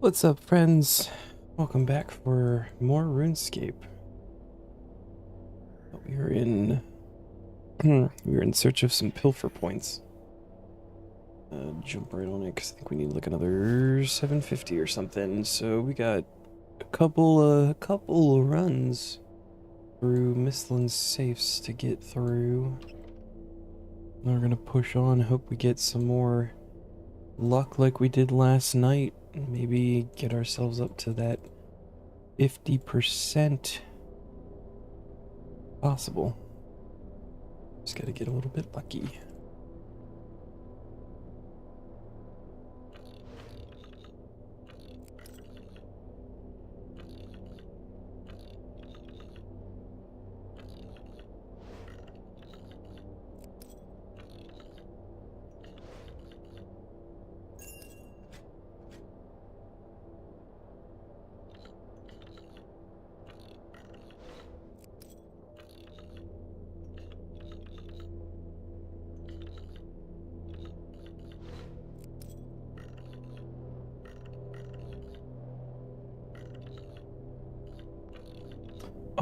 What's up, friends? Welcome back for more RuneScape. We were in we were in search of some pilfer points. Jump right on it because I think we need like another 750 or something. So we got a couple of runs through Mistlin's safes to get through. And we're gonna push on. Hope we get some more luck like we did last night. And maybe get ourselves up to that 50% possible. Just gotta get a little bit lucky.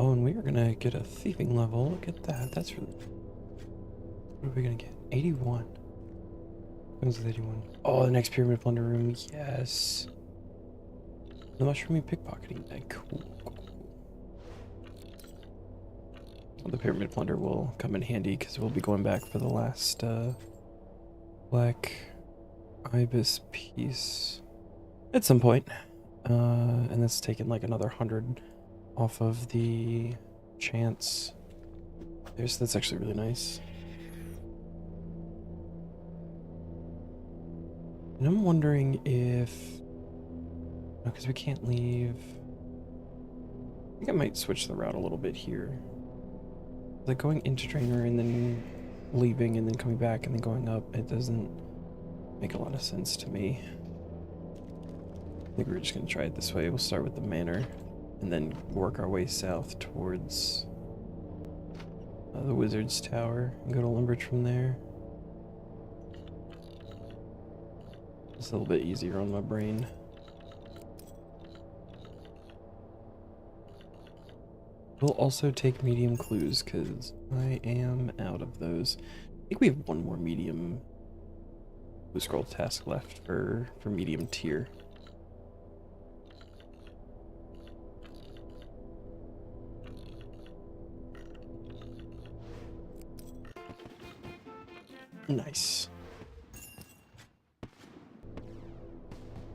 Oh, and we are gonna get a thieving level. Look at that. That's really... What are we gonna get? 81. Comes with 81. Oh, the next pyramid plunder room. Yes. The mushroomy pickpocketing bag. Cool. Well, the pyramid plunder will come in handy because we'll be going back for the last black ibis piece at some point. And that's taken like another 100 off of the chance. That's actually really nice. And I'm wondering if... No, because we can't leave... I think I might switch the route a little bit here. Like going into Trainer and then leaving and then coming back and then going up, it doesn't make a lot of sense to me. I think we're just going to try it this way. We'll start with the manor and then work our way south towards the Wizard's Tower and go to Lumbridge from there. It's a little bit easier on my brain. We'll also take medium clues because I am out of those. I think we have one more medium blue scroll task left for medium tier. Nice.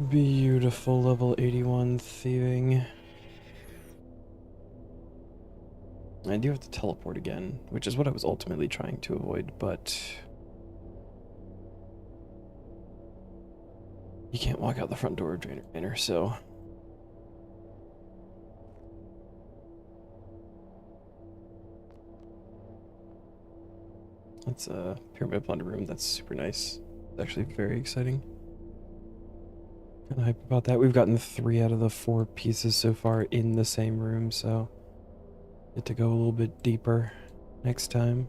Beautiful level 81 thieving. I do have to teleport again, which is what I was ultimately trying to avoid, but you can't walk out the front door of Drainer, so that's a pyramid plunder room. That's super nice. It's actually very exciting. Kind of hyped about that. We've gotten 3 out of the 4 pieces so far in the same room, so get to go a little bit deeper next time.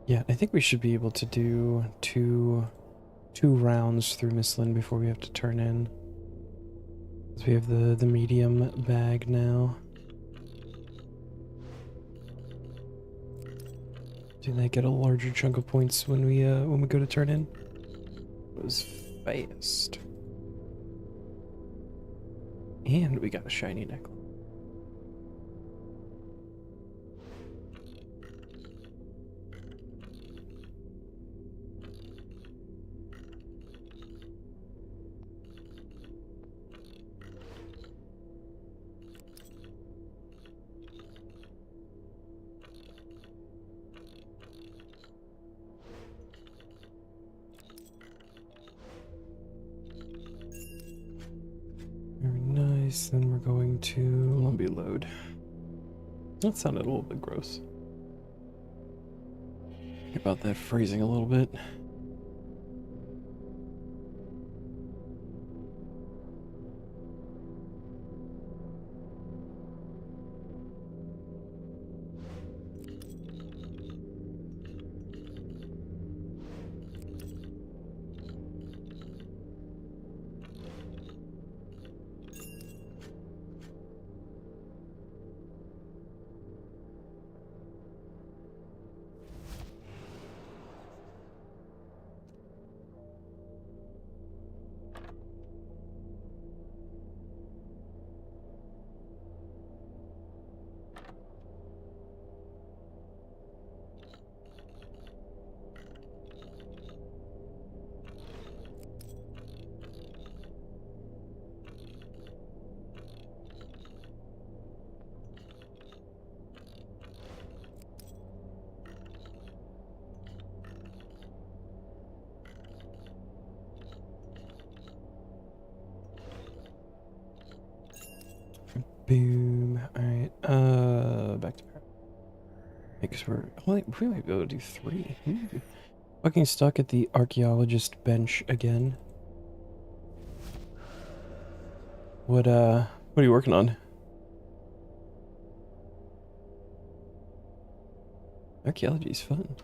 Yeah, I think we should be able to do two rounds through Mistlin before we have to turn in. Because we have the medium bag now. Do they get a larger chunk of points when we go to turn in? It was fast. And we got a shiny necklace. Very nice. Then we're going to Lumbee Load. That sounded a little bit gross. Think about that phrasing a little bit. Boom. Alright. Back to power. Because we might be able to do 3. Ooh. Fucking stuck at the archaeologist bench again. What are you working on? Archaeology's fun.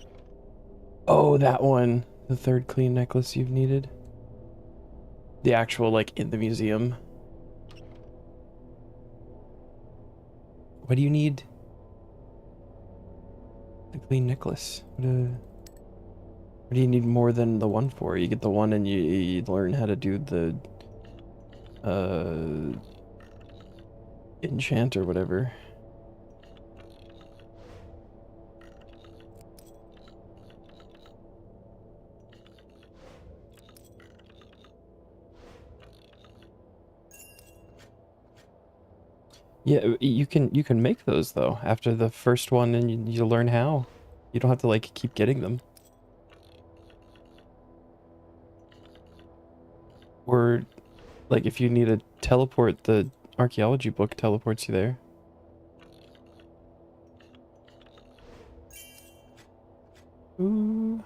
Oh, that one. The third clean necklace you've needed. The actual, like, in the museum. What do you need? The clean necklace. What do you need more than the one for? You get the one and you learn how to do the enchant or whatever. Yeah, you can make those though after the first one, and you learn how. You don't have to like keep getting them. Or like if you need to teleport, the archaeology book teleports you there. Ooh.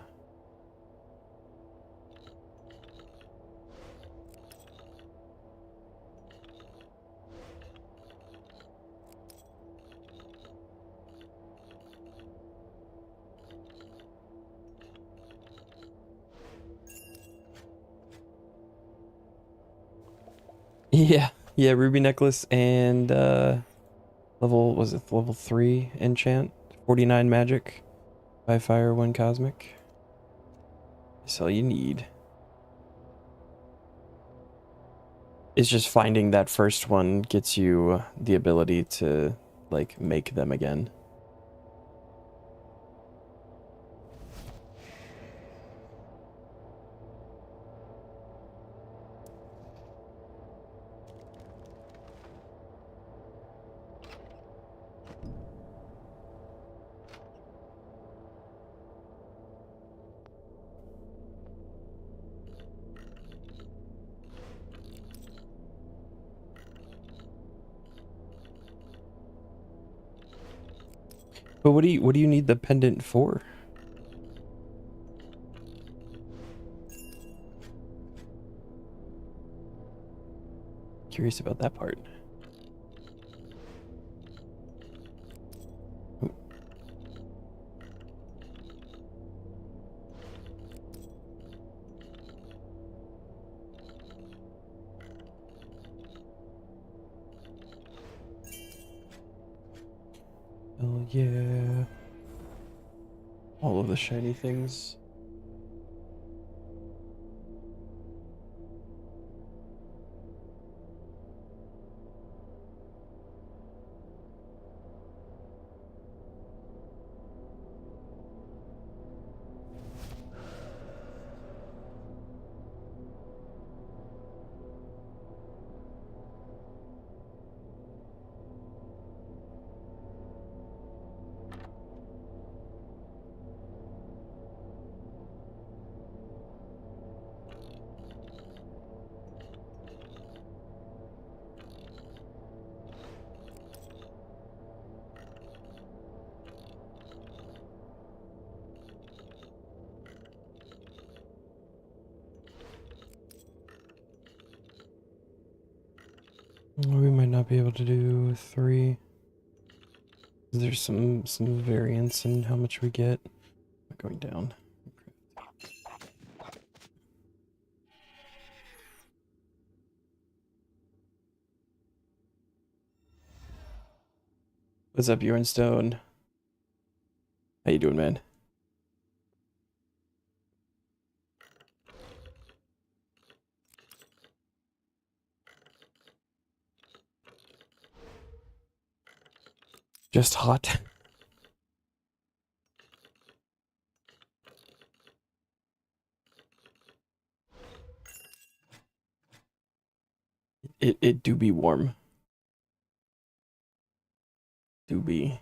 Yeah, yeah, ruby necklace and was it level 3 enchant, 49 magic, 5 fire, 1 cosmic. That's all you need. It's just finding that first one gets you the ability to like make them again. But what do you need the pendant for? Curious about that part. Ooh. Oh yeah. All of the shiny things. not be able to do 3. There's some variance in how much we get. Going down. What's up, Stone? How you doing, man? Just hot. It do be warm. Do be.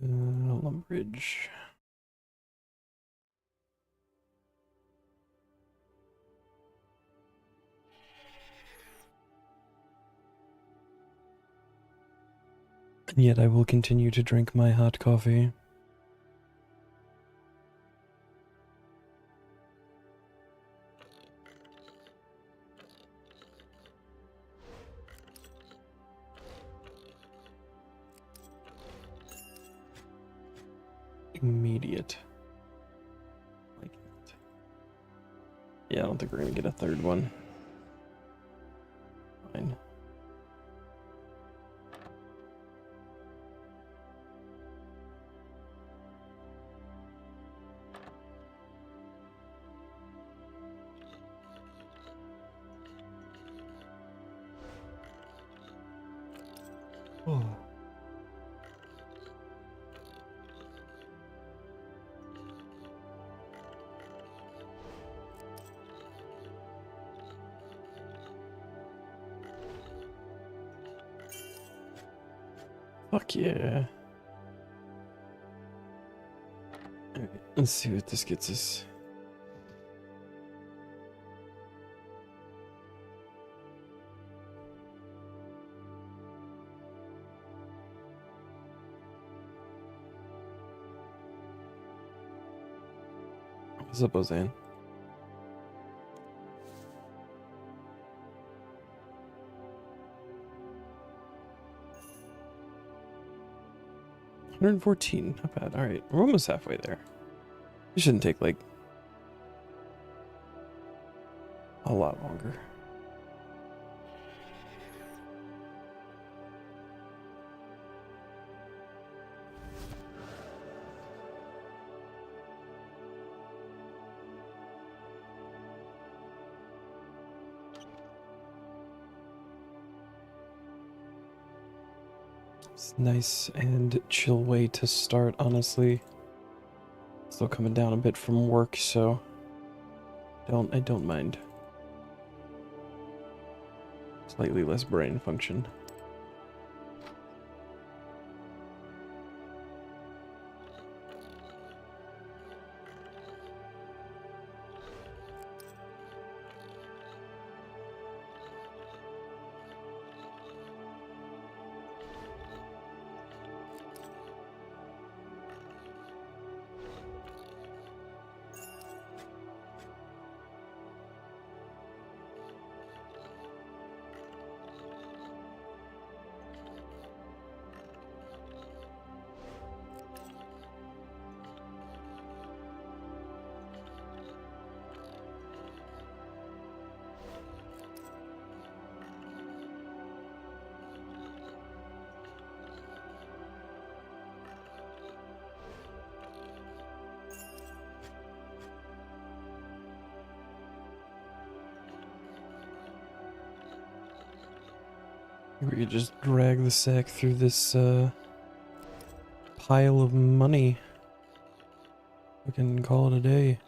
Lumbridge. And yet I will continue to drink my hot coffee. Immediate. Like that. Yeah, I don't think we're gonna get a third one. Fine. Oh. Fuck yeah. Alright, let's see what this gets us. What's up, Ozan? $114, not bad. Alright, we're almost halfway there. It shouldn't take, like, a lot longer. It's a nice and chill way to start, honestly. Still coming down a bit from work, so I don't mind. Slightly less brain function. We could just drag the sack through this pile of money. We can call it a day.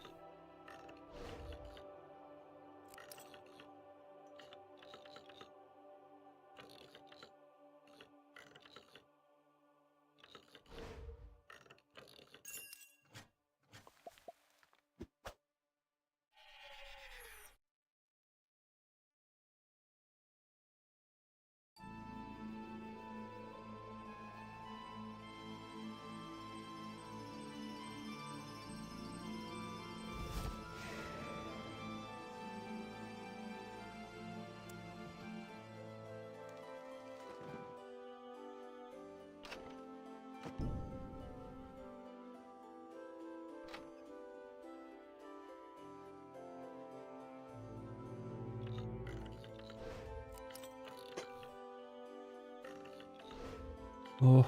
Oh.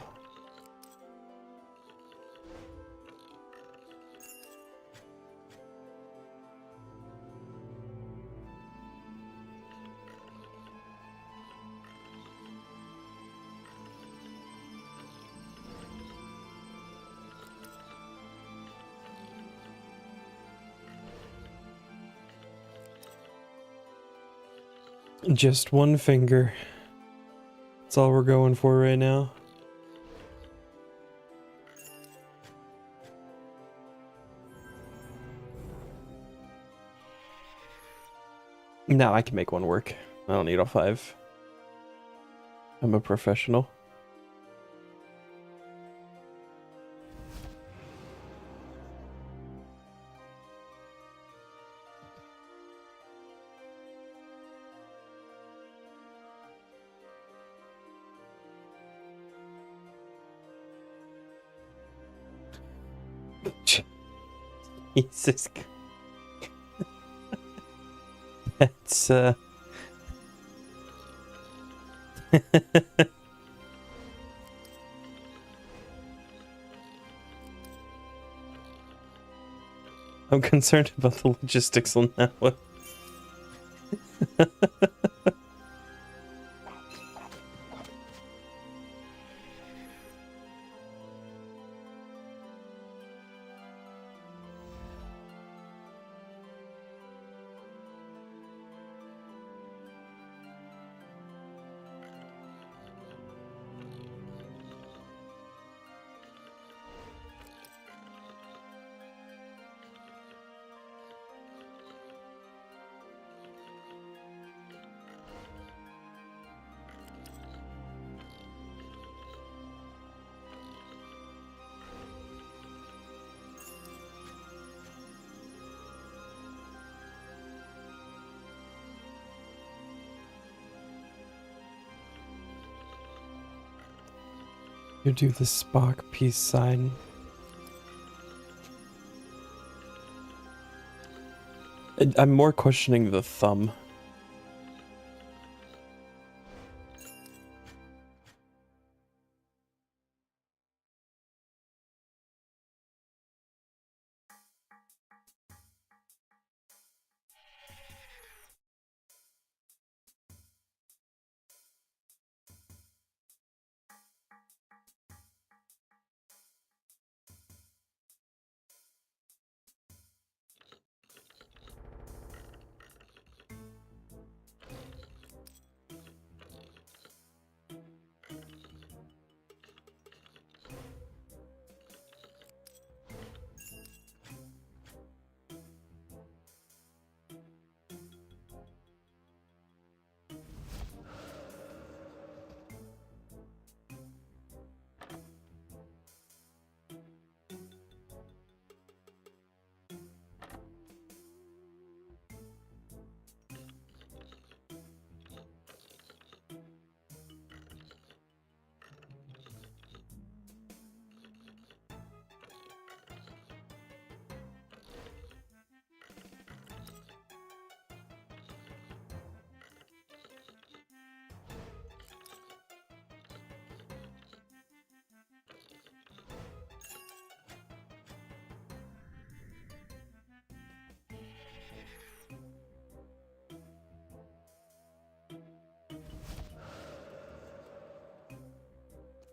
Just one finger. That's all we're going for right now. No, I can make one work. I don't need all 5. I'm a professional. Jesus. That's I'm concerned about the logistics on that one. You do the Spock peace sign. I'm more questioning the thumb.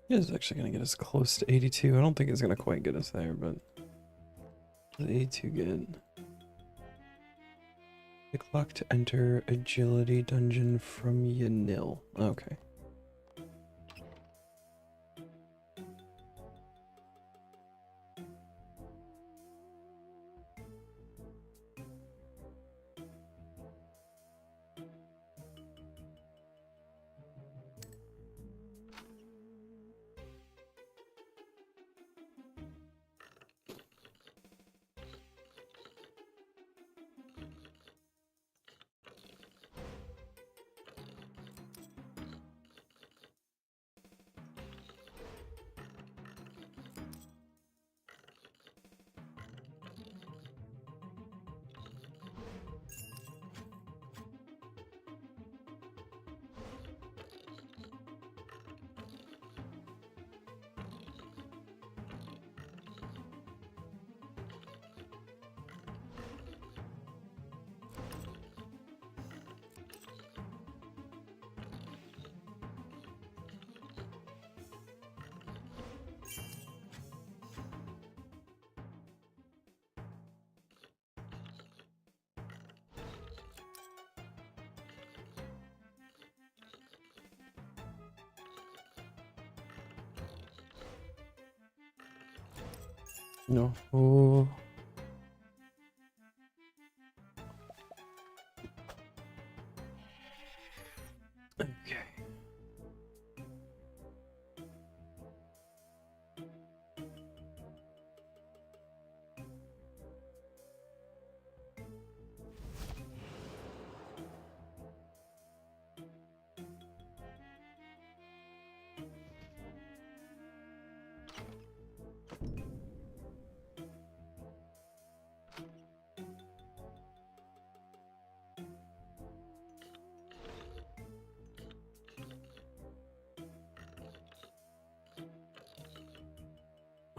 It is actually going to get us close to 82. I don't think it's going to quite get us there, but... What did 82 get? The clock to enter agility dungeon from Yanil. Okay. No. Oh. Okay.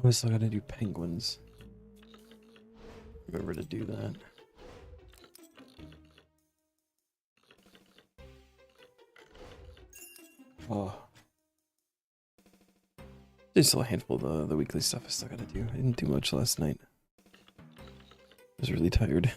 I still gotta do penguins. Remember to do that. Oh. There's still a handful of the weekly stuff I still gotta do. I didn't do much last night. I was really tired.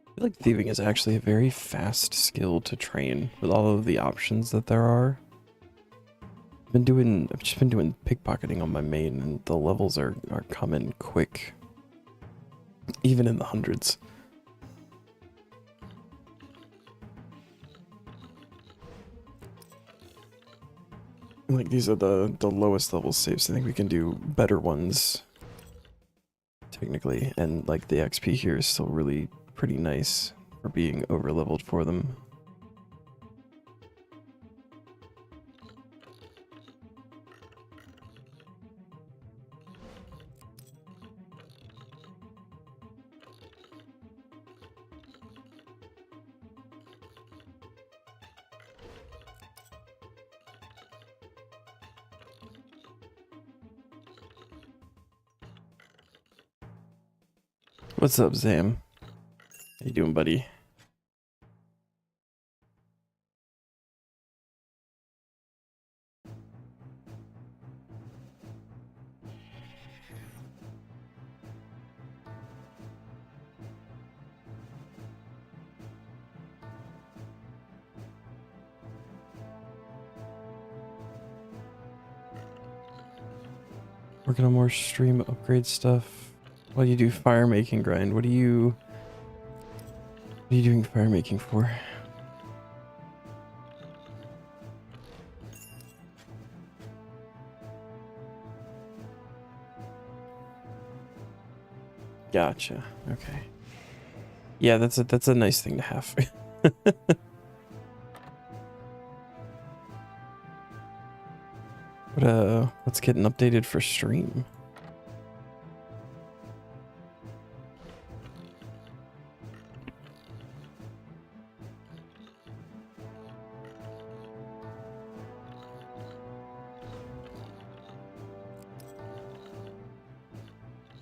I feel like thieving is actually a very fast skill to train with all of the options that there are. I've just been doing pickpocketing on my main, and the levels are coming quick. Even in the hundreds. Like, these are the lowest level saves. I think we can do better ones, technically, and like the XP here is still really pretty nice for being over leveled for them. What's up, Zam? How you doing, buddy? Working on more stream upgrade stuff. While you do fire making grind, what are you doing fire making for? Gotcha. Okay. Yeah, that's a nice thing to have. What's getting updated for stream?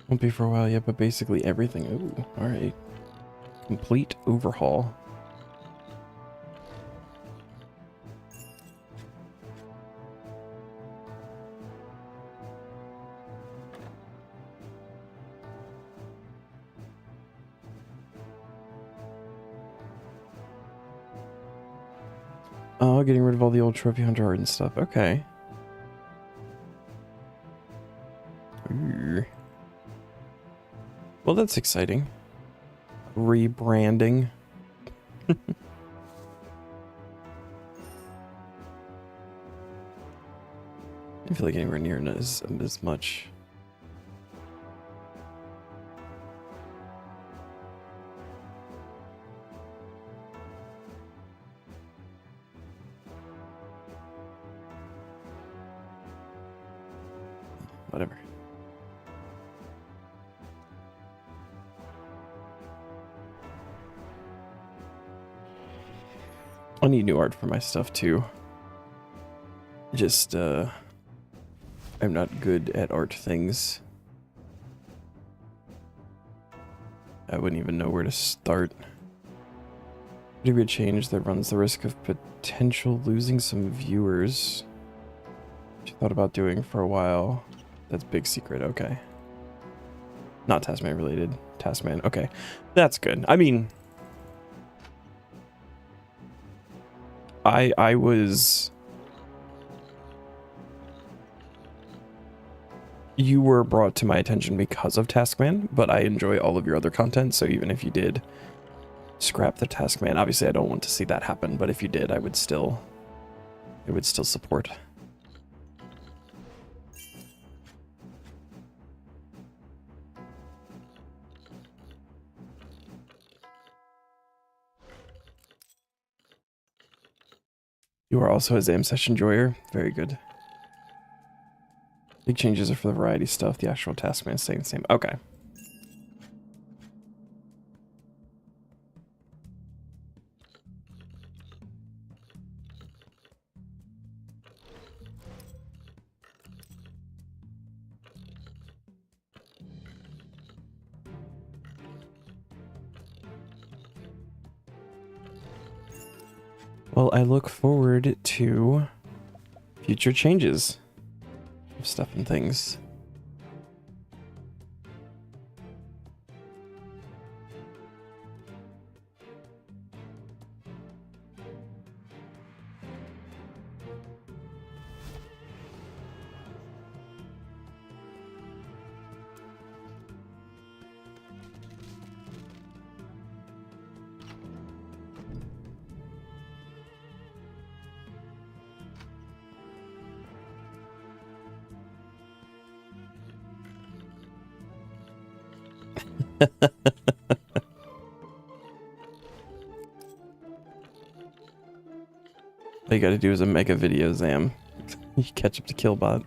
Won't be for a while yet, but basically everything. Ooh, alright. Complete overhaul. Oh, getting rid of all the old trophy hunter art and stuff. Okay. Ooh. Well, that's exciting. Rebranding. I feel like anywhere near as much. Whatever. I need new art for my stuff too. Just I'm not good at art things. I wouldn't even know where to start. Maybe a change that runs the risk of potential losing some viewers. Which I thought about doing for a while. That's big secret, okay. Not Taskman related. Taskman, okay. That's good. I mean, I was... You were brought to my attention because of Taskman, but I enjoy all of your other content, so even if you did scrap the Taskman, obviously I don't want to see that happen, but if you did, I would still support. You are also a Zam session enjoyer. Very good. Big changes are for the variety stuff. The actual Taskman is staying the same. Okay. Well, I look forward to future changes of stuff and things. All you gotta do is a mega video, Zam. You catch up to Killbot.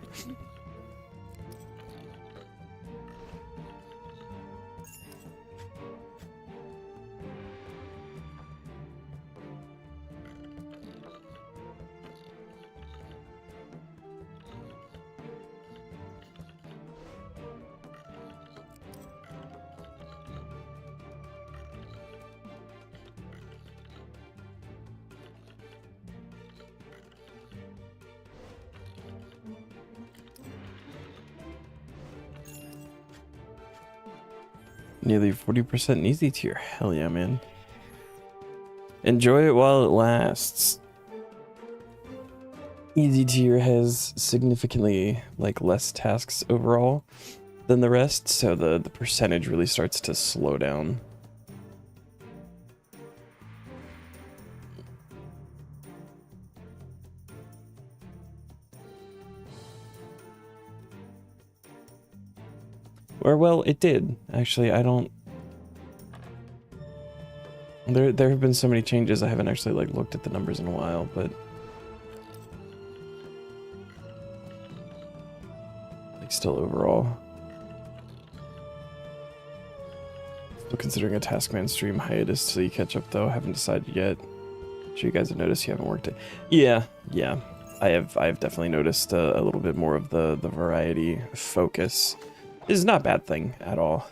Nearly 40% in easy tier. Hell yeah, man. Enjoy it while it lasts. Easy tier has significantly less tasks overall than the rest, so the percentage really starts to slow down. Or well, it did. Actually, I don't... There have been so many changes I haven't actually looked at the numbers in a while, but still overall. Still considering a Taskman stream hiatus till you catch up though. Haven't decided yet. Sure you guys have noticed you haven't worked it. Yeah. I've definitely noticed a little bit more of the variety focus. Is not a bad thing at all.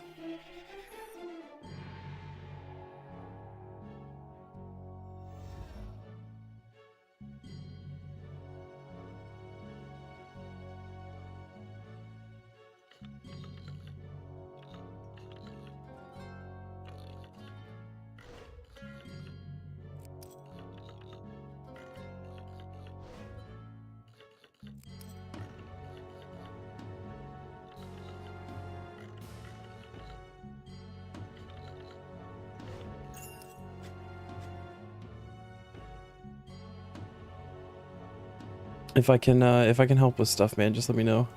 If I can help with stuff, man, just let me know.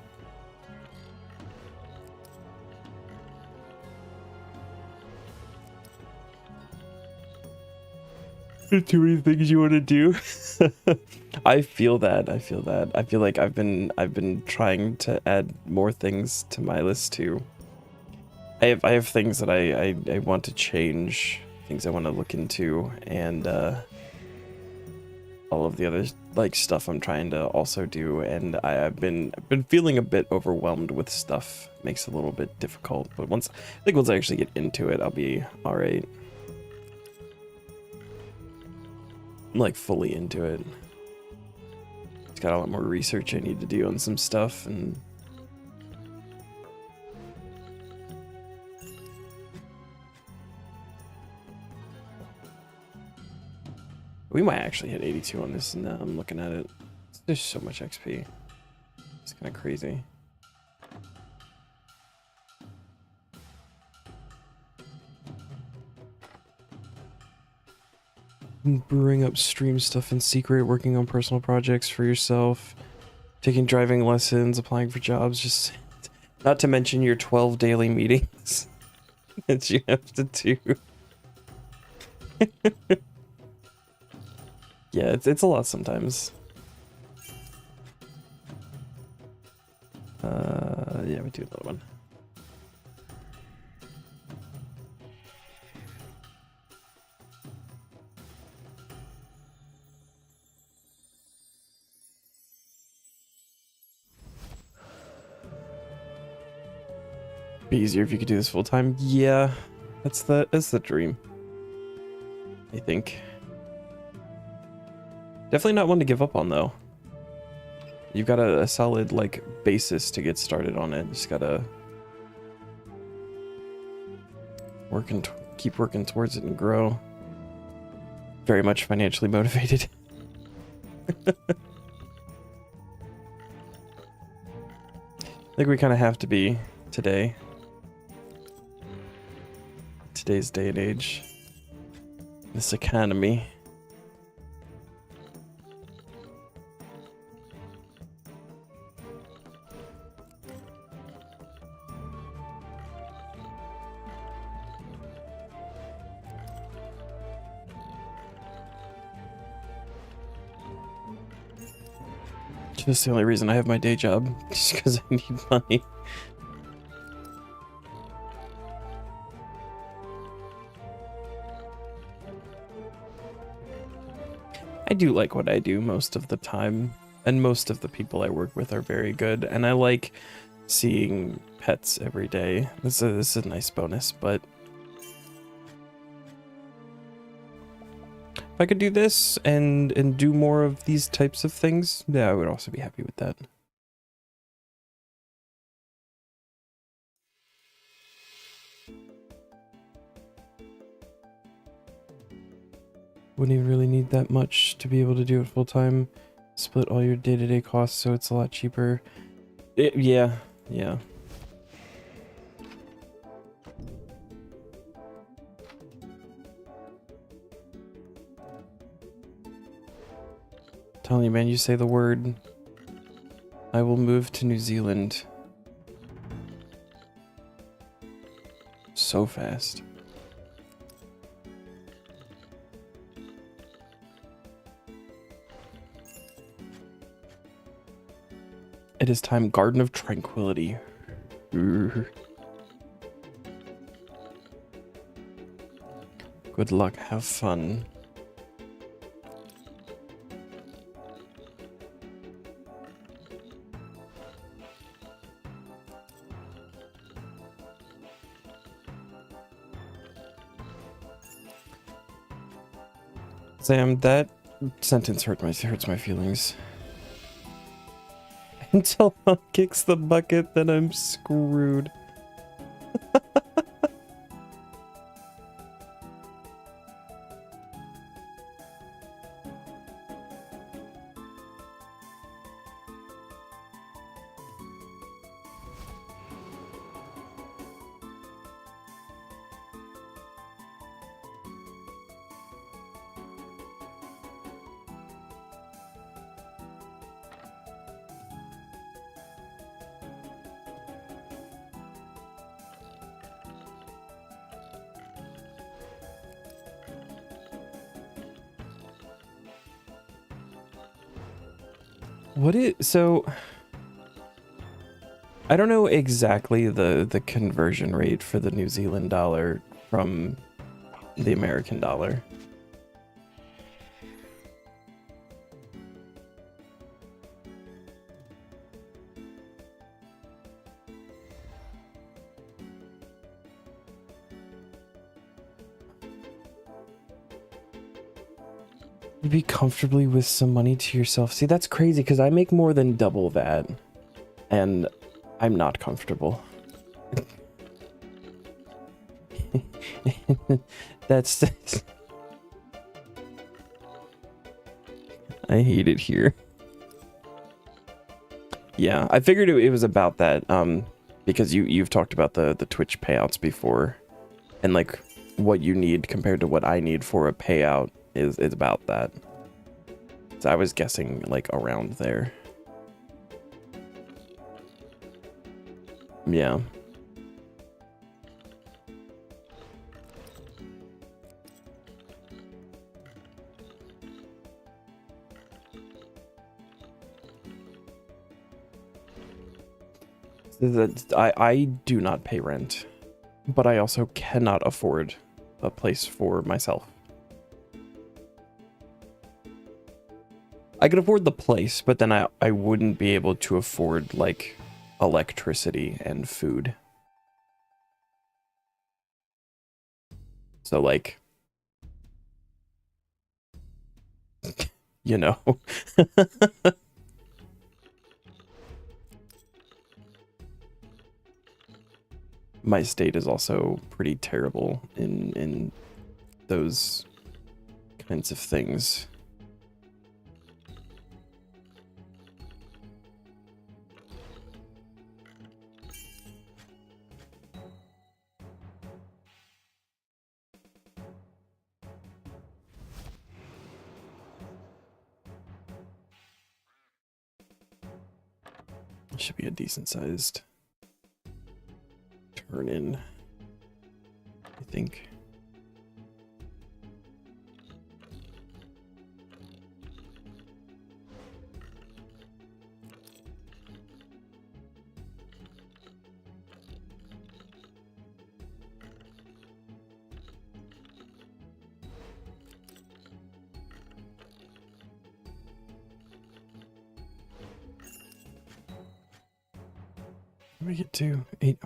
Too many things you want to do. I feel that. I feel that. I feel like I've been trying to add more things to my list too. I have things that I want to change, things I want to look into, and all of the other like stuff I'm trying to also do. And I've been feeling a bit overwhelmed with stuff. Makes it a little bit difficult, but once I actually get into it, I'll be all right. I'm like fully into it. It's got a lot more research I need to do on some stuff, and we might actually hit 82 on this. Now I'm looking at it. There's so much XP. It's kind of crazy. Brewing up stream stuff in secret, working on personal projects for yourself, taking driving lessons, applying for jobs, just not to mention your 12 daily meetings that you have to do. Yeah, it's a lot sometimes. Yeah, we do another one. Be easier if you could do this full time. Yeah, that's the dream, I think. Definitely not one to give up on though. You've got a solid like basis to get started on it. Just gotta keep working towards it and grow. Very much financially motivated. I think we kind of have to be today. Today's day and age. This economy. That's the only reason I have my day job, just because I need money. I do like what I do most of the time, and most of the people I work with are very good, and I like seeing pets every day. This is a nice bonus, but if I could do this and do more of these types of things, yeah, I would also be happy with that. Wouldn't even really need that much to be able to do it full time. Split all your day-to-day costs so it's a lot cheaper. Yeah. Telling you, man, you say the word, I will move to New Zealand. So fast. It is time. Garden of Tranquility. Good luck. Have fun. Sam, that sentence hurts my feelings. Until Hunk kicks the bucket, then I'm screwed. What is so? I don't know exactly the conversion rate for the New Zealand dollar from the American dollar. You'd be comfortably with some money to yourself. See, that's crazy because I make more than double that, and I'm not comfortable. that's I hate it here. Yeah, I figured it was about that, because you've talked about the Twitch payouts before, and like what you need compared to what I need for a payout is about that. So I was guessing like around there. Yeah. I do not pay rent, but I also cannot afford a place for myself. I could afford the place, but then I wouldn't be able to afford like electricity and food. So like, you know. My state is also pretty terrible in those kinds of things. Should be a decent sized turn in, I think. What do we get to? 8.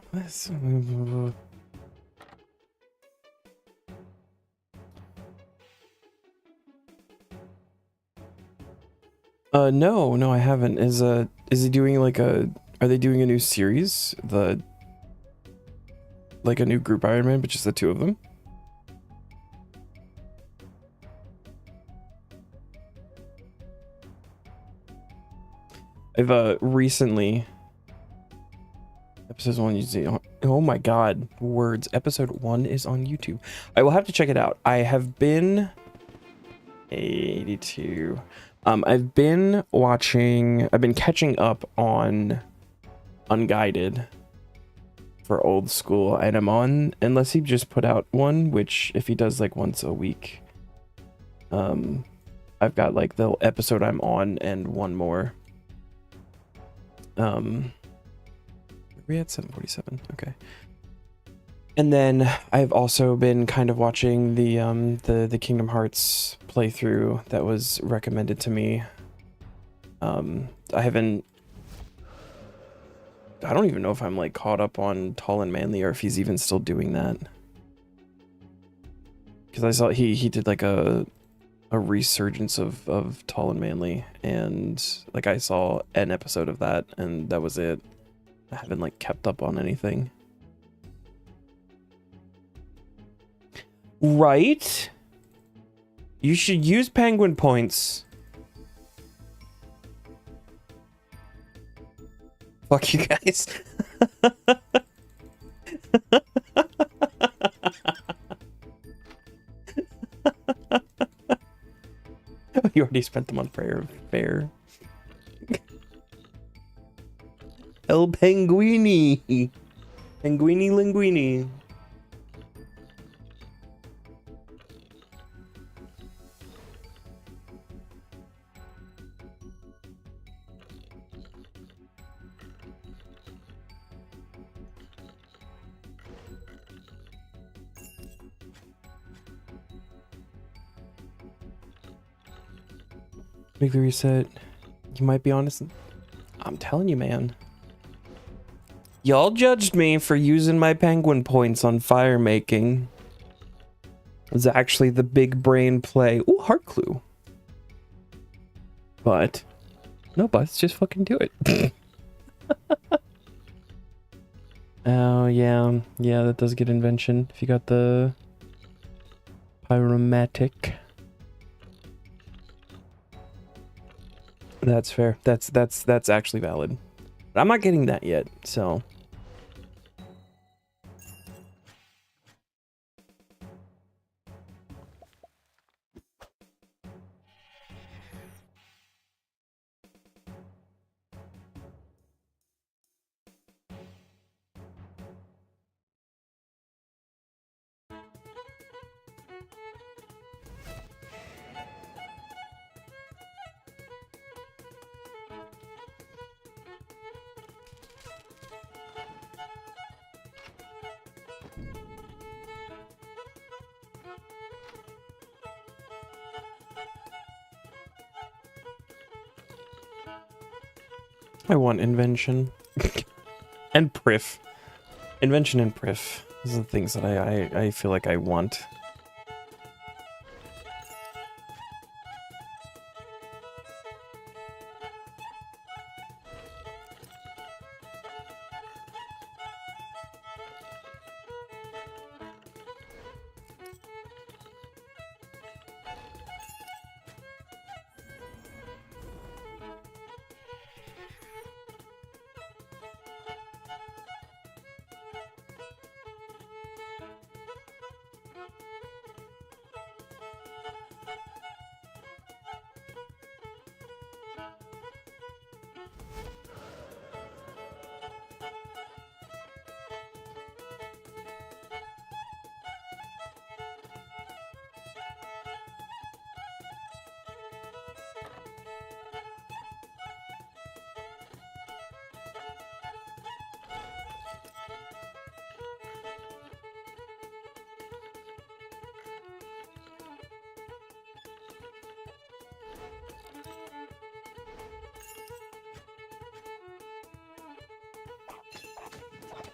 No, I haven't. Is he doing like a? Are they doing a new series? Like a new group Iron Man, but just the two of them? I've recently episode 1 you see. Oh my god, words. Episode 1 is on YouTube. I will have to check it out. I have been 82. I've been catching up on Unguided for old school, and I'm on, unless he just put out one, which if he does like once a week, I've got like the episode I'm on and one more. We had 747. Okay. And then I've also been kind of watching the Kingdom Hearts playthrough that was recommended to me. I don't even know if I'm like caught up on Tall and Manly or if he's even still doing that. Because I saw he did like a resurgence of Tall and Manly, and like I saw an episode of that and that was it. I haven't like kept up on anything. Right? You should use penguin points. Fuck you guys. You already spent them on fair. El Penguini. Penguini Linguini. Weekly reset. You might be honest. I'm telling you, man. Y'all judged me for using my penguin points on fire making. It was actually the big brain play. Ooh, heart clue. But no buts, just fucking do it. Oh yeah, yeah, that does get invention if you got the pyromatic. That's fair. That's actually valid. But I'm not getting that yet, so. I want invention. And priff. Invention and priff. Those are the things that I feel like I want.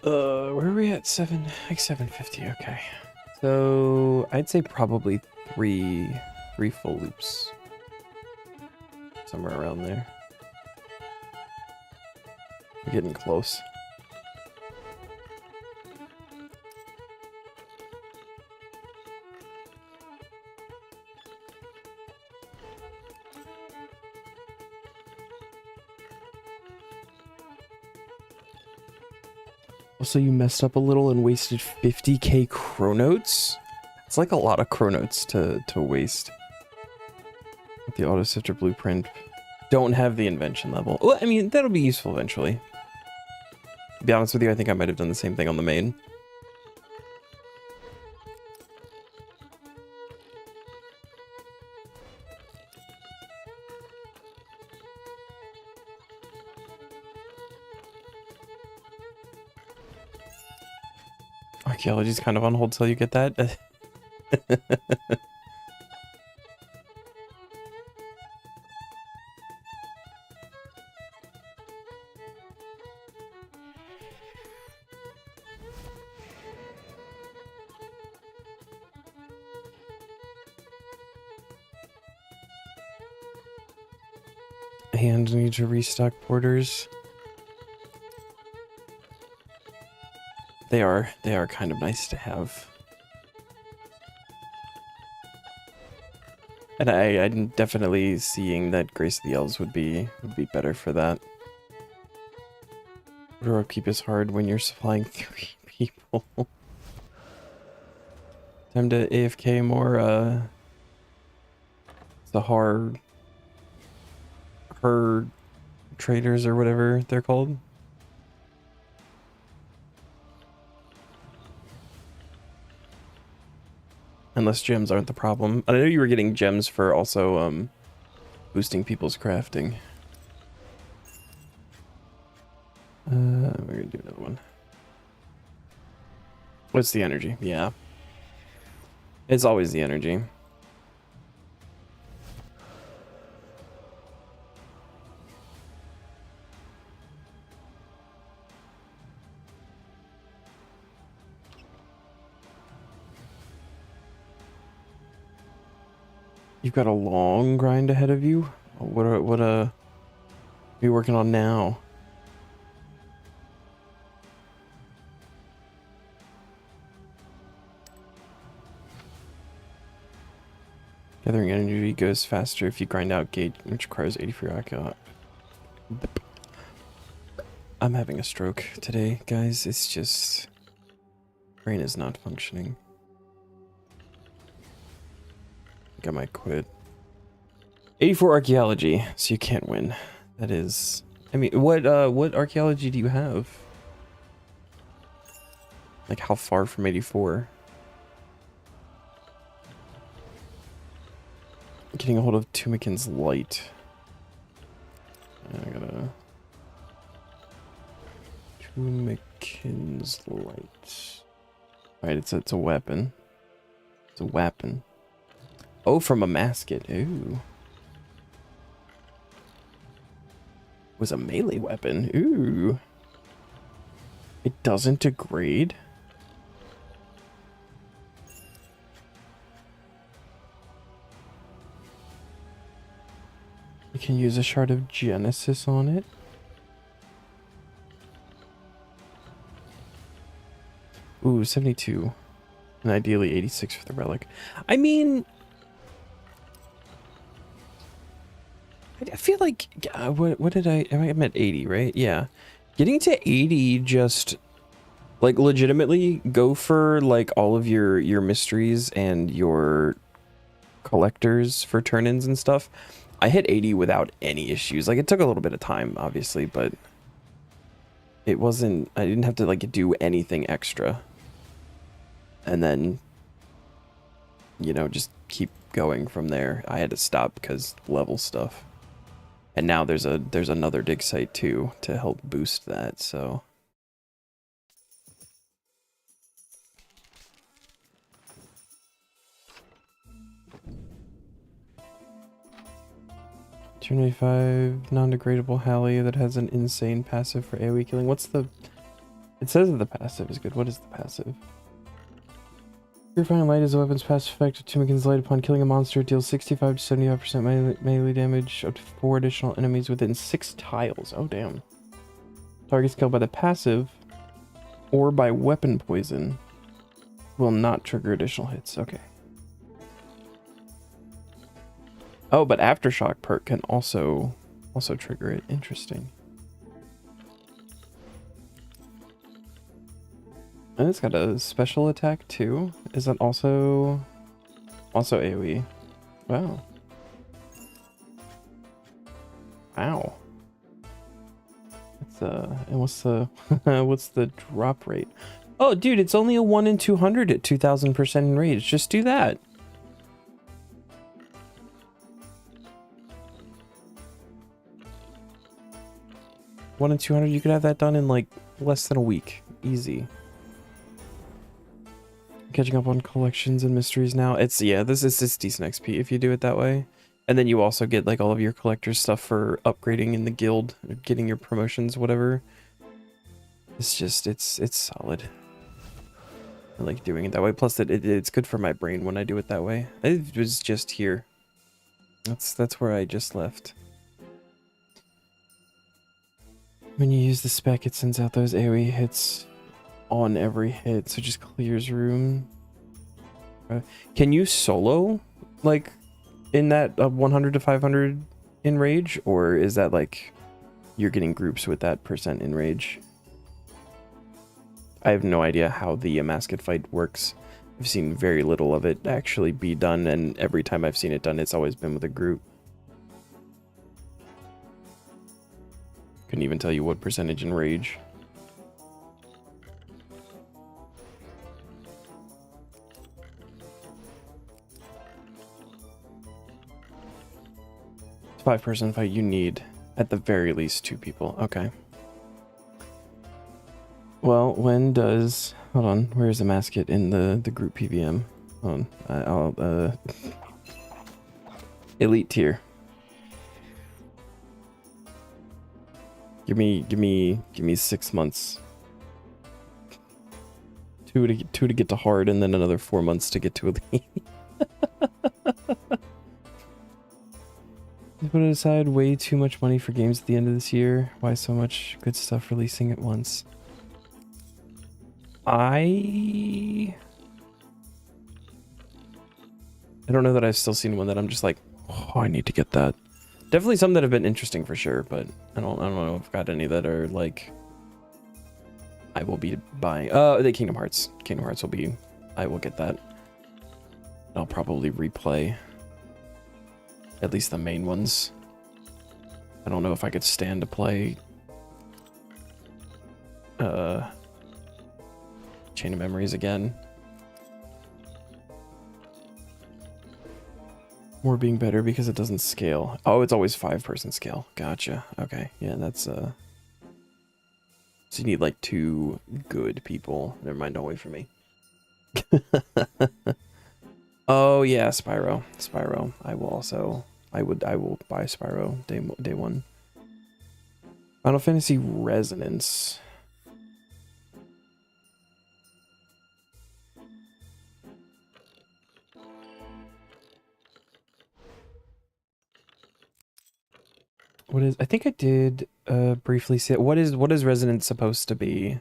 Where are we at? Like 750, okay. So I'd say probably three full loops. Somewhere around there. We're getting close. Also, you messed up a little and wasted 50k chronotes? It's like a lot of chronotes to waste. With the autosifter blueprint. Don't have the invention level. Well, I mean, that'll be useful eventually. To be honest with you, I think I might have done the same thing on the main. Archaeology's kind of on hold till you get that. And need to restock porters. They are kind of nice to have. And I'm definitely seeing that Grace of the Elves would be better for that. Order upkeep is hard when you're supplying 3 people. Time to AFK more the hard herd traders or whatever they're called. Unless gems aren't the problem. I know you were getting gems for also boosting people's crafting. We're gonna do another one. What's the energy? Yeah. It's always the energy. You've got a long grind ahead of you. What are you working on now? Gathering energy goes faster if you grind out gate, which requires 84 IQ. I'm having a stroke today, guys. It's just brain is not functioning. I think I might quit. 84 archaeology, so you can't win. That is, I mean, what archaeology do you have? Like, how far from 84? Getting a hold of Tumikin's light. I gotta... Tumikin's light. Alright, it's a weapon. It's a weapon. Oh, from a masket. Ooh. Was a melee weapon. Ooh. It doesn't degrade. You can use a shard of Genesis on it. Ooh, 72. And ideally 86 for the relic. I mean, I feel like, what did I'm at 80, right? Yeah. Getting to 80 just, like, legitimately go for, like, all of your mysteries and your collectors for turn-ins and stuff. I hit 80 without any issues. Like, it took a little bit of time, obviously, but it wasn't, I didn't have to, like, do anything extra. And then, you know, just keep going from there. I had to stop because level stuff. And now there's another dig site too to help boost that, so. $295 non-degradable Halley that has an insane passive for AoE killing. What's the... It says that the passive is good. What is the passive? Purifying Light is a weapon's passive effect. Tumikin's Light upon killing a monster deals 65 to 75% melee damage up to 4 additional enemies within 6 tiles. Oh, damn. Targets killed by the passive or by weapon poison will not trigger additional hits. Okay. Oh, but Aftershock perk can also trigger it. Interesting. And it's got a special attack too. Is that also AoE? Wow. Wow. It's and what's the what's the drop rate? Oh, dude, it's only a 1 in 200 at 2000% enraged. Just do that. One in 200, you could have that done in like less than a week. Easy. Catching up on collections and mysteries now. It's, yeah, this is decent XP if you do it that way. And then you also get like all of your collector's stuff for upgrading in the guild, getting your promotions, whatever. It's just, it's solid. I like doing it that way. Plus it's good for my brain when I do it that way. It was just here. That's where I just left. When you use the spec, it sends out those AoE hits on every hit, so it just clears room. Can you solo, like, in that 100 to 500 enrage, or is that like you're getting groups with that percent enrage? I have no idea how the masket fight works. I've seen very little of it actually be done, and every time I've seen it done, it's always been with a group. Couldn't even tell you what percentage enrage. It's a 5-person fight. You need at the very least 2 people. Okay. Well, when does... Hold on. Where's the masket in the group PVM? Hold on. I'll elite tier. Give me 6 months. 2 to get to hard, and then another 4 months to get to elite. Put aside way too much money for games at the end of this year. Why so much good stuff releasing at once? I don't know that I've still seen one that I'm just like, oh, I need to get that. Definitely some that have been interesting for sure, but I don't know if I've got any that are like I will be buying. The Kingdom Hearts. Kingdom Hearts will be, I will get that. I'll probably replay at least the main ones. I don't know if I could stand to play Chain of Memories again. More being better because it doesn't scale. Oh, it's always 5-person scale. Gotcha. Okay. Yeah, that's so you need like 2 good people. Never mind, don't wait for me. Oh yeah, Spyro. Spyro. I will buy Spyro day 1. Final Fantasy Resonance. What is, I think I did briefly say, what is Resonance supposed to be?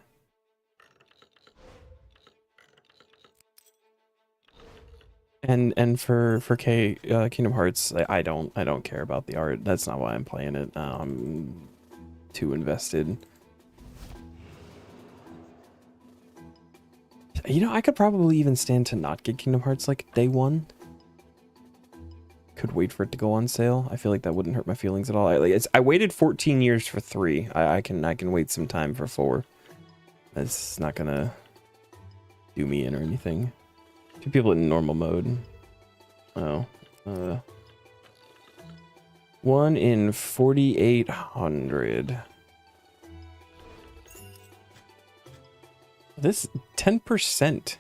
And for Kingdom Hearts, I don't care about the art. That's not why I'm playing it. Too invested. You know, I could probably even stand to not get Kingdom Hearts like day 1. Could wait for it to go on sale. I feel like that wouldn't hurt my feelings at all. I waited 14 years for 3. I can wait some time for 4. That's not gonna do me in or anything. 2 people in normal mode. Oh. 1 in 4,800. This 10%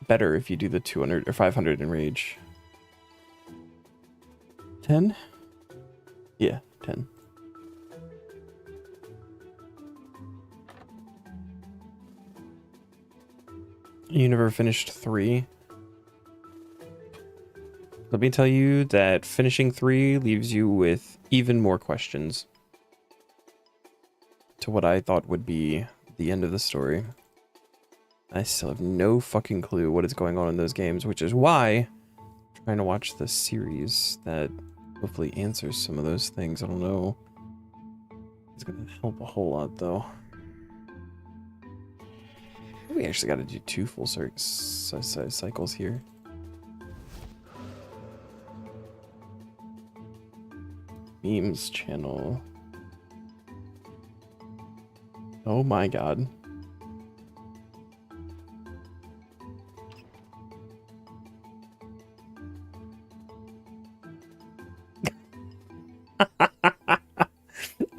better if you do the 200 or 500 in rage. 10? Yeah, 10. You never finished 3? Let me tell you that finishing 3 leaves you with even more questions to what I thought would be the end of the story. I still have no fucking clue what is going on in those games, which is why I'm trying to watch the series that hopefully answers some of those things. I don't know. It's gonna help a whole lot though. We actually got to do 2 full cycles here. Memes channel. Oh my god.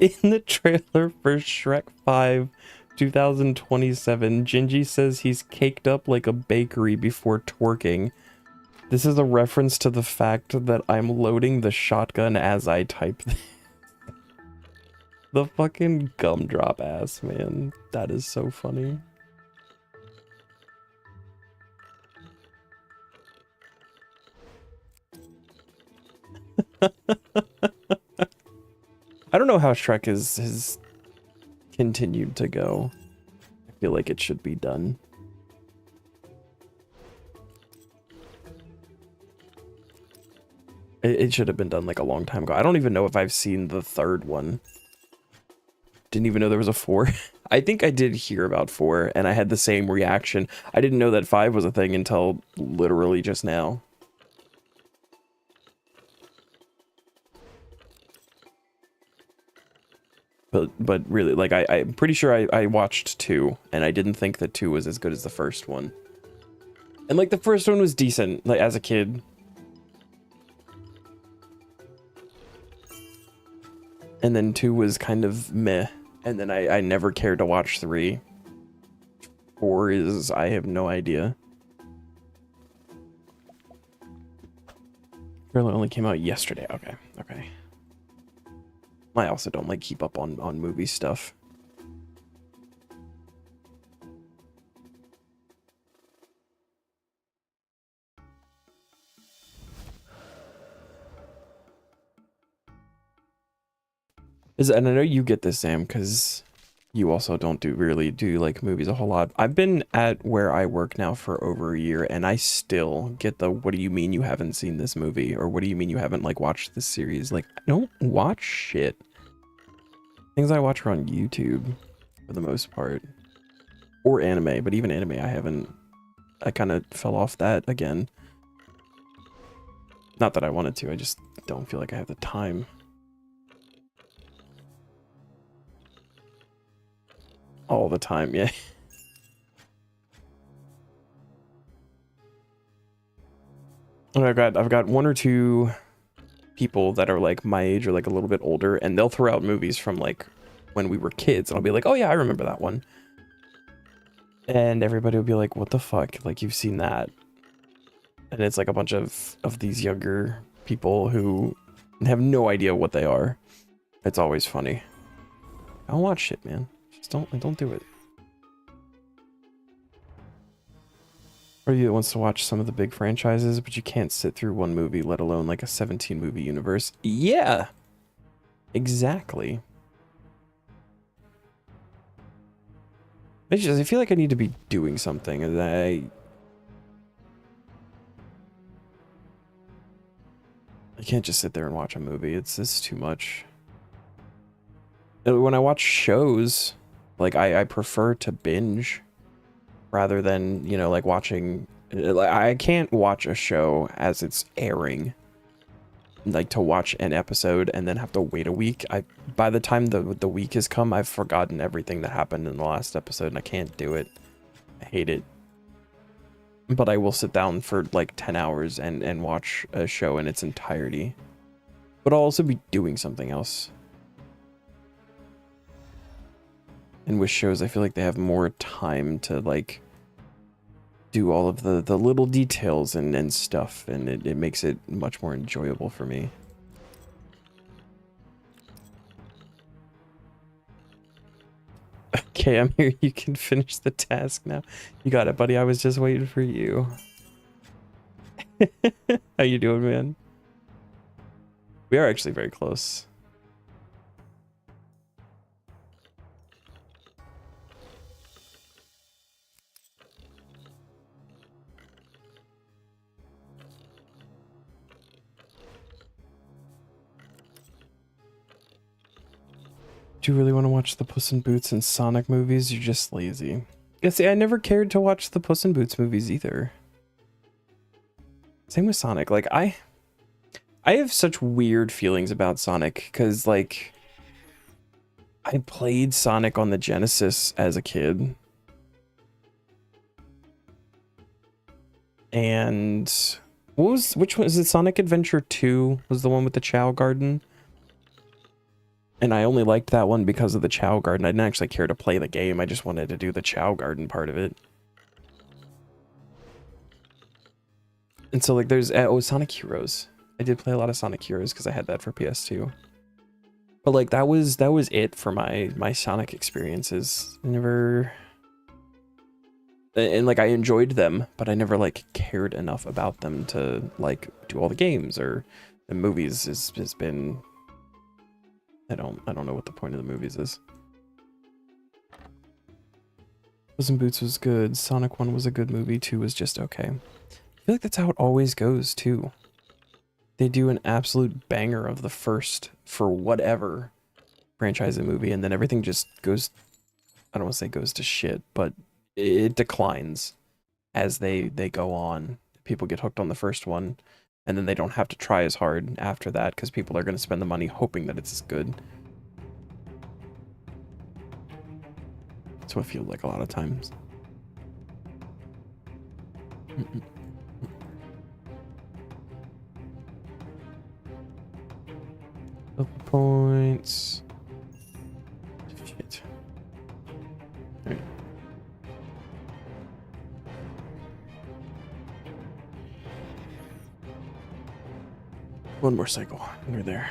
In the trailer for Shrek 5 2027, Gingy says he's caked up like a bakery before twerking. This is a reference to the fact that I'm loading the shotgun as I type. The fucking gumdrop ass, man. That is so funny. I don't know how Shrek has continued to go. I feel like it should be done. It should have been done like a long time ago. I don't even know if I've seen the 3rd one. Didn't even know there was a 4. I think I did hear about 4 and I had the same reaction. I didn't know that 5 was a thing until literally just now. But really, like, I'm pretty sure I watched 2 and I didn't think that 2 was as good as the first one. And like the first one was decent, like as a kid. And then 2 was kind of meh. And then I never cared to watch 3. 4 is, I have no idea. Trailer only came out yesterday. Okay, okay. I also don't like keep up on movie stuff. And I know you get this, Sam, because you also don't really do like movies a whole lot. I've been at where I work now for over a year, and I still get the "what do you mean you haven't seen this movie?" or "what do you mean you haven't like watched this series?" Like, I don't watch shit. Things I watch are on YouTube for the most part, or anime. But even anime, I haven't. I kind of fell off that again. Not that I wanted to. I just don't feel like I have the time. All the time, yeah. And I've got one or two people that are like my age or like a little bit older, and they'll throw out movies from like when we were kids, and I'll be like, oh yeah, I remember that one. And everybody will be like, what the fuck? Like, you've seen that? And it's like a bunch of these younger people who have no idea what they are. It's always funny. I don't watch shit, man. Just don't do it. Are you that wants to watch some of the big franchises, but you can't sit through one movie, let alone like a 17 movie universe? Yeah, exactly. I feel like I need to be doing something, and I can't just sit there and watch a movie. It's too much. And when I watch shows, like I prefer to binge rather than, you know, like watching. I can't watch a show as it's airing. Like to watch an episode and then have to wait a week. By the time the week has come, I've forgotten everything that happened in the last episode, and I can't do it. I hate it. But I will sit down for like 10 hours and watch a show in its entirety. But I'll also be doing something else. And with shows, I feel like they have more time to like do all of the little details and stuff, and it makes it much more enjoyable for me. Okay, I'm here. You can finish the task now. You got it, buddy. I was just waiting for you. How you doing, man? We are actually very close. Do you really want to watch the Puss in Boots and Sonic movies? You're just lazy. Yeah, see, I never cared to watch the Puss in Boots movies either. Same with Sonic. Like, I have such weird feelings about Sonic, because, like, I played Sonic on the Genesis as a kid. And which one is it? Sonic Adventure 2 was the one with the Chow Garden. And I only liked that one because of the Chow Garden. I didn't actually care to play the game. I just wanted to do the Chow Garden part of it. And so like there's Sonic Heroes. I did play a lot of Sonic Heroes because I had that for PS2. But like that was it for my Sonic experiences. I never, and like I enjoyed them, but I never like cared enough about them to like do all the games or the movies. Has been, I don't know what the point of the movies is. Puss in Boots was good. Sonic 1 was a good movie. 2 was just okay. I feel like that's how it always goes too. They do an absolute banger of the first for whatever franchise and movie, and then everything just goes, I don't want to say goes to shit, but it declines as they go on. People get hooked on the first one, and then they don't have to try as hard after that because people are going to spend the money hoping that it's good. That's what it feels like a lot of times. Couple points. Shit. All right. One more cycle. We're there.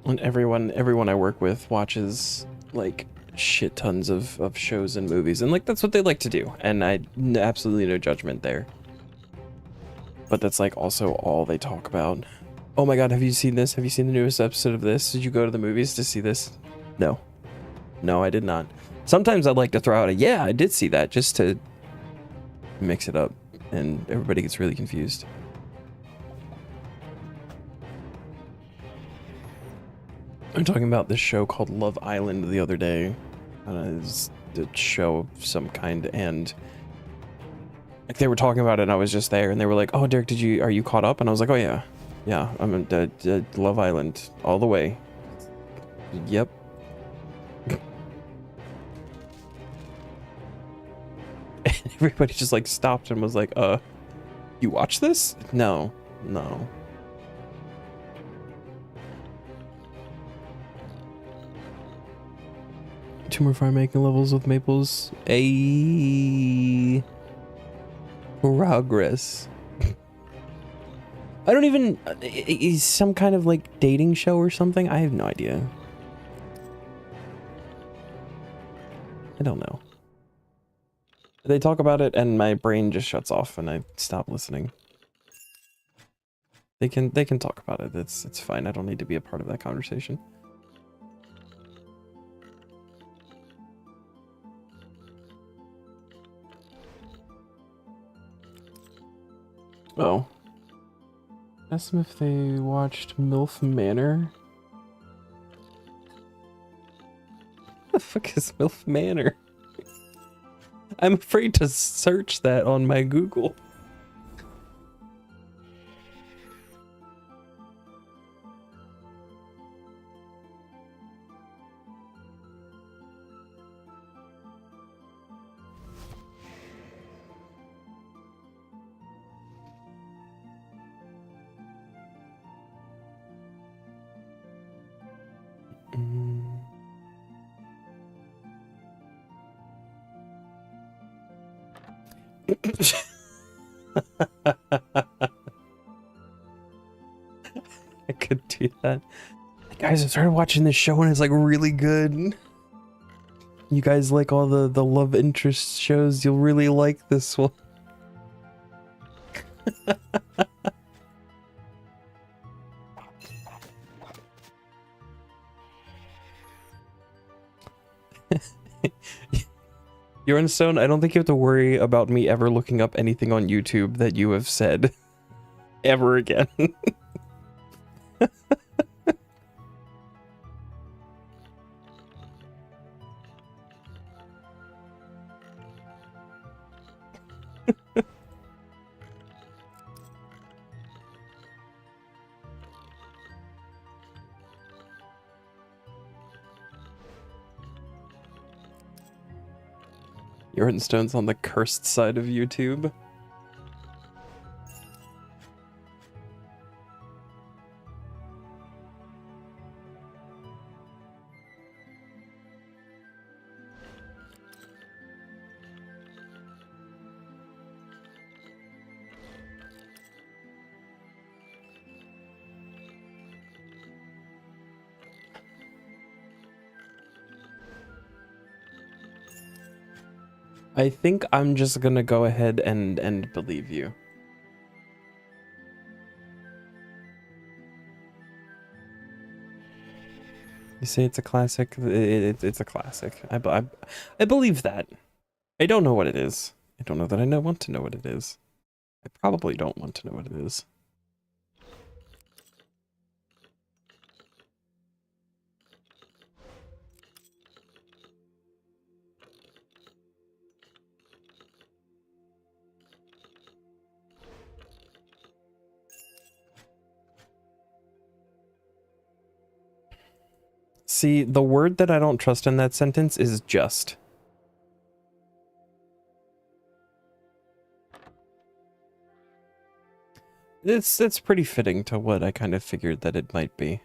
And everyone I work with watches like shit tons of shows and movies, and like that's what they like to do, and absolutely no judgment there. But that's like also all they talk about. Oh my god, have you seen this? Have you seen the newest episode of this? Did you go to the movies to see this? No. No, I did not. Sometimes I'd like to throw out a yeah, I did see that, just to mix it up, and everybody gets really confused. I'm talking about this show called Love Island the other day. It's a show of some kind, and like they were talking about it, and I was just there, and they were like, "Oh, Derek, are you caught up?" And I was like, "Oh yeah, I'm in Love Island all the way." Yep. And everybody just like stopped and was like, you watch this?" No. Two more fire making levels with maples. Progress. I don't even... Is some kind of like dating show or something? I have no idea. I don't know. They talk about it and my brain just shuts off and I stop listening. They can talk about it. It's fine. I don't need to be a part of that conversation. Oh. Ask them if they watched MILF Manor. What the fuck is MILF Manor? I'm afraid to search that on my Google. I could do that. Guys, I started watching this show and it's like really good. You guys like all the love interest shows, you'll really like this one. You're in Stone, I don't think you have to worry about me ever looking up anything on YouTube that you have said. Ever again. You're Stone's on the cursed side of YouTube. I think I'm just gonna go ahead and believe you. You say it's a classic? It's a classic. I believe that. I don't know what it is. I don't know that I want to know what it is. I probably don't want to know what it is. See, the word that I don't trust in that sentence is just. It's pretty fitting to what I kind of figured that it might be.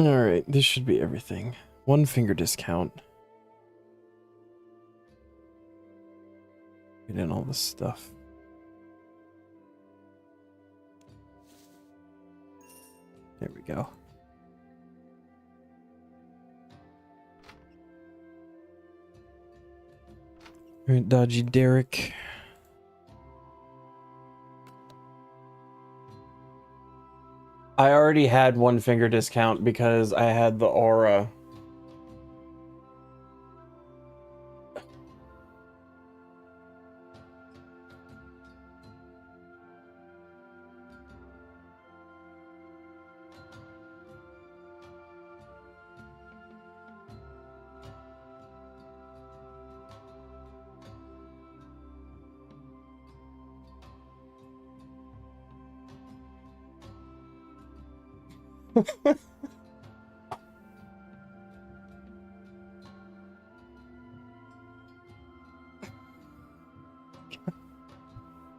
Alright, this should be everything. 1 finger discount. Get in all this stuff. There we go. Alright, Dodgy Derek. I already had 1 finger discount because I had the aura.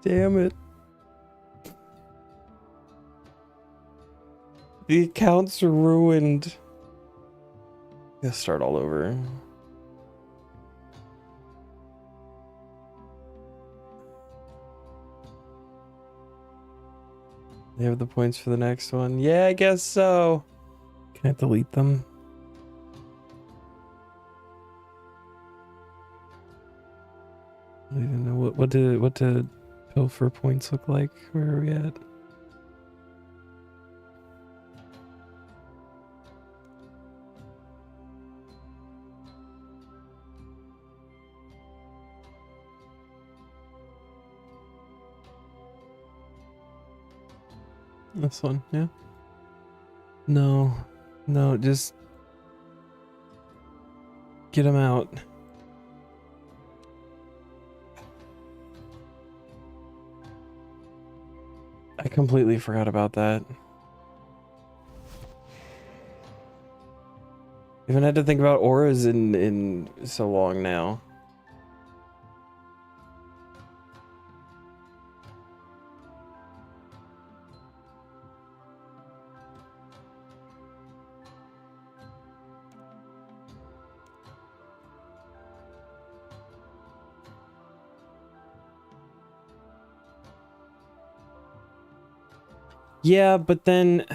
Damn it. The accounts are ruined. Let's start all over. They have the points for the next one. Yeah, I guess so. Can I delete them? I don't even know what did pilfer points look like. Where are we at? This one, yeah. No, just get them out. I completely forgot about that. I haven't had to think about auras in so long now. Yeah, but then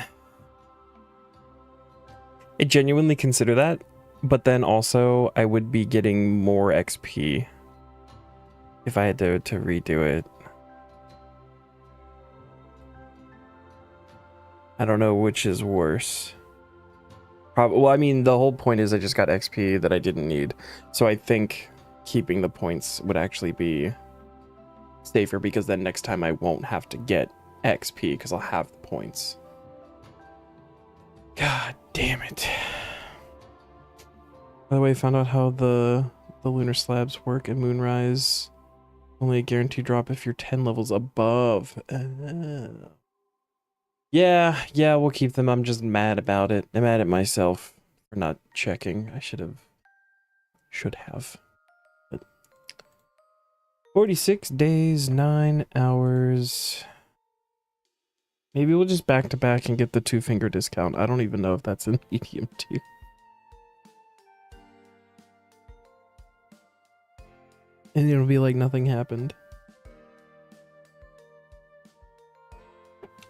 I genuinely consider that, but then also I would be getting more XP if I had to redo it. I don't know which is worse. Well, I mean, the whole point is I just got XP that I didn't need. So I think keeping the points would actually be safer because then next time I won't have to get XP because I'll have the points. God damn it. By the way, I found out how the lunar slabs work in Moonrise. Only a guaranteed drop if you're 10 levels above. Yeah, we'll keep them. I'm just mad about it. I'm mad at myself for not checking. I should have. But 46 days, 9 hours. Maybe we'll just back to back and get the 2 finger discount. I don't even know if that's in medium tier. And it'll be like nothing happened.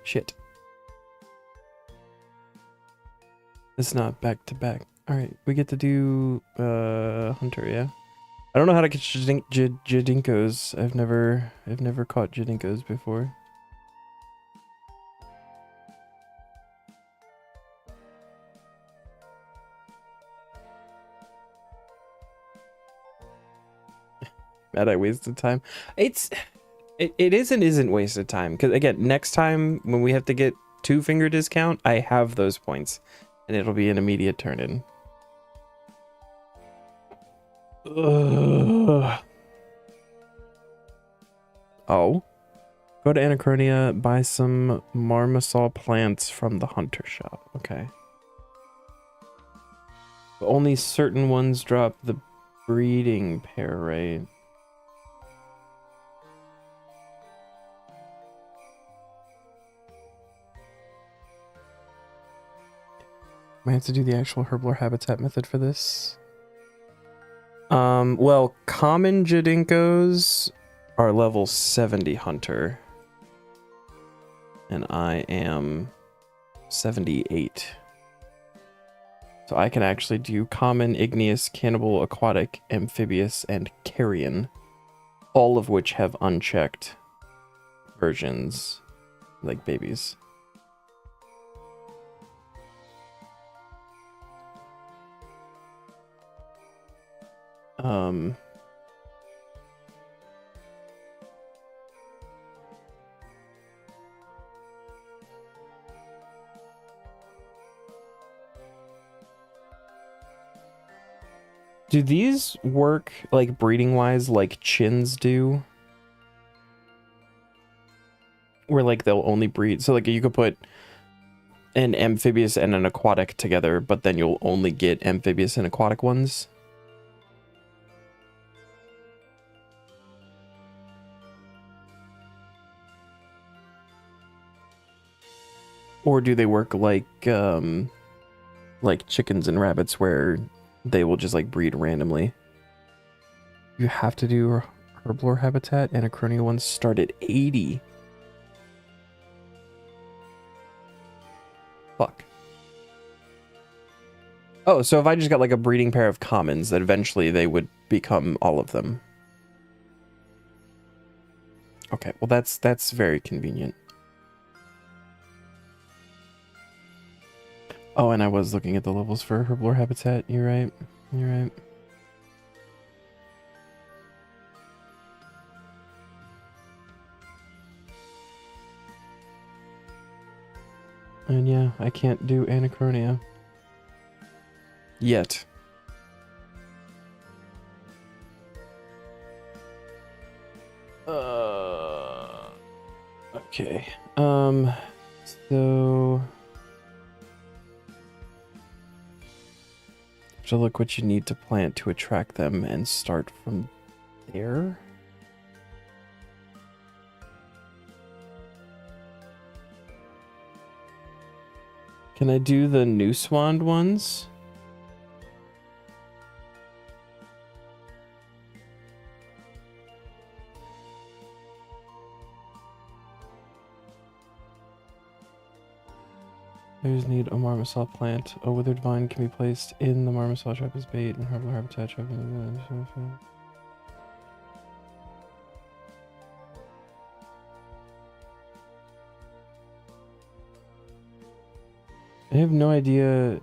Shit. It's not back to back. Alright, we get to do Hunter, yeah? I don't know how to catch Jadinkos. I've never caught Jadinkos before. Mad I wasted time. It isn't wasted time because again, next time when we have to get 2 finger discount, I have those points and it'll be an immediate turn in. Ugh. Oh, go to Anachronia, buy some Marmosol plants from the Hunter shop. Okay. But only certain ones drop the breeding pair, right? I have to do the actual herblore habitat method for this. Well, common Jadinkos are level 70 hunter. And I am 78. So I can actually do common, igneous, cannibal, aquatic, amphibious, and carrion. All of which have unchecked versions, like babies. Do these work, like, breeding-wise, like chins do? Where, like, they'll only breed... So, like, you could put an amphibious and an aquatic together, but then you'll only get amphibious and aquatic ones? Or do they work like chickens and rabbits where they will just like breed randomly? You have to do herblore habitat, and acronia ones start at 80. Fuck. Oh, so if I just got like a breeding pair of commons, that eventually they would become all of them. Okay, well that's very convenient. Oh, and I was looking at the levels for herblore habitat. You're right. You're right. And yeah, I can't do anachronia. Yet. Okay. So... to look what you need to plant to attract them and start from there. Can I do the noose wand ones? Players need a marmoset plant. A withered vine can be placed in the marmoset trap as bait and herblore habitat trap. I have no idea.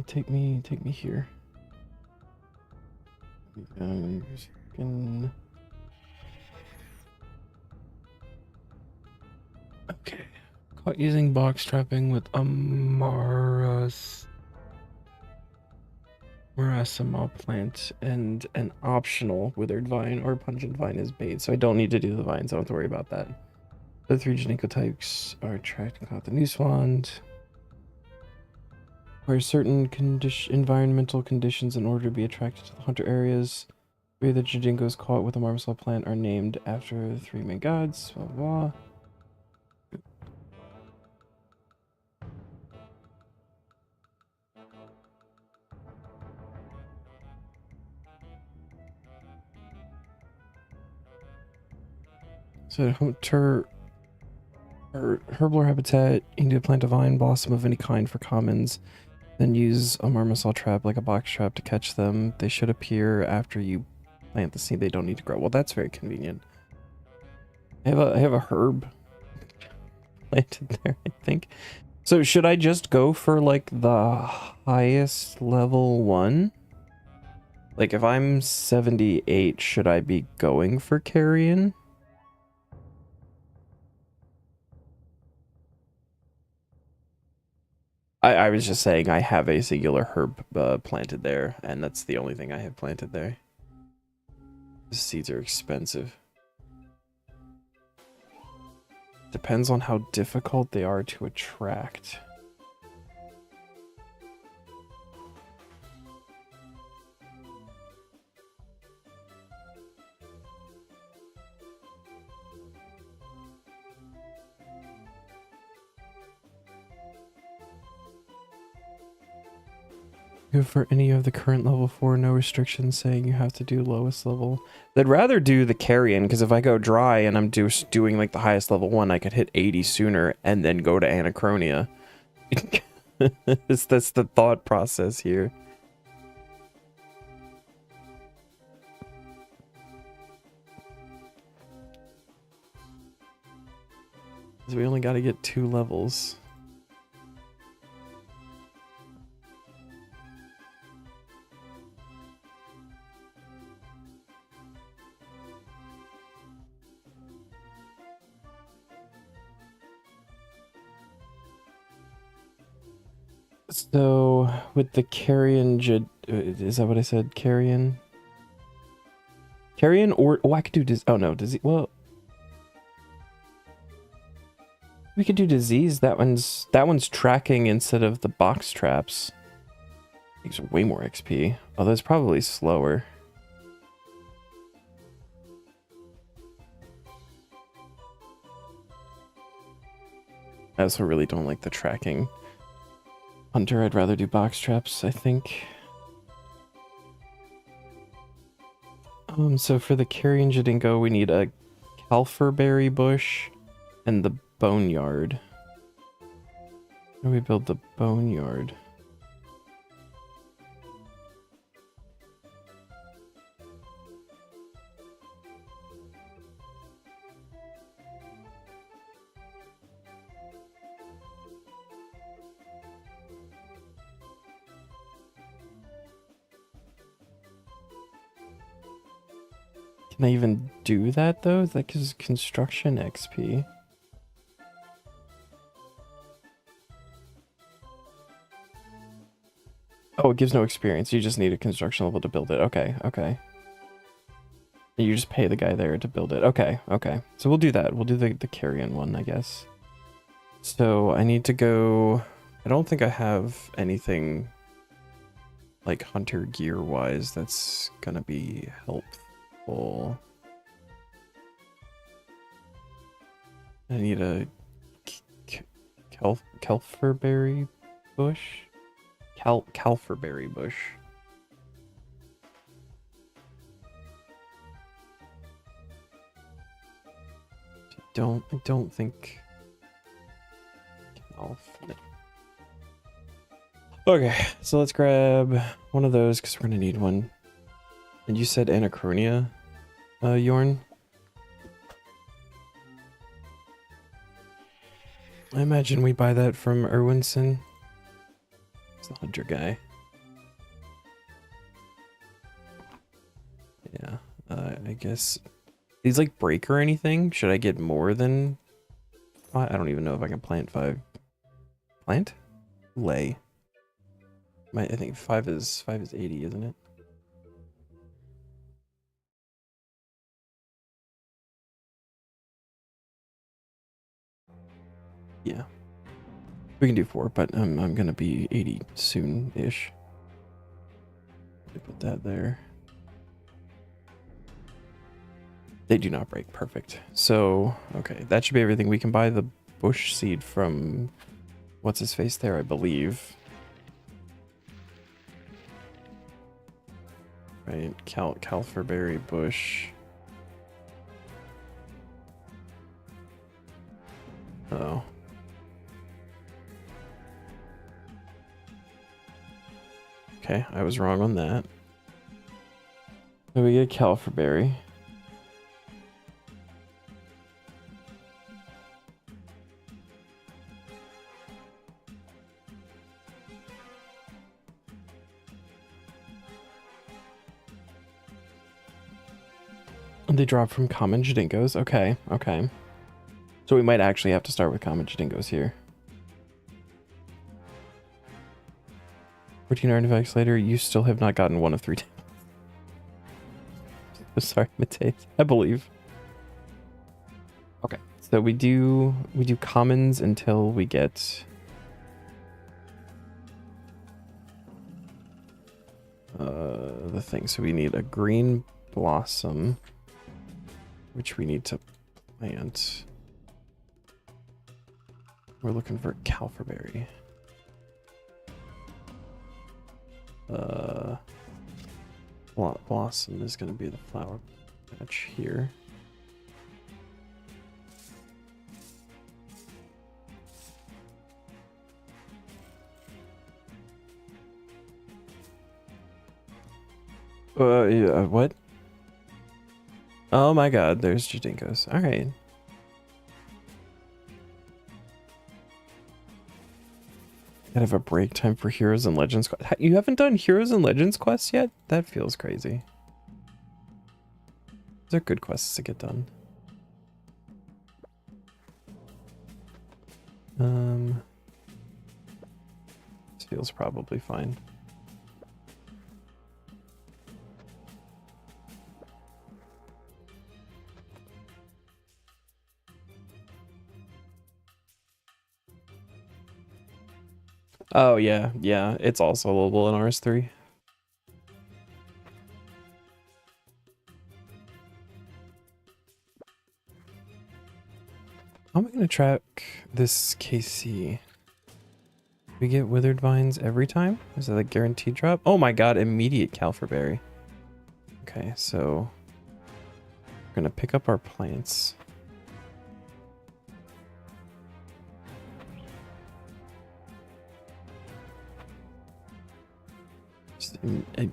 Take me here. Okay. Caught using box trapping with a marasama plant and an optional withered vine or pungent vine is bait, so I don't need to do the vines. I don't have to worry about that. The 3 Janiko types are attracting out the noose wand. Where certain environmental conditions in order to be attracted to the hunter areas. 3 of the Jadinkos caught with a marmoset plant are named after 3 main gods. Blah blah. So hunter or herblore habitat, you need to plant a vine blossom of any kind for commons. Then use a marmoset trap like a box trap to catch them. They should appear after you plant the seed. They don't need to grow. Well, that's very convenient. I have a herb planted there, I think. So should I just go for like the highest level one? Like if I'm 78, should I be going for carrion? I was just saying I have a singular herb planted there, and that's the only thing I have planted there. The seeds are expensive. Depends on how difficult they are to attract. Good for any of the current level 4, no restrictions saying you have to do lowest level. I'd rather do the carrion, because if I go dry and I'm doing like the highest level 1, I could hit 80 sooner and then go to Anachronia. That's the thought process here. So we only got to get 2 levels. So with the carrion, is that what I said? Carrion, or I could do disease. Well, we could do disease. That one's tracking instead of the box traps. Takes way more XP. Although it's probably slower. I also really don't like the tracking. Hunter, I'd rather do box traps, I think. So for the carrion Jadingo, we need a calferberry bush and the boneyard. How do we build the boneyard? Can I even do that though? That gives construction XP. Oh, it gives no experience. You just need a construction level to build it. Okay, okay. You just pay the guy there to build it. Okay, okay. So we'll do that. We'll do the carrion one, I guess. So I need to go... I don't think I have anything like hunter gear wise that's gonna be helpful. I need a calferberry bush? Calferberry bush. I don't think... Okay, so let's grab one of those because we're gonna need one. And you said Anachronia, Yorn? I imagine we buy that from Irwinson. It's the hunter guy. Yeah, I guess... These like break or anything? Should I get more than... I don't even know if I can plant 5. Plant? Lay. I think 5 is 80, isn't it? Yeah. We can do 4, but I'm gonna be 80 soon-ish. Put that there. They do not break. Perfect. So, okay, that should be everything. We can buy the bush seed from... What's his face there, I believe. Right, calferberry bush. Oh. Okay, I was wrong on that. So we get calferberry. They drop from common Jadinkos. Okay, okay. So we might actually have to start with common Jadinkos here. 14 artifacts later, you still have not gotten one of 3 tables. Sorry, Matei. I believe. Okay, so we do commons until we get the thing. So we need a green blossom, which we need to plant. We're looking for calferberry. Blossom is going to be the flower patch here. Yeah, what? Oh my god, there's Jadinkos. Alright. Gotta have a break time for Heroes and Legends Quest. You haven't done Heroes and Legends quests yet? That feels crazy. Those are good quests to get done. This feels probably fine. Oh yeah, yeah, it's also soloable in RS3. How am I gonna track this KC? We get withered vines every time? Is that a guaranteed drop? Oh my god, immediate calferberry. Okay, so we're gonna pick up our plants.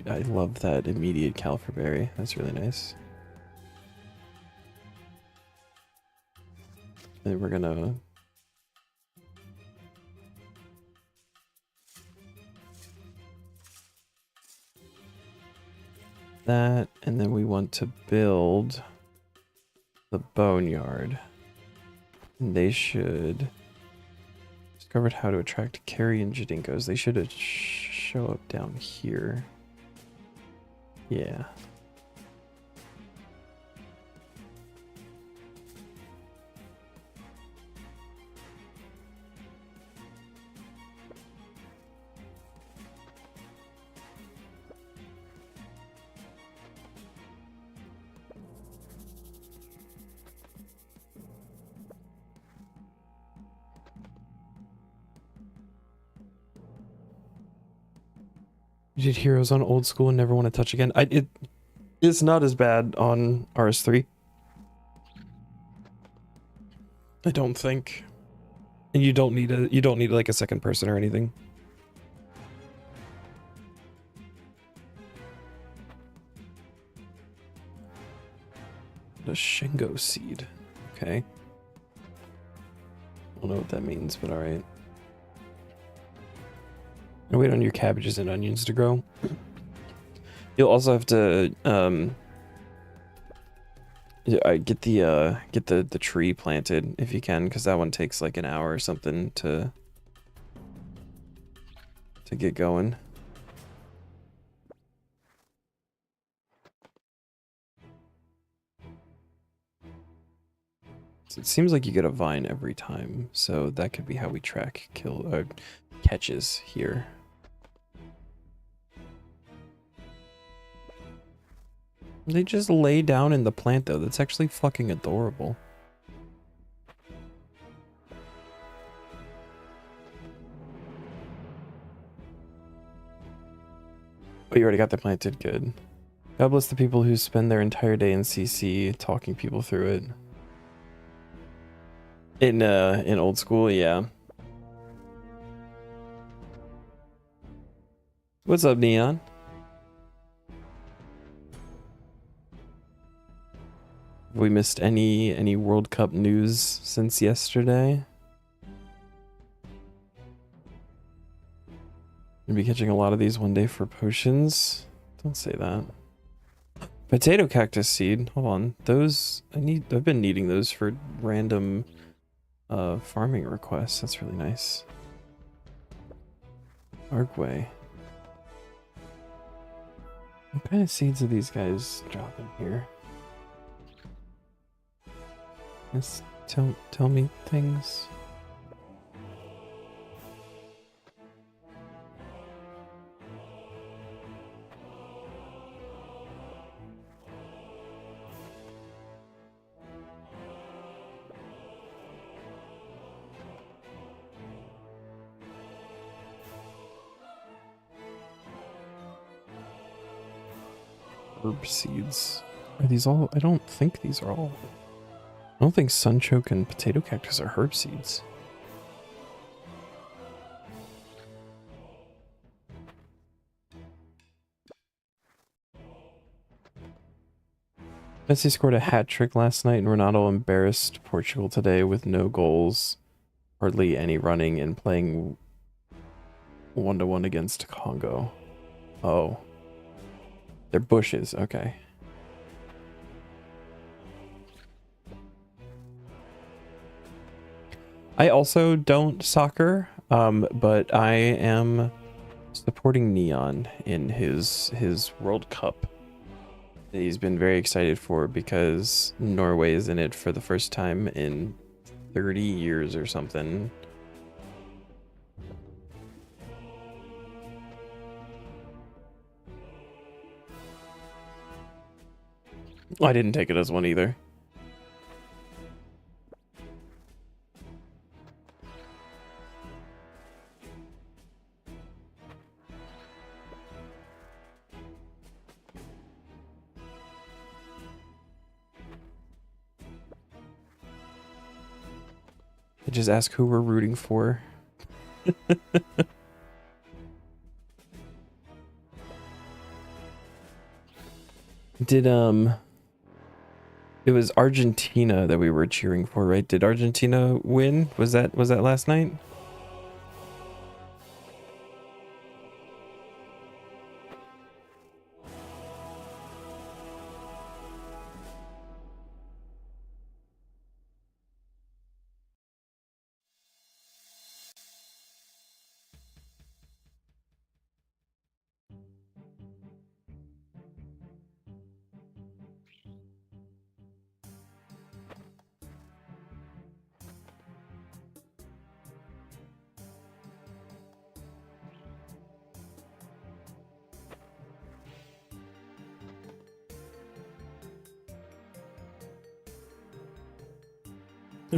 I love that immediate calferberry. That's really nice. And we're gonna that, and then we want to build the boneyard. And they should discovered how to attract carrion Jadinkos. They should show up down here. Yeah. You did Heroes on old school and never want to touch again. It's not as bad on RS3. I don't think. And you don't need like a second person or anything. The Shingo seed. Okay. I don't know what that means, but alright. And wait on your cabbages and onions to grow. You'll also have to get the tree planted if you can, because that one takes like an hour or something to get going. So it seems like you get a vine every time, so that could be how we track catches here. They just lay down in the plant though. That's actually fucking adorable. Oh, you already got that planted. Good. God bless the people who spend their entire day in CC talking people through it. In old school, yeah. What's up, Neon? Have we missed any World Cup news since yesterday? Gonna be catching a lot of these one day for potions. Don't say that. Potato cactus seed. Hold on. Those I've been needing those for random farming requests. That's really nice. Argway. What kind of seeds are these guys dropping here? Just tell me things. Herb seeds. Are these all? I don't think these are all. I don't think sunchoke and potato cactus are herb seeds. Messi scored a hat trick last night, and Ronaldo embarrassed Portugal today with no goals, hardly any running, and playing 1-1 against Congo. Oh. They're bushes, okay. I also don't soccer, but I am supporting Neon in his World Cup that he's been very excited for because Norway is in it for the first time in 30 years or something. I didn't take it as one either. I just ask who we're rooting for. Did it was Argentina that we were cheering for, right? Did Argentina win? Was that last night?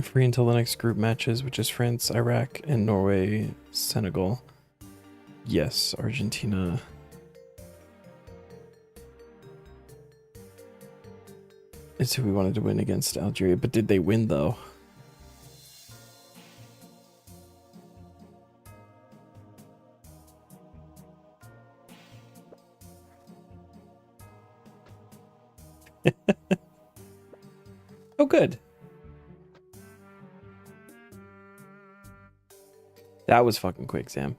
Free until the next group matches, which is France, Iraq, and Norway, Senegal. Yes, Argentina. It's who we wanted to win against Algeria, but did they win though? Oh, good. That was fucking quick, Sam.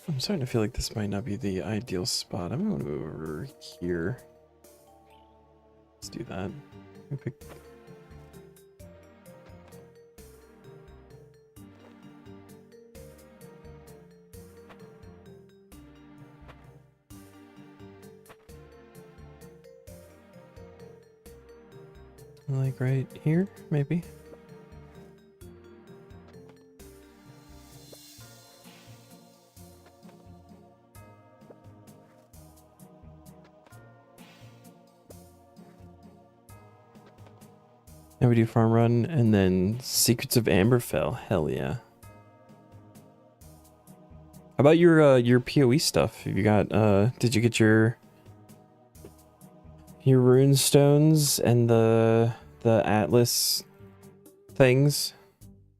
I'm starting to feel like this might not be the ideal spot. I'm going to move over here. Let's do that. Pick... Like right here, maybe. Now we do farm run and then Secrets of Amberfell. Hell yeah. How about your PoE stuff? Have you got did you get your rune stones and the Atlas things?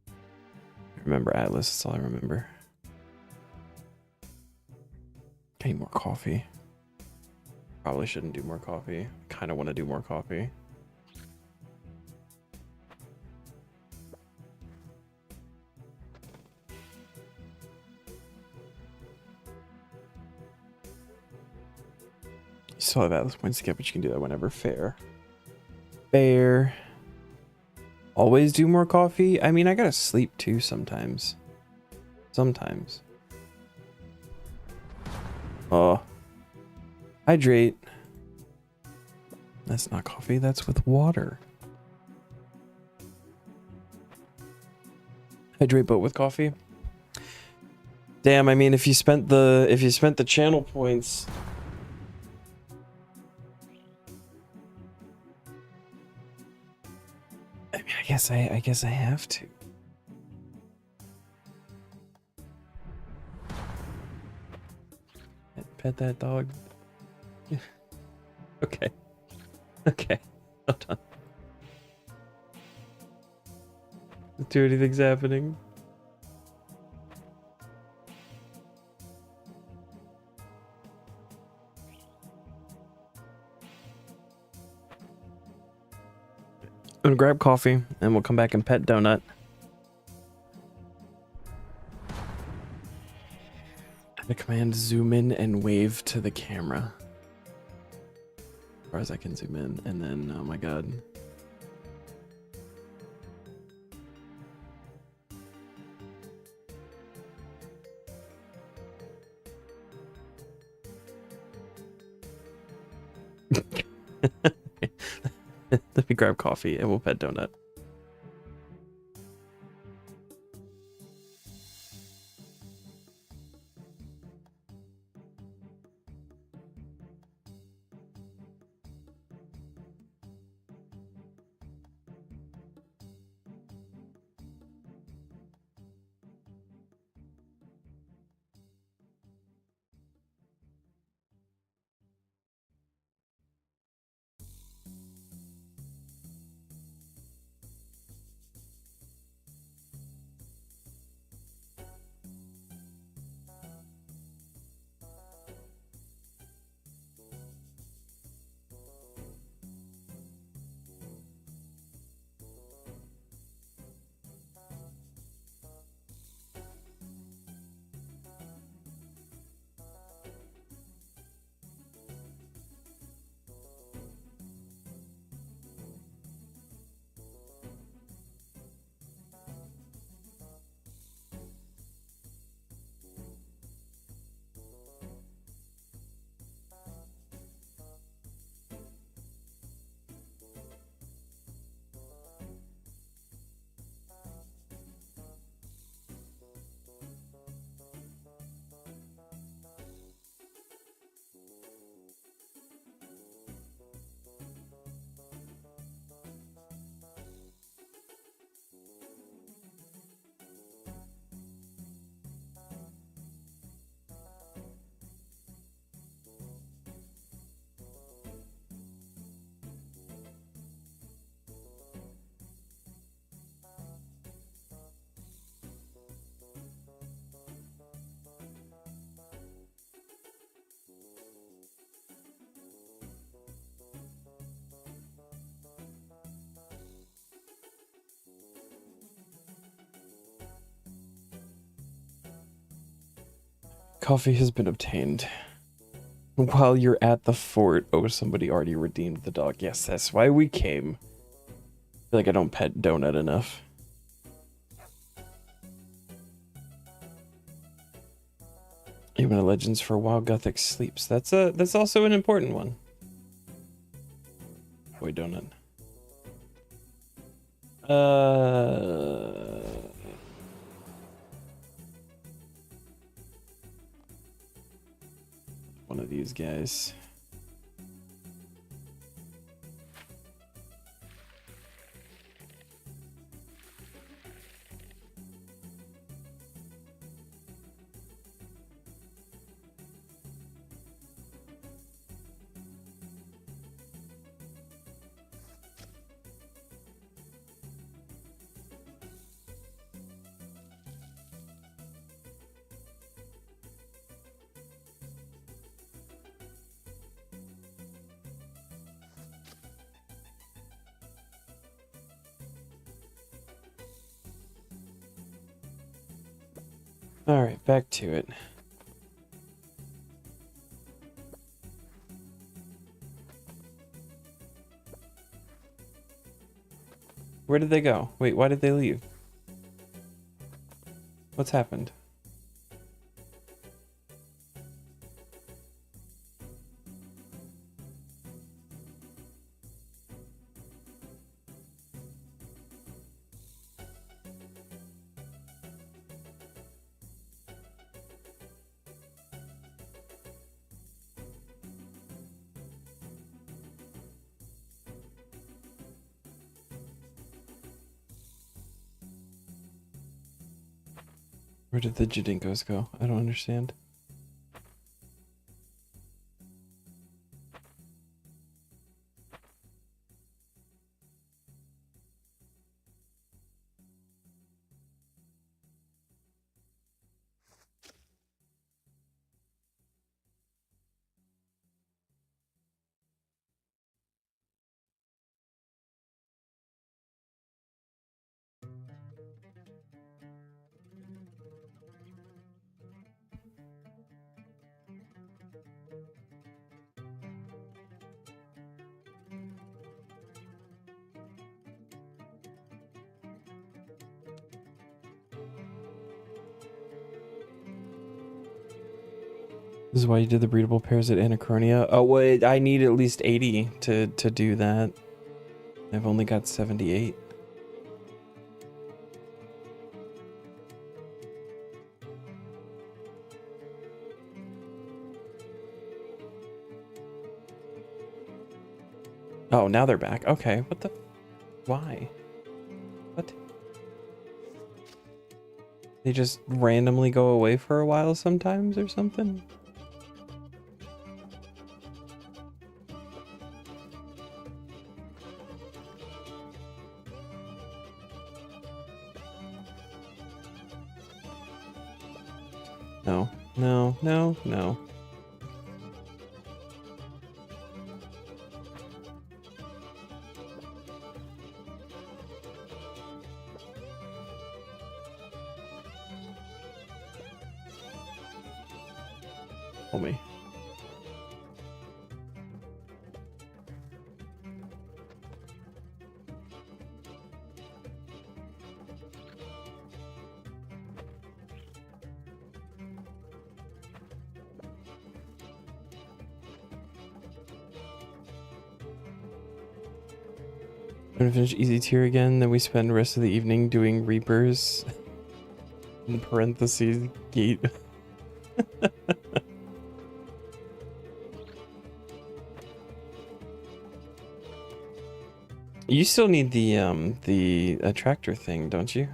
I remember Atlas, that's all I remember. I need more coffee. Probably shouldn't do more coffee. Kinda wanna do more coffee. still have Atlas points to get, but you can do that whenever. Fair. Fair. Always do more coffee? I mean, I gotta sleep too sometimes. Sometimes. Oh. Hydrate. That's not coffee, that's with water. Hydrate but with coffee? Damn, I mean if you spent the channel points. I mean I guess I have to. Pet that dog. Okay. Okay. Hold on. Do anything's happening. I'm gonna grab coffee and we'll come back and pet Donut. The command zoom in and wave to the camera. As far as I can zoom in, and then oh my god. Let me grab coffee and we'll pet Donut. Coffee has been obtained. While you're at the fort, oh, somebody already redeemed the dog. Yes, that's why we came. I feel like I don't pet Donut enough. Even a Legends for Wild Gothic sleeps. That's also an important one. Boy, Donut. One of these guys. All right, back to it. Where did they go? Wait, why did they leave? What's happened? Where did the Jadinkos go? I don't understand. This is why you did the breedable pairs at Anachronia. Oh, wait, I need at least 80 to do that. I've only got 78. Oh, now they're back. Okay, what the... Why? What? They just randomly go away for a while sometimes or something? No, no, no, no. Hold me. I'm gonna finish easy tier again, then we spend the rest of the evening doing Reapers. In parentheses, gate. You still need the attractor thing, don't you?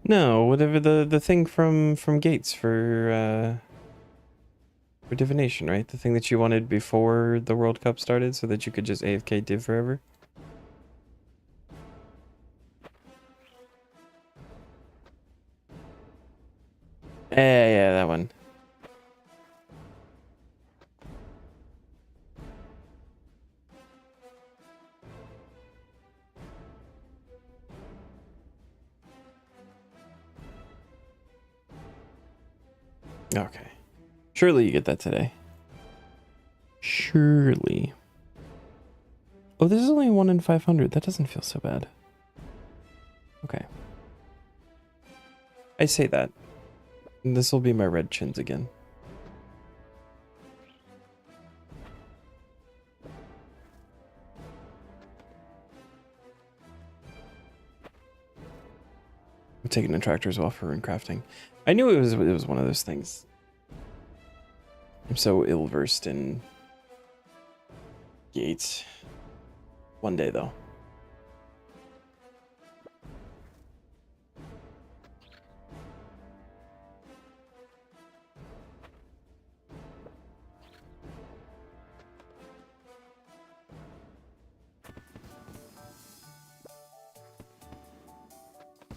No, whatever the thing from Gates for divination, right? The thing that you wanted before the World Cup started so that you could just AFK div forever. Yeah, that one. Okay. Surely you get that today. Surely. Oh, this is only 1 in 500. That doesn't feel so bad. Okay. I say that. This will be my red chins again. I'm taking the tractor as well for rune crafting. I knew it was one of those things. I'm so ill-versed in Gates. One day, though.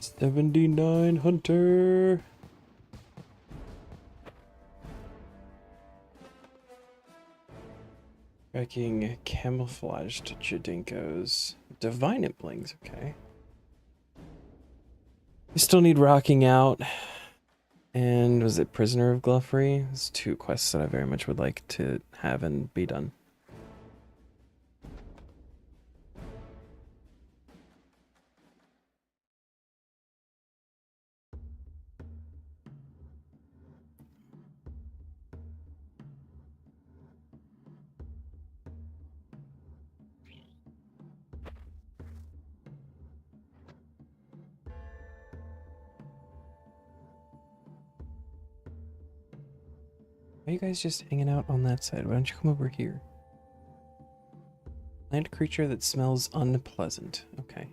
$79 Hunter. Tracking camouflaged Jadinkos. Divine Implings, okay. We still need Rocking Out. And was it Prisoner of Gluffrey? There's 2 quests that I very much would like to have and be done. Why are you guys just hanging out on that side? Why don't you come over here? Land creature that smells unpleasant. Okay.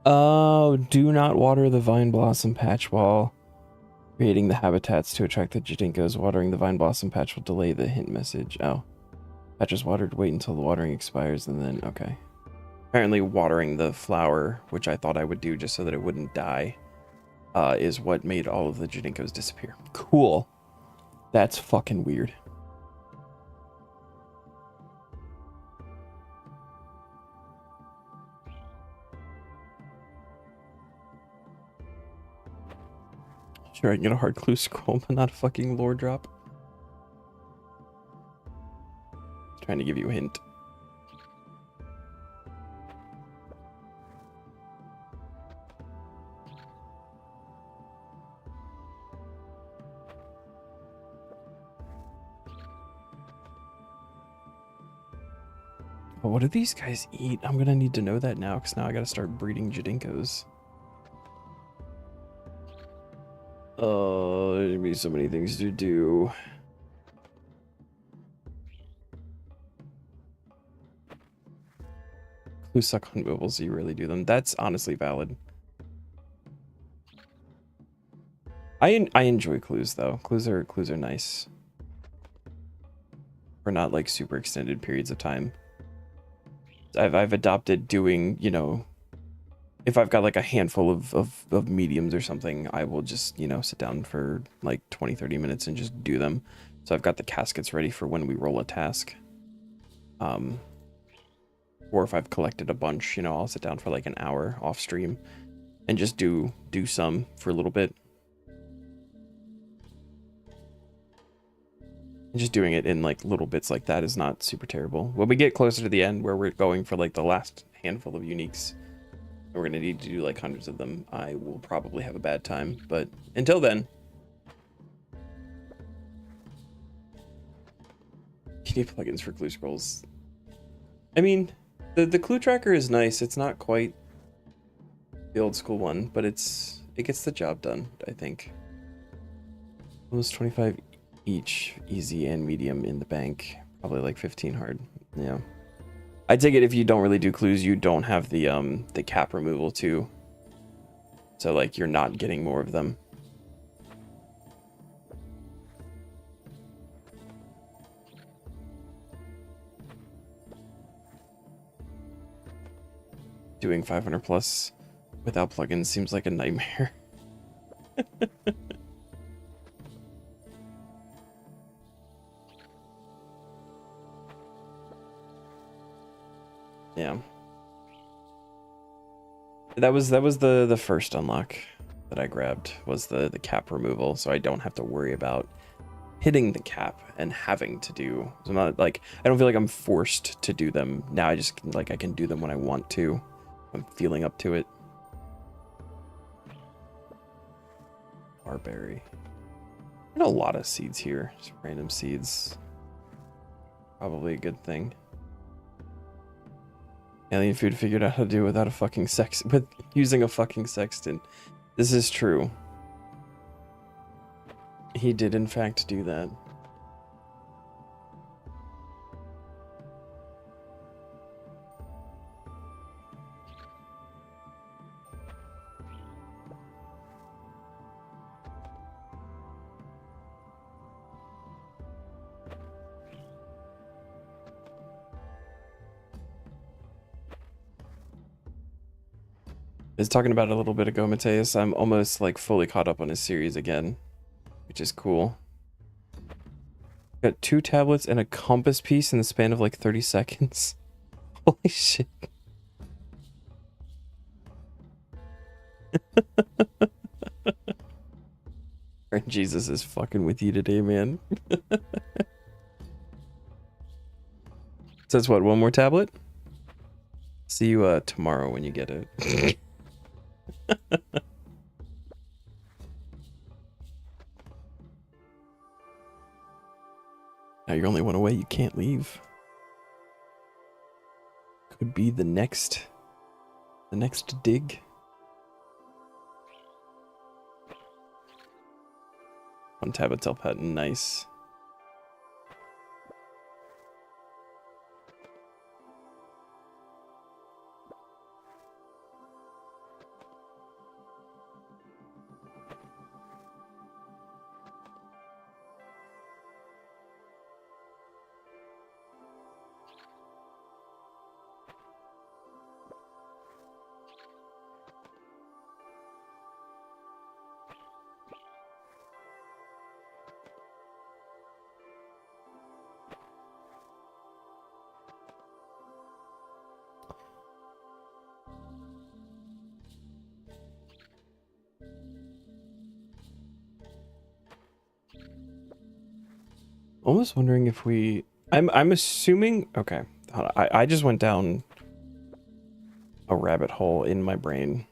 Oh, do not water the vine blossom patch while creating the habitats to attract the Jadinkos. Watering the vine blossom patch will delay the hint message. Oh. Patch is watered, wait until the watering expires, and then, okay. Apparently watering the flower, which I thought I would do just so that it wouldn't die, is what made all of the Jadinkos disappear. Cool. That's fucking weird. Sure, I can get a hard clue scroll, but not a fucking lore drop. Trying to give you a hint. Oh, what do these guys eat? I'm gonna need to know that now, because now I gotta start breeding Jadinkos. Oh, there's gonna be so many things to do. Clues suck on mobiles, so you really do them. That's honestly valid. I enjoy clues though. Clues are nice. For not like super extended periods of time. I've adopted doing, you know, if I've got like a handful of mediums or something, I will just, you know, sit down for like 20-30 minutes and just do them. So I've got the caskets ready for when we roll a task. Or if I've collected a bunch, you know, I'll sit down for like an hour off stream and just do some for a little bit. And just doing it in like little bits like that is not super terrible. When we get closer to the end where we're going for like the last handful of uniques, we're going to need to do like hundreds of them, I will probably have a bad time. But until then, you need plugins for clue scrolls. I mean, the clue tracker is nice. It's not quite the old school one, but it gets the job done, I think. Almost 25 each, easy and medium in the bank. Probably like 15 hard. Yeah. I take it if you don't really do clues, you don't have the cap removal too. So like you're not getting more of them. Doing 500 plus without plugins seems like a nightmare. Yeah. That was the first unlock that I grabbed, was the cap removal, so I don't have to worry about hitting the cap and having to do. So I'm not like, I don't feel like I'm forced to do them. Now I just like I can do them when I want to. I'm feeling up to it. Barberry. And a lot of seeds here. Just random seeds. Probably a good thing. Alien food figured out how to do it without a fucking with using a fucking sextant. This is true. He did in fact do that. was talking about it a little bit ago, Mateus. I'm almost like fully caught up on his series again, which is cool. Got 2 tablets and a compass piece in the span of like 30 seconds. Holy shit. Jesus is fucking with you today, man. Says what, 1 more tablet? See you tomorrow when you get it. Now you're only 1 away, you can't leave. Could be the next dig. 1 tablet tell pet, nice. Almost wondering if we... I'm assuming... Okay, hold on. I just went down a rabbit hole in my brain.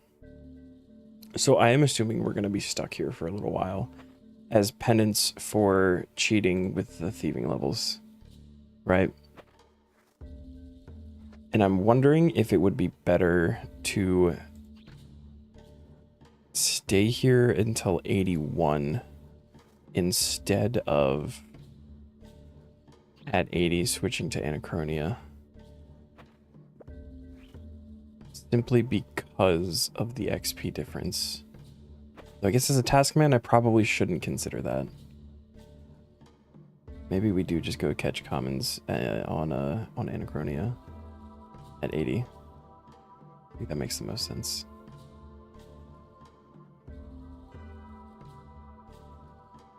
So I am assuming we're going to be stuck here for a little while as penance for cheating with the thieving levels, right? And I'm wondering if it would be better to stay here until 81 instead of at 80 switching to Anachronia. Simply because of the XP difference. So I guess as a Taskman, I probably shouldn't consider that. Maybe we do just go catch commons on Anachronia at 80. I think that makes the most sense.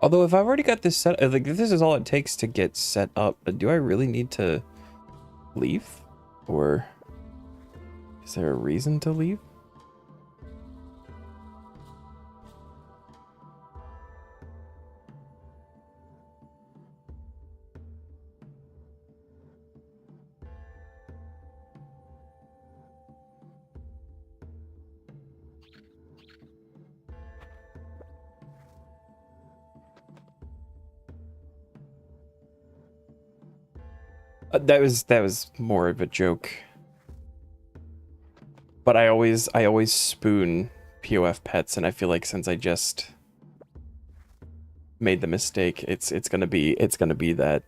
Although if I've already got this set, like if this is all it takes to get set up, do I really need to leave? Or is there a reason to leave? That was more of a joke. But I always spoon POF pets, and I feel like since I just made the mistake, it's gonna be that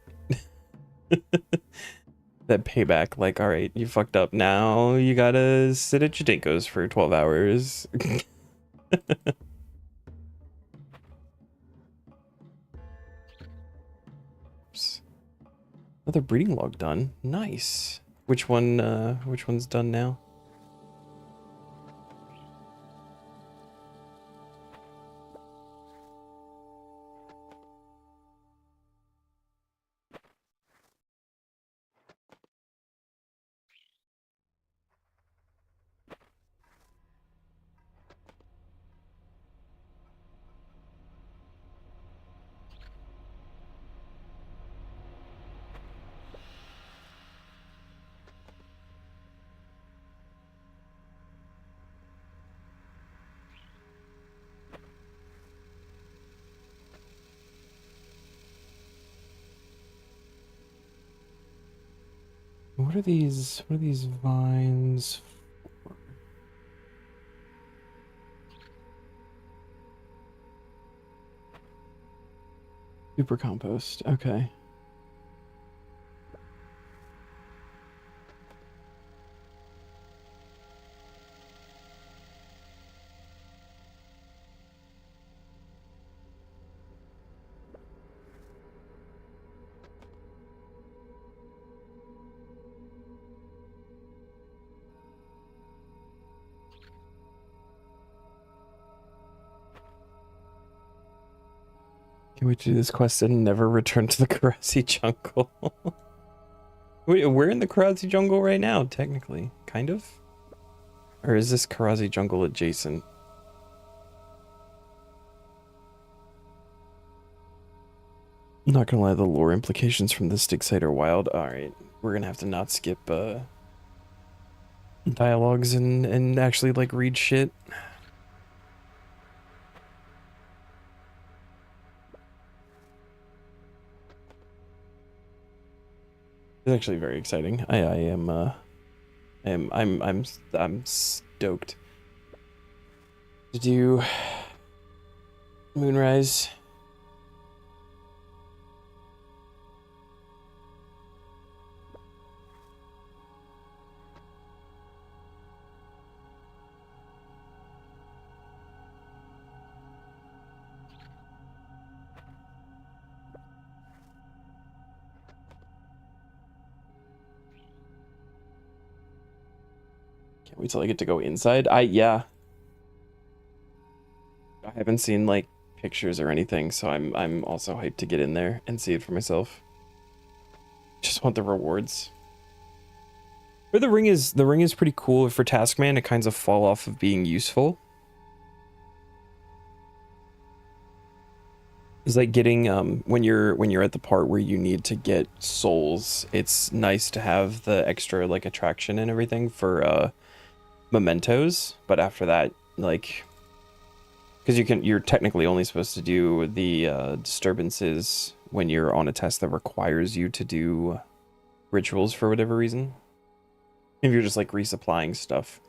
that payback. Like, all right, you fucked up. Now you gotta sit at Jadinkos for 12 hours. Oops. Another breeding log done. Nice. Which one's done now? What are these vines for? Super compost. Okay. Can we do this quest and never return to the Karasi jungle? Wait, we're in the Karasi jungle right now, technically. Kind of? Or is this Karasi jungle adjacent? I'm not gonna lie, the lore implications from this dig site are wild. Alright, we're gonna have to not skip dialogues and actually like read shit. It's actually very exciting. I'm stoked to do Moonrise. Can't wait till I get to go inside. Yeah. I haven't seen like pictures or anything, so I'm also hyped to get in there and see it for myself. Just want the rewards. But the ring is pretty cool for Taskman to kind of fall off of being useful. It's like getting when you're at the part where you need to get souls, it's nice to have the extra like attraction and everything for mementos, but after that, like, because you're technically only supposed to do the disturbances when you're on a test that requires you to do rituals for whatever reason. If you're just like resupplying stuff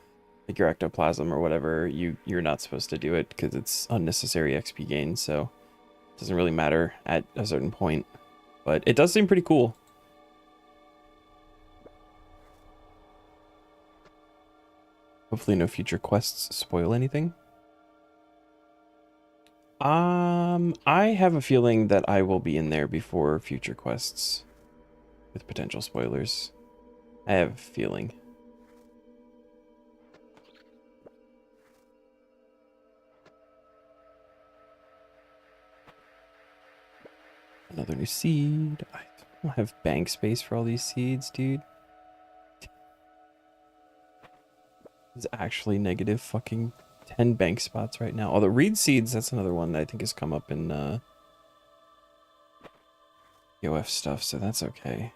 like your ectoplasm or whatever, you're not supposed to do it because it's unnecessary XP gain, so it doesn't really matter at a certain point. But it does seem pretty cool. Hopefully no future quests spoil anything. I have a feeling that I will be in there before future quests with potential spoilers. I have a feeling. Another new seed. I don't have bank space for all these seeds, dude. It's actually negative fucking 10 bank spots right now. Although reed seeds, that's another one that I think has come up in EOF stuff, so that's okay.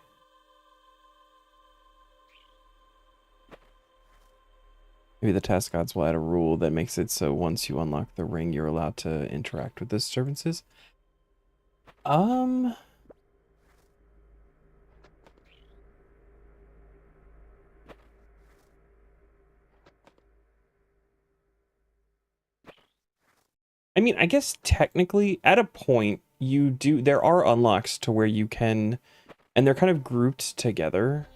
Maybe the task gods will add a rule that makes it so once you unlock the ring, you're allowed to interact with the disturbances. I mean, I guess technically at a point there are unlocks to where you can, and they're kind of grouped together,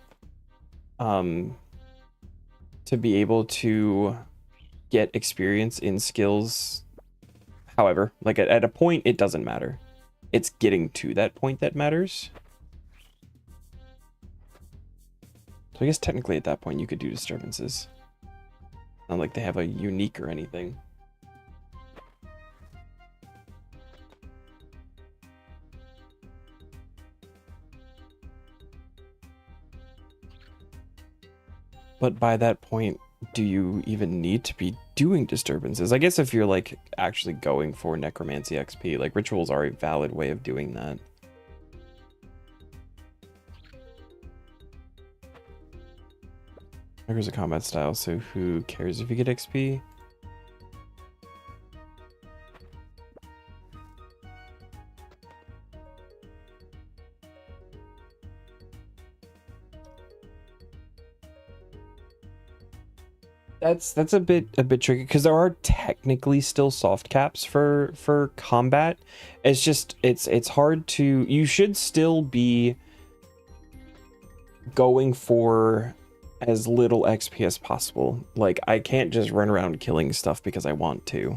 to be able to get experience in skills. However, like at a point, it doesn't matter. It's getting to that point that matters. So I guess technically at that point you could do disturbances. Not like they have a unique or anything. But by that point, do you even need to be doing disturbances? I guess if you're like actually going for necromancy XP, like rituals are a valid way of doing that. There's a combat style, so who cares if you get XP? That's a bit tricky because there are technically still soft caps for combat. It's just it's hard to, you should still be going for as little XP as possible. Like I can't just run around killing stuff because I want to.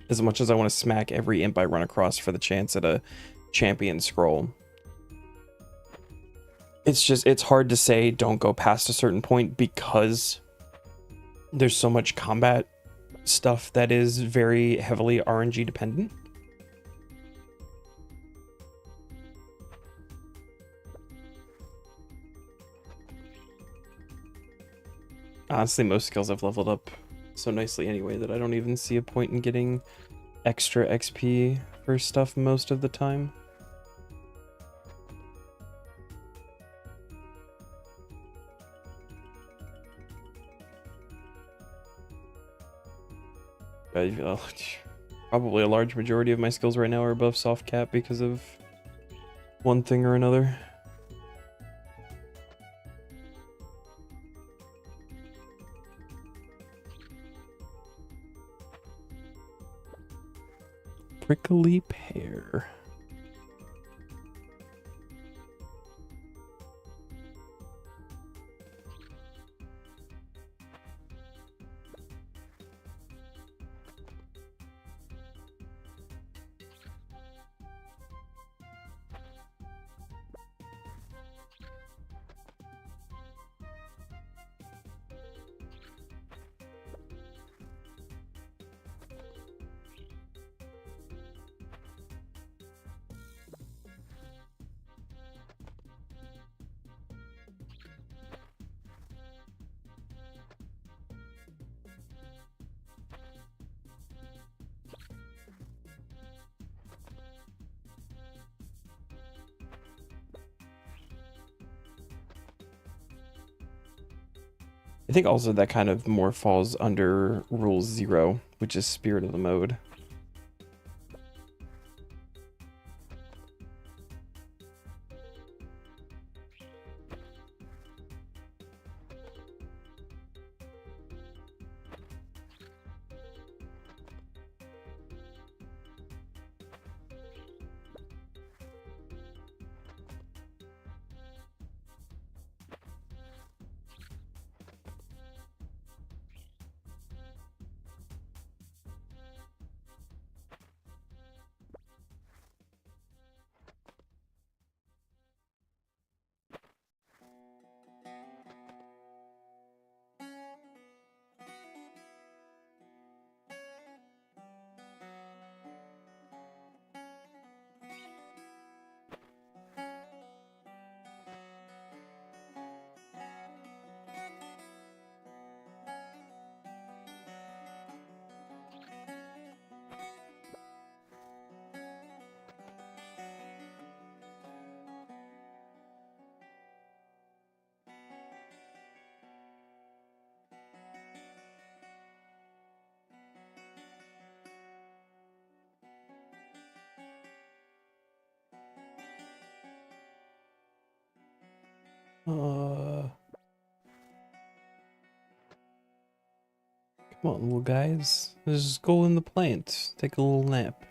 As much as I want to smack every imp I run across for the chance at a champion scroll. It's hard to say don't go past a certain point because there's so much combat stuff that is very heavily RNG dependent. Honestly, most skills I've leveled up so nicely anyway that I don't even see a point in getting extra XP for stuff most of the time. Probably a large majority of my skills right now are above soft cap because of one thing or another. Prickly pear. I think also that kind of more falls under rule 0, which is spirit of the mode. Come on, little guys. Let's just go in the plant. Take a little nap.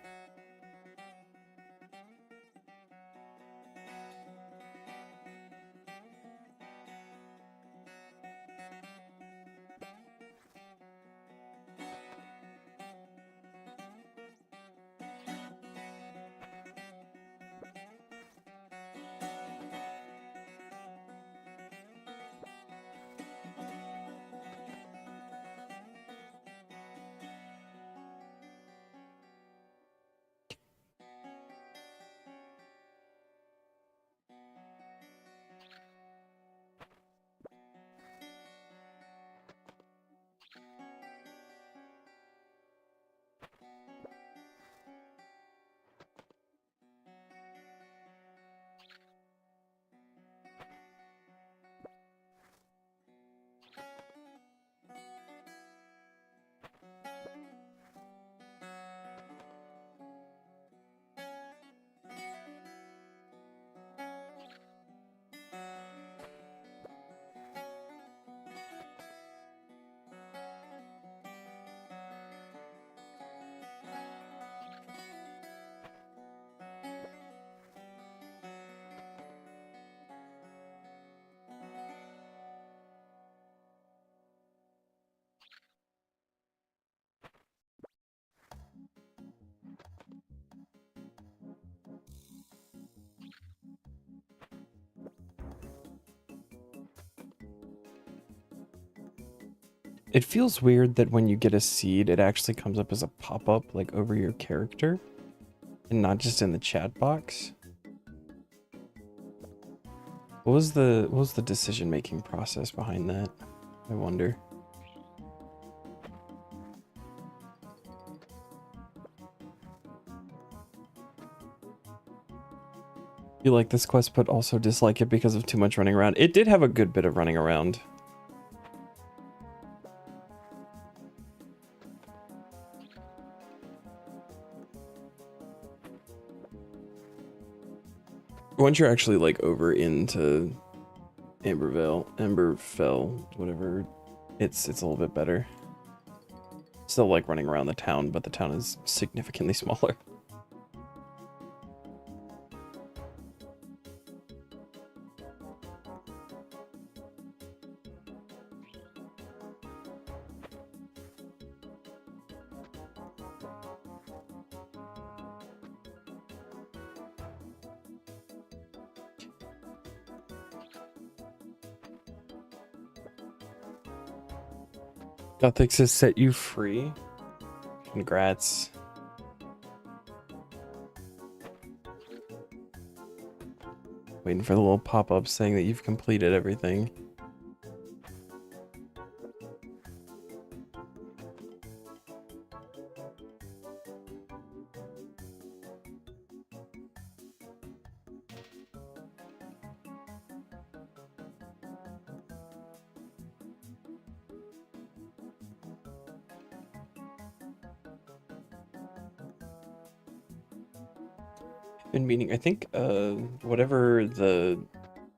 It feels weird that when you get a seed, it actually comes up as a pop-up, like, over your character, and not just in the chat box. What was the decision-making process behind that? I wonder. You like this quest, but also dislike it because of too much running around. It did have a good bit of running around. Once you're actually like over into Amberfell, whatever, it's a little bit better. Still like running around the town, but the town is significantly smaller. Gothics has set you free. Congrats. Waiting for the little pop-up saying that you've completed everything. Been meaning, I think, whatever the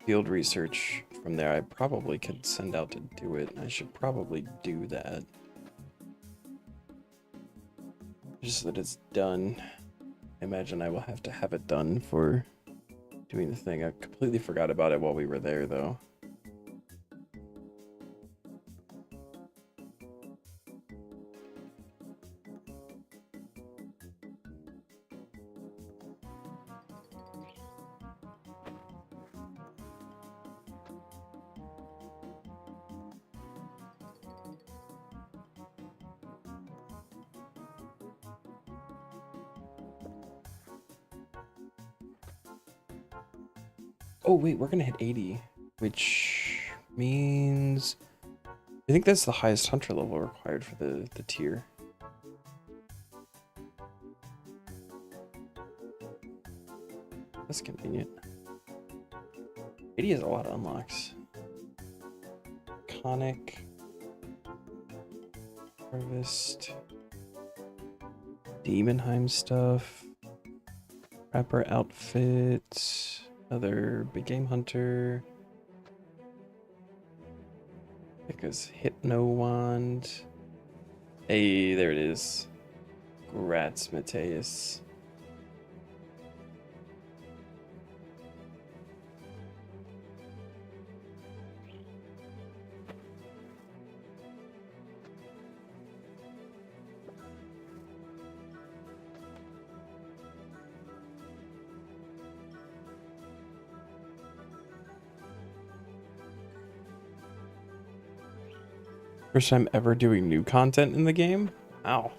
field research from there, I probably could send out to do it. I should probably do that. Just so that it's done. I imagine I will have to have it done for doing the thing. I completely forgot about it while we were there, though. Oh wait, we're gonna hit 80, which means I think that's the highest hunter level required for the tier. That's convenient. 80 has a lot of unlocks. Conic, Harvest, Demonheim stuff, Rapper outfit. Another big game hunter. Because Hypno Wand. Hey, there it is. Grats, Mateus. First time ever doing new content in the game? Ow.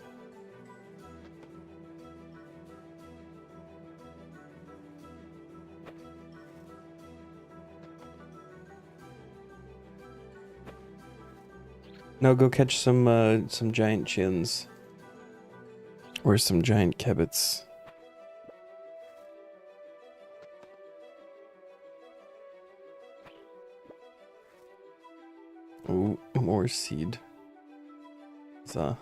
No, go catch some giant chins. Or some giant kebbits. Ooh, more seed. So.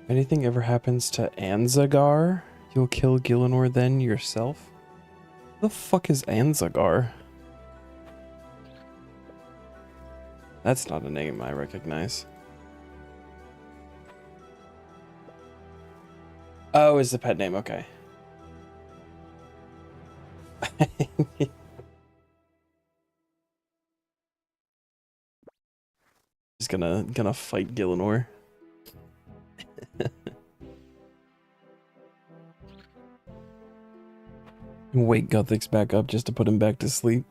Anything ever happens to Anzagar, you'll kill Gillinor then yourself? The fuck is Anzagar? That's not a name I recognize. Oh, it's the pet name, okay. Just gonna fight Gillinor. And wake Guthix back up just to put him back to sleep.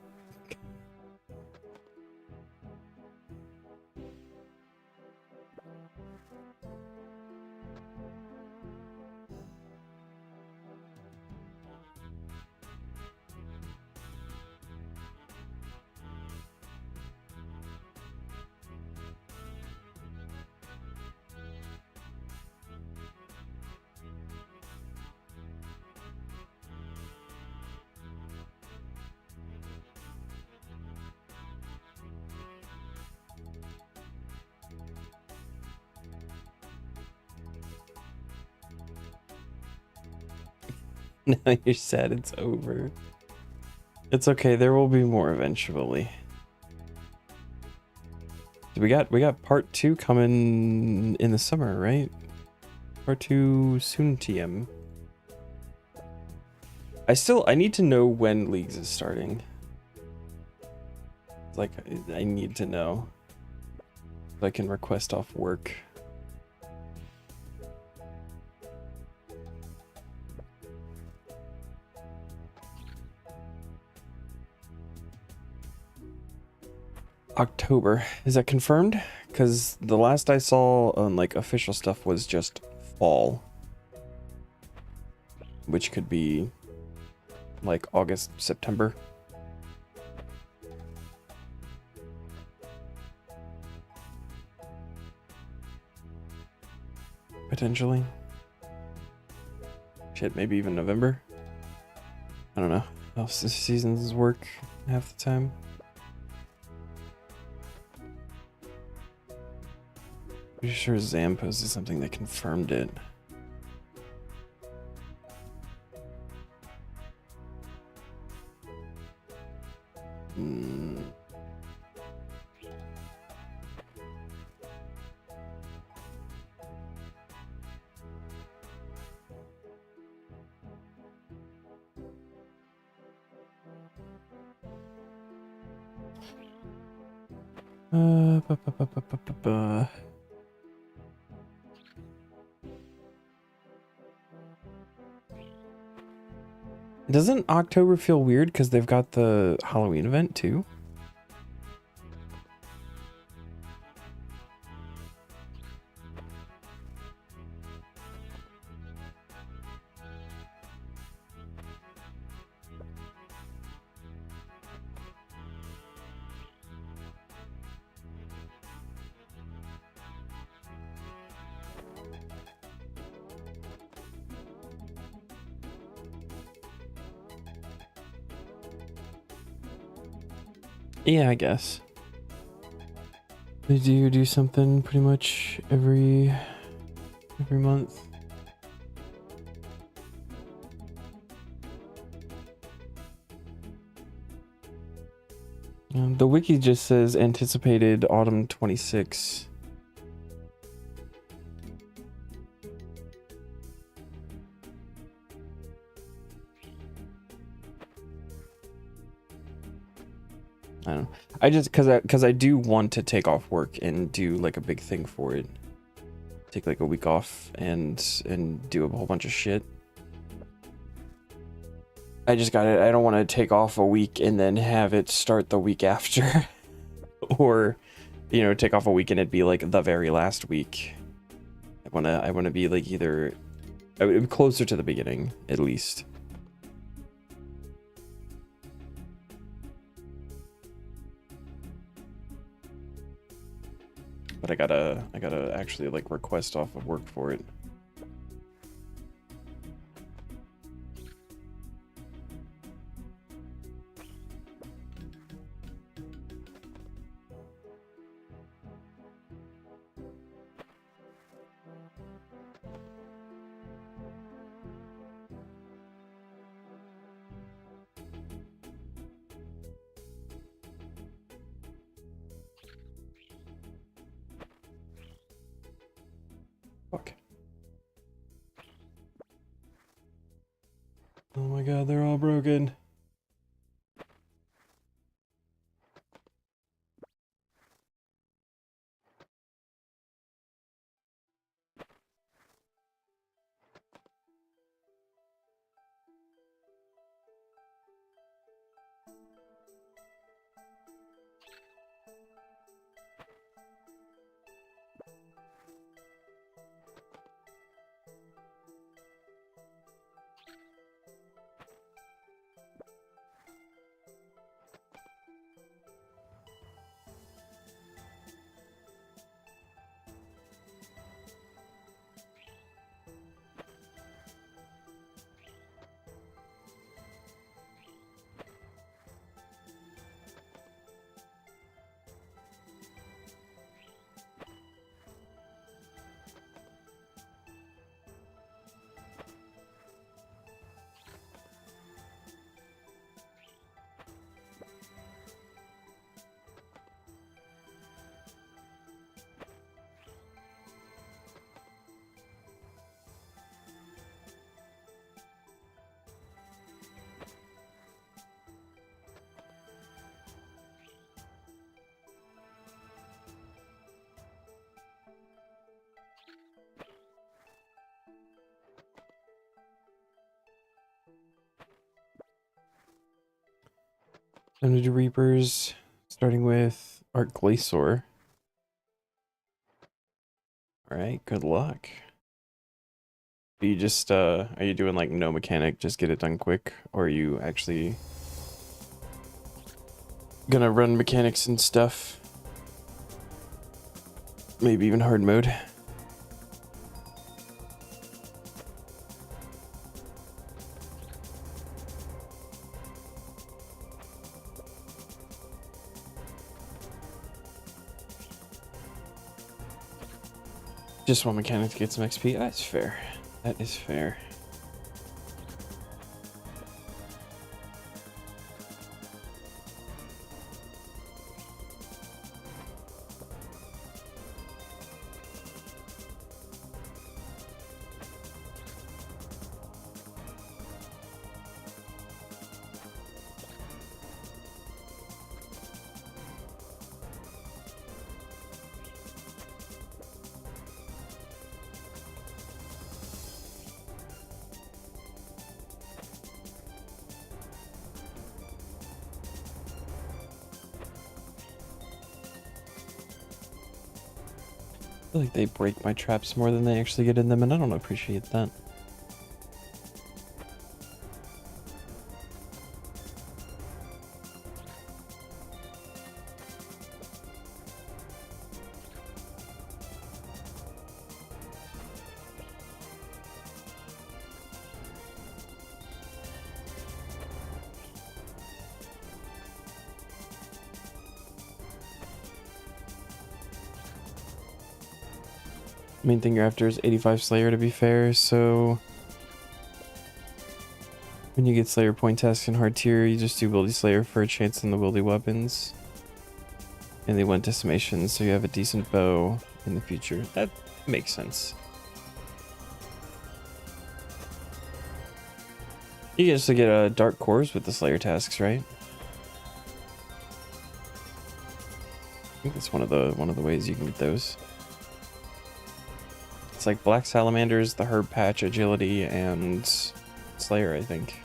Now you're sad it's over. It's okay, there will be more eventually. We got part 2 coming in the summer, right? Part 2 soon, TM. I need to know when Leagues is starting. Like, I need to know so I can request off work. October. Is that confirmed? Because the last I saw on like official stuff was just fall. Which could be like August, September. Potentially. Shit, maybe even November. I don't know how seasons work half the time. Pretty sure Zam posted something that confirmed it. Doesn't October feel weird because they've got the Halloween event too? Yeah, I guess. They do something pretty much every month. The wiki just says anticipated autumn 26. I don't know. I just because I do want to take off work and do like a big thing for it. Take like a week off and do a whole bunch of shit. I just got it. I don't want to take off a week and then have it start the week after. Or, you know, take off a week and it'd be like the very last week. I wanna be like either closer to the beginning, at least. But I gotta actually like request off of work for it. Fuck. Oh my god, they're all broken. I'm gonna do Reapers, starting with Art Glacier. Alright, good luck. Are you just, are you doing like no mechanic, just get it done quick? Or are you actually gonna run mechanics and stuff? Maybe even hard mode? Just want mechanic to get some XP. That's fair. That is fair. I feel like they break my traps more than they actually get in them, and I don't appreciate that. Main thing you're after is 85 Slayer, to be fair, so when you get Slayer point tasks in hard tier, you just do Wildy Slayer for a chance on the Wildy weapons. And they want decimation, so you have a decent bow in the future. That makes sense. You get to get dark cores with the Slayer tasks, right? I think that's one of the ways you can get those. It's like Black Salamanders, the Herb Patch, Agility, and Slayer, I think.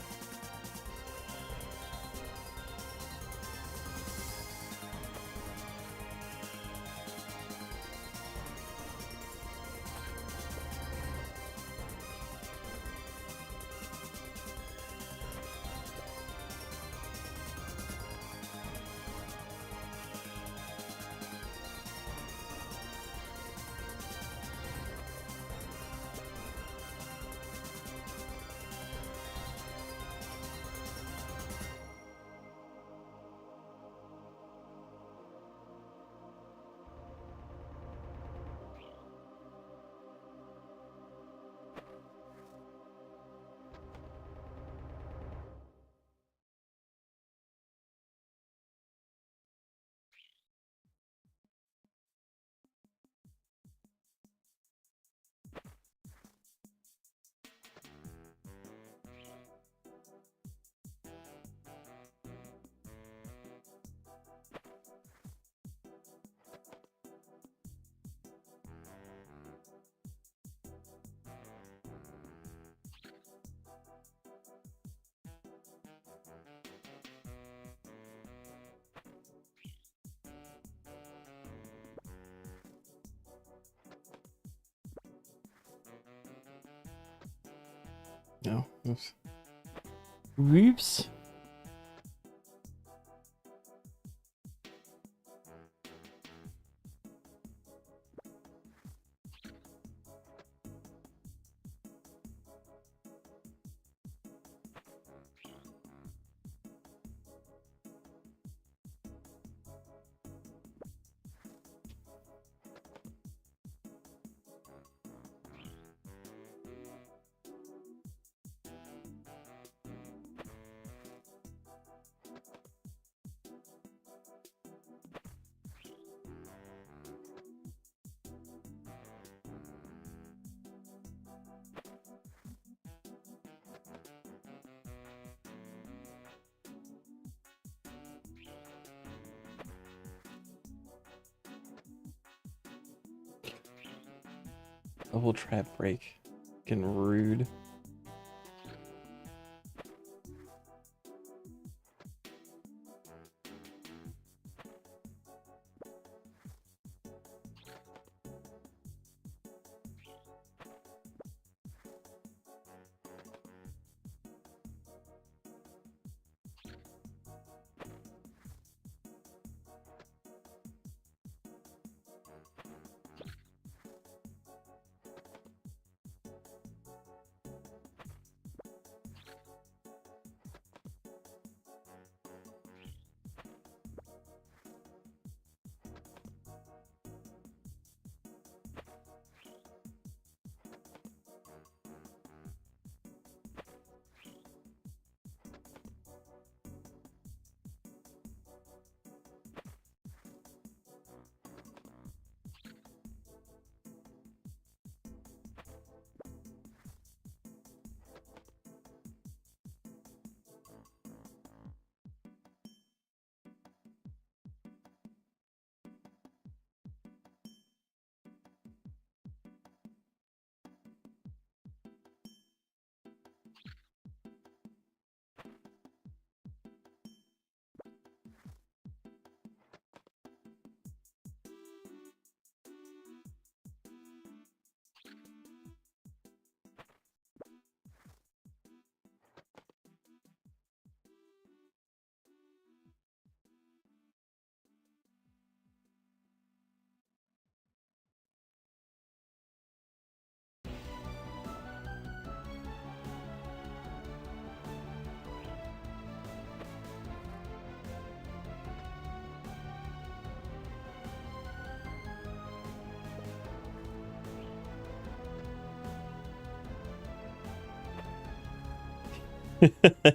No. Oops. Whoops. Double trap break. Getting rude.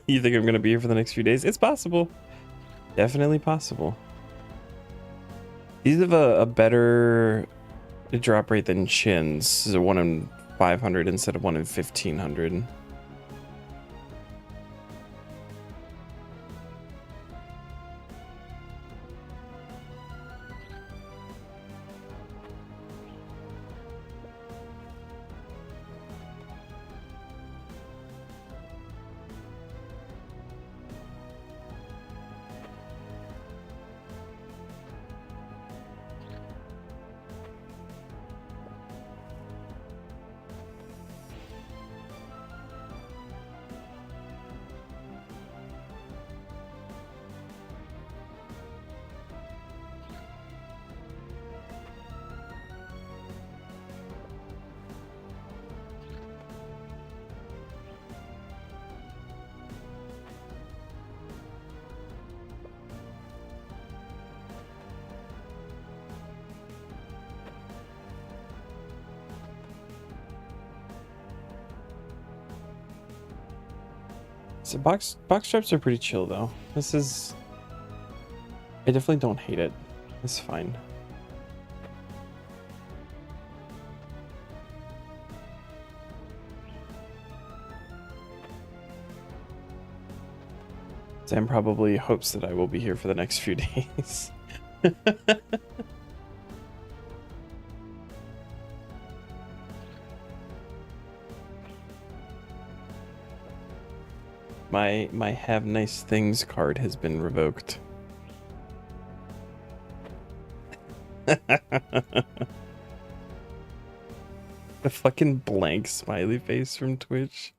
You think I'm gonna be here for the next few days? It's possible. Definitely possible. These have a better drop rate than Chins. This is a 1 in 500 instead of 1 in 1500. So box traps are pretty chill though. This is, I definitely don't hate it. It's fine. Sam probably hopes that I will be here for the next few days. My have nice things card has been revoked. The fucking blank smiley face from Twitch.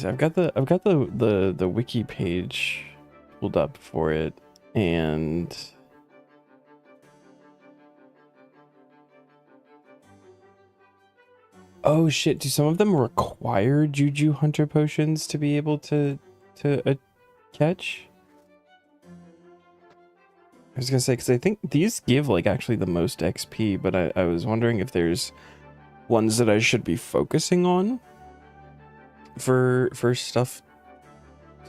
I've got the wiki page pulled up for it, and oh shit, do some of them require Juju Hunter potions to be able to catch? I was gonna say, because I think these give like actually the most XP, but I was wondering if there's ones that I should be focusing on for stuff,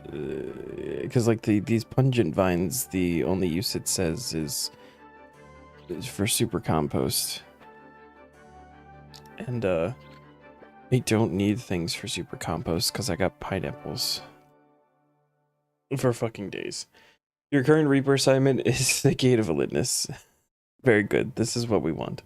because like these pungent vines, the only use it says is for super compost, and I don't need things for super compost because I got pineapples for fucking days. Your current Reaper assignment is the Gate of Elitness. Very good. This is what we want.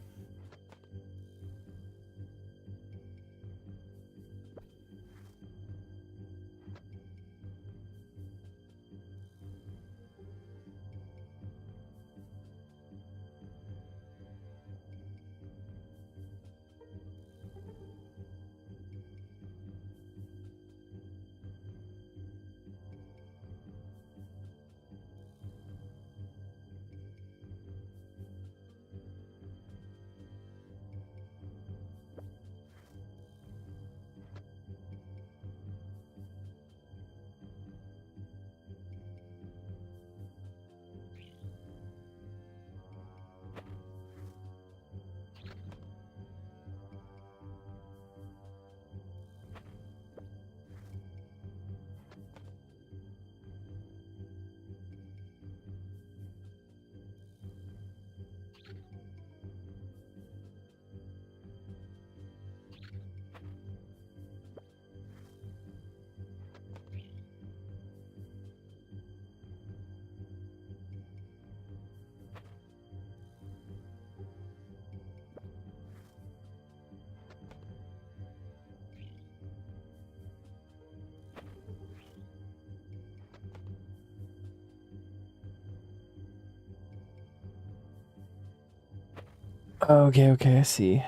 Okay, I see.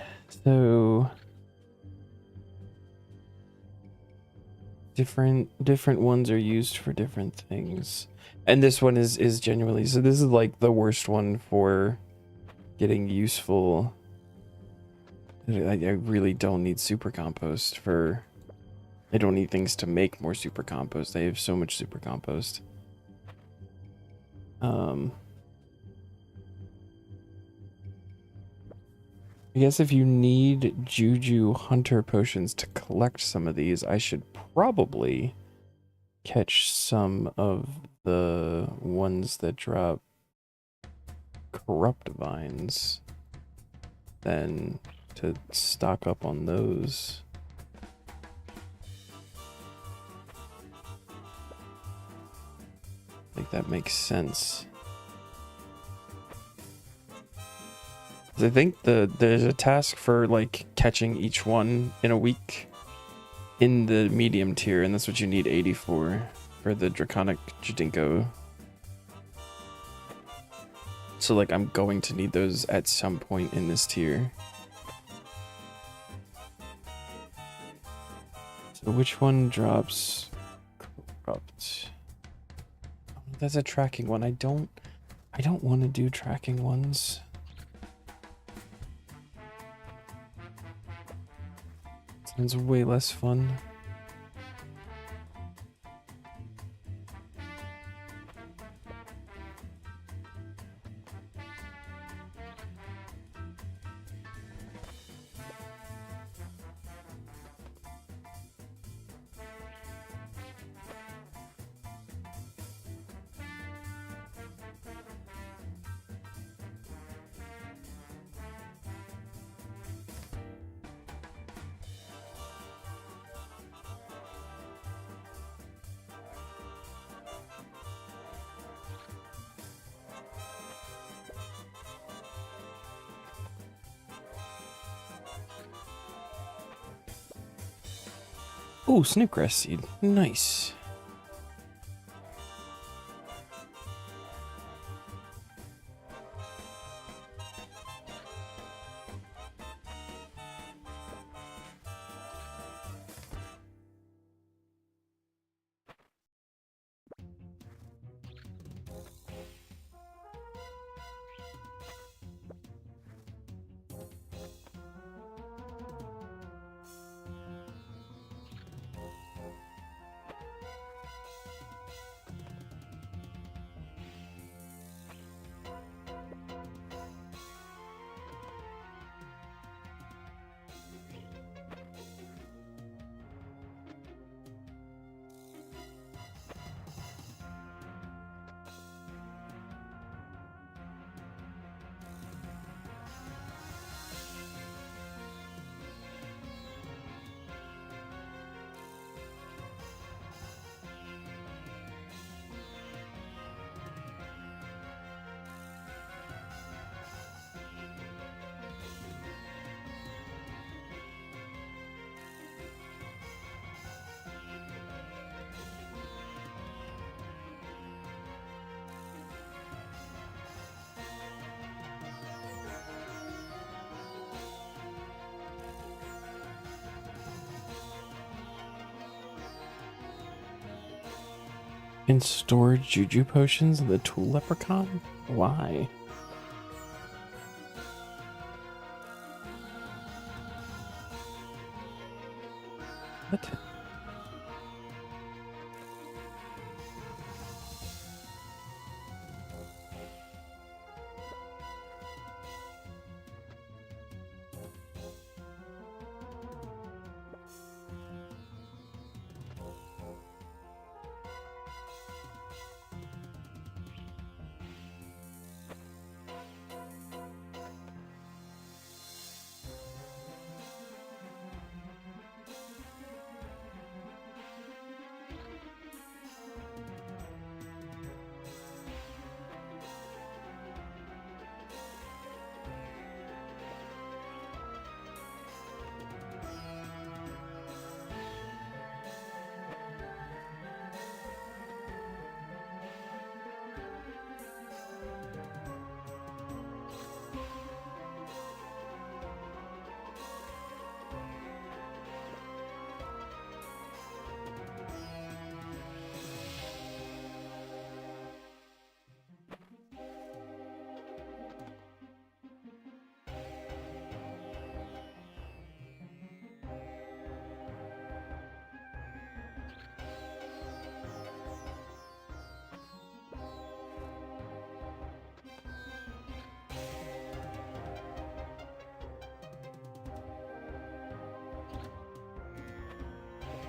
So different ones are used for different things. And this one is genuinely, so this is like the worst one for getting useful. I really don't need super compost for, I don't need things to make more super compost. I have so much super compost. I guess if you need Juju Hunter potions to collect some of these, I should probably catch some of the ones that drop corrupt vines, then to stock up on those. I think that makes sense. I think there's a task for like catching each one in a week in the medium tier, and that's what you need 80 for the Draconic Jadinko. So like I'm going to need those at some point in this tier. So which one drops corrupt? Oh, that's a tracking one. I don't want to do tracking ones. Sounds way less fun. Oh, Snoopgrass seed. Nice. Can store Juju potions in the Tool Leprechaun? Why? What?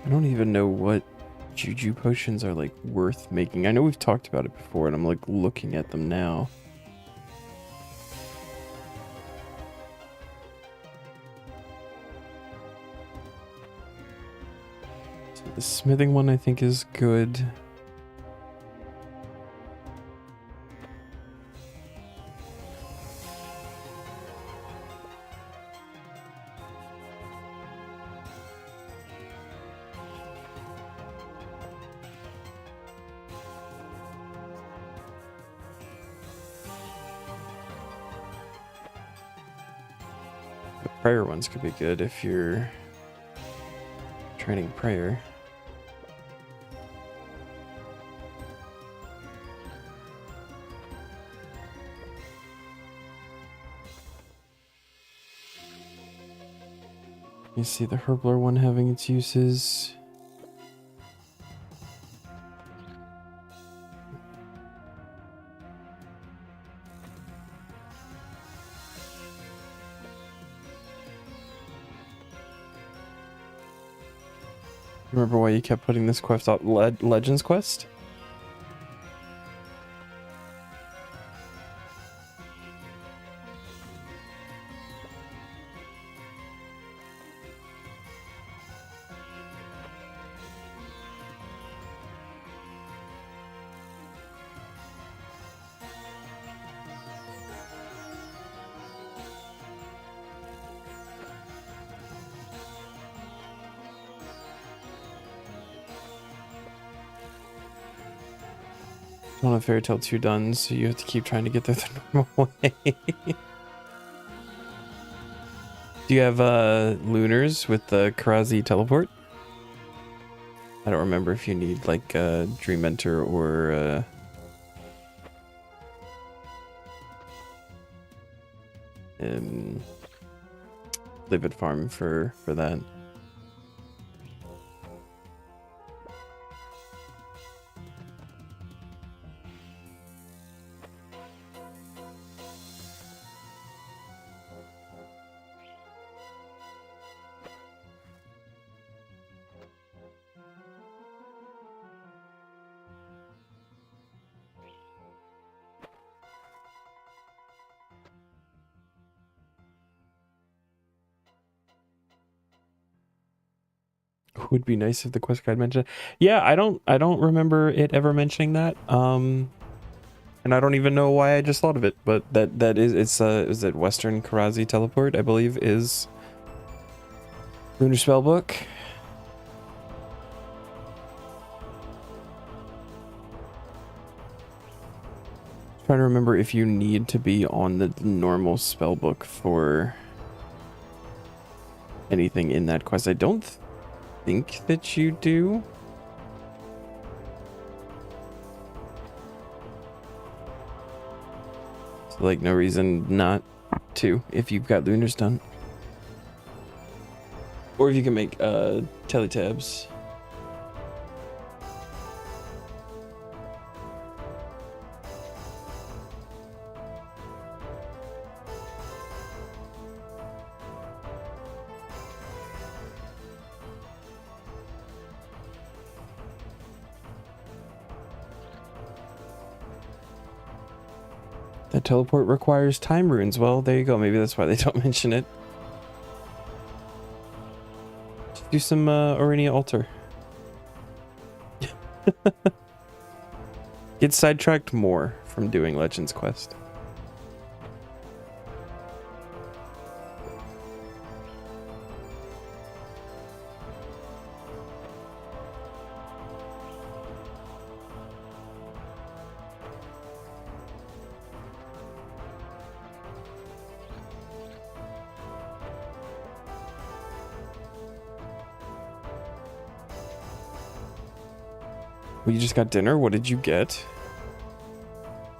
I don't even know what juju potions are like worth making. I know we've talked about it before, and I'm like looking at them now. So the smithing one I think is good. Prayer ones could be good if you're training prayer. You see the Herbler one having its uses. Remember why you kept putting this quest out? Legends quest? One of Fairy Tale 2 done, so you have to keep trying to get there the normal way. Do you have Lunars with the Karazi teleport? I don't remember if you need like Dream Mentor or Livid Farm for that. Would be nice if the quest guide mentioned it. Yeah, I don't remember it ever mentioning that. And I don't even know why I just thought of it, but that is it Western Karazi teleport, I believe, is Lunar Spellbook. Trying to remember if you need to be on the normal spellbook for anything in that quest. I don't think that you do. So, like, no reason not to if you've got Lunars done. Or if you can make teletabs. That teleport requires time runes. Well, there you go. Maybe that's why they don't mention it. Just do some Aurenia Altar. Get sidetracked more from doing Legends Quest. Well, you just got dinner? What did you get?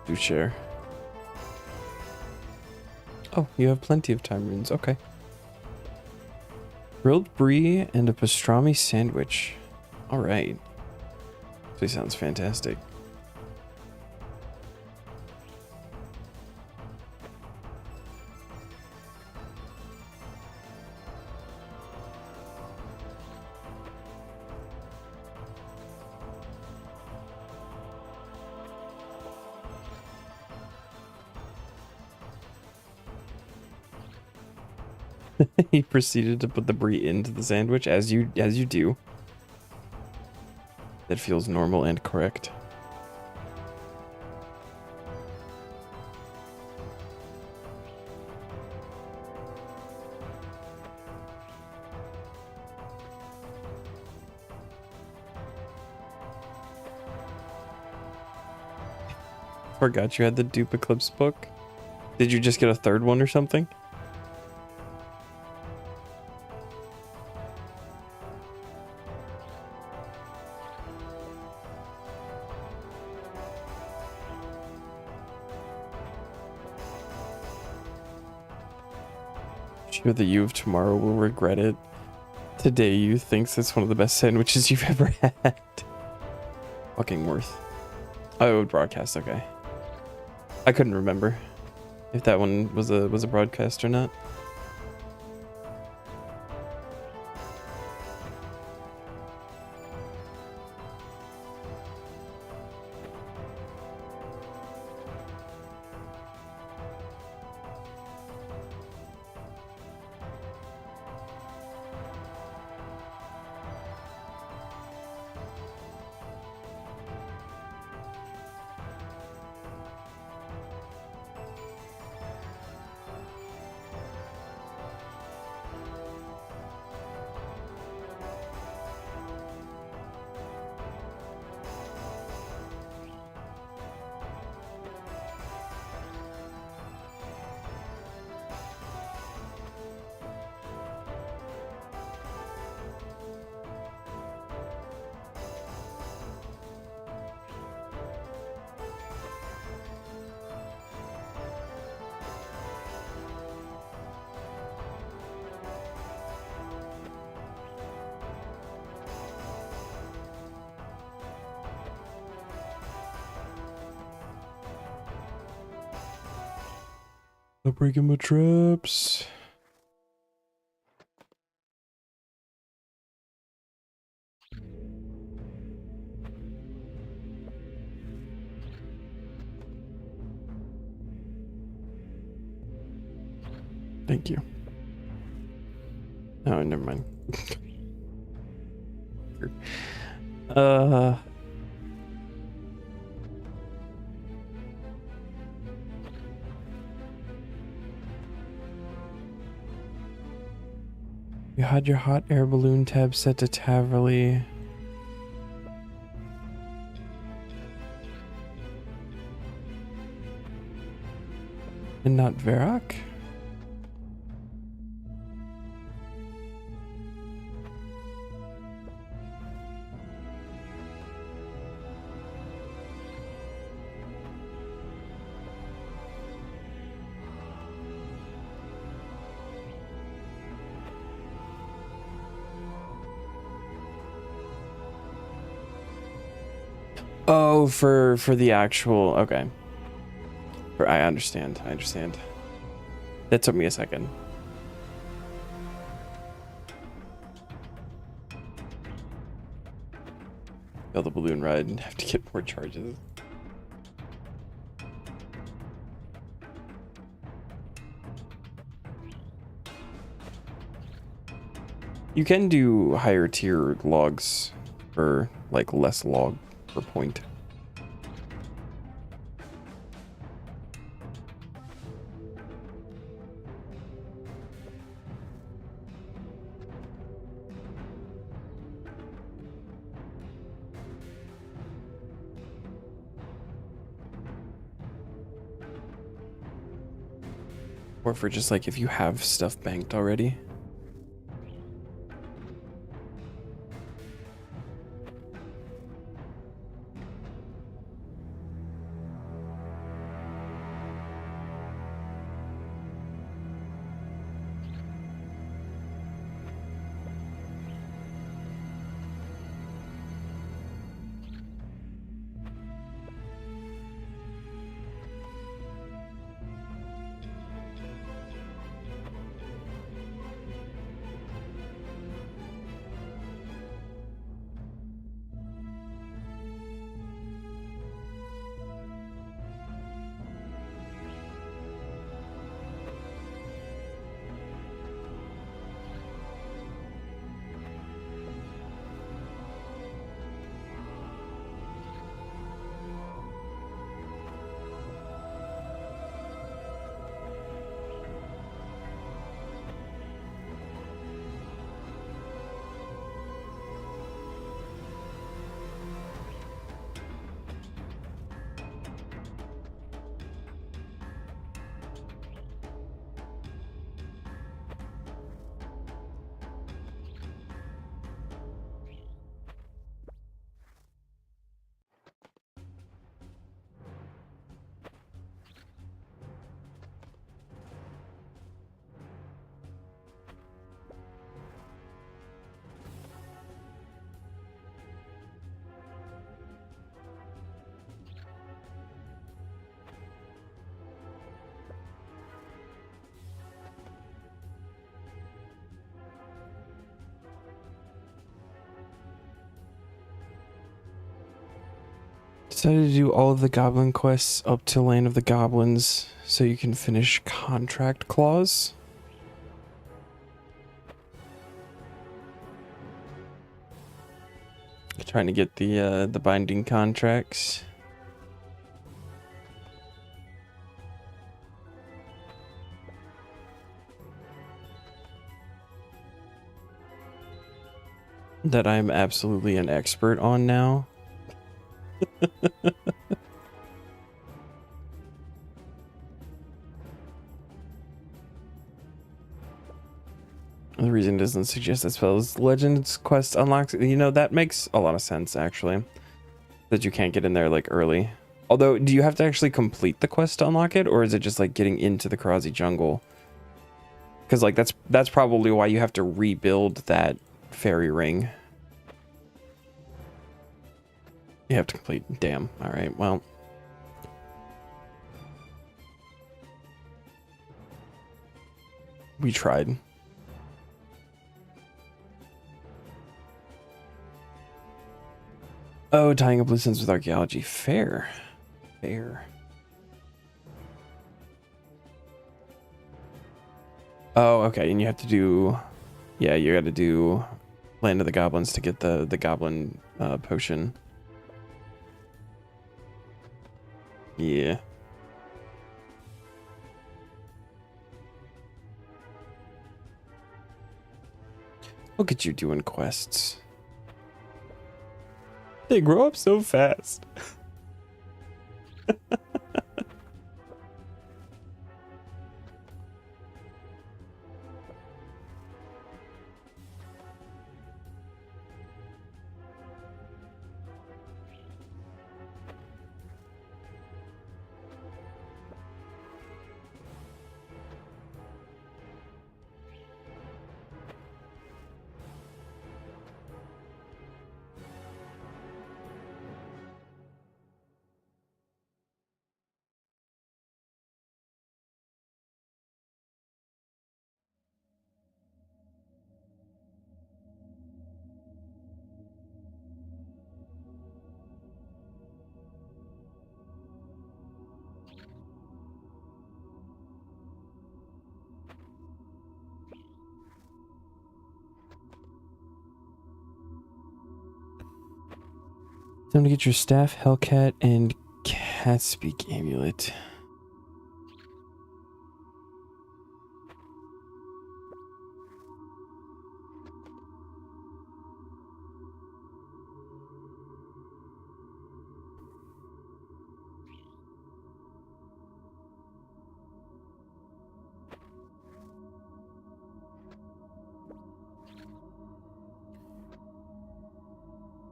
Do share. Oh, you have plenty of time runes. Okay. Grilled brie and a pastrami sandwich. All right. This sounds fantastic. He proceeded to put the brie into the sandwich, as you do. That feels normal and correct. Forgot you had the Dupe Eclipse book. Did you just get a third one or something? Sure, the you of tomorrow will regret it. Today you thinks it's one of the best sandwiches you've ever had. Fucking worth. Oh, broadcast, okay. I couldn't remember if that one was a broadcast or not. I'm breaking my traps. Thank you. Oh, never mind. You had your hot air balloon tab set to Taverley. And not Varrock? Oh, for the actual, okay. I understand. That took me a second. Fail the balloon ride and have to get more charges. You can do higher tier logs for like less log per point. Or for just like if you have stuff banked already. Decided to do all of the goblin quests up to Land of the Goblins so you can finish contract clause. Trying to get the binding contracts. That I'm absolutely an expert on now. The reason it doesn't suggest that spells Legends quest unlocks. You know, that makes a lot of sense, actually. That you can't get in there, like, early. Although, do you have to actually complete the quest to unlock it? Or is it just, like, getting into the Karazi jungle? Because, like, that's probably why you have to rebuild that fairy ring. You have to complete. Damn. Alright, well. We tried. Oh, tying up loose ends with archaeology. Fair. Fair. Oh, okay. And you have to do... Yeah, you got to do Land of the Goblins to get the goblin potion. Yeah. Look at you doing quests. They grow up so fast. Time to get your staff, Hellcat, and Cat Speak amulet.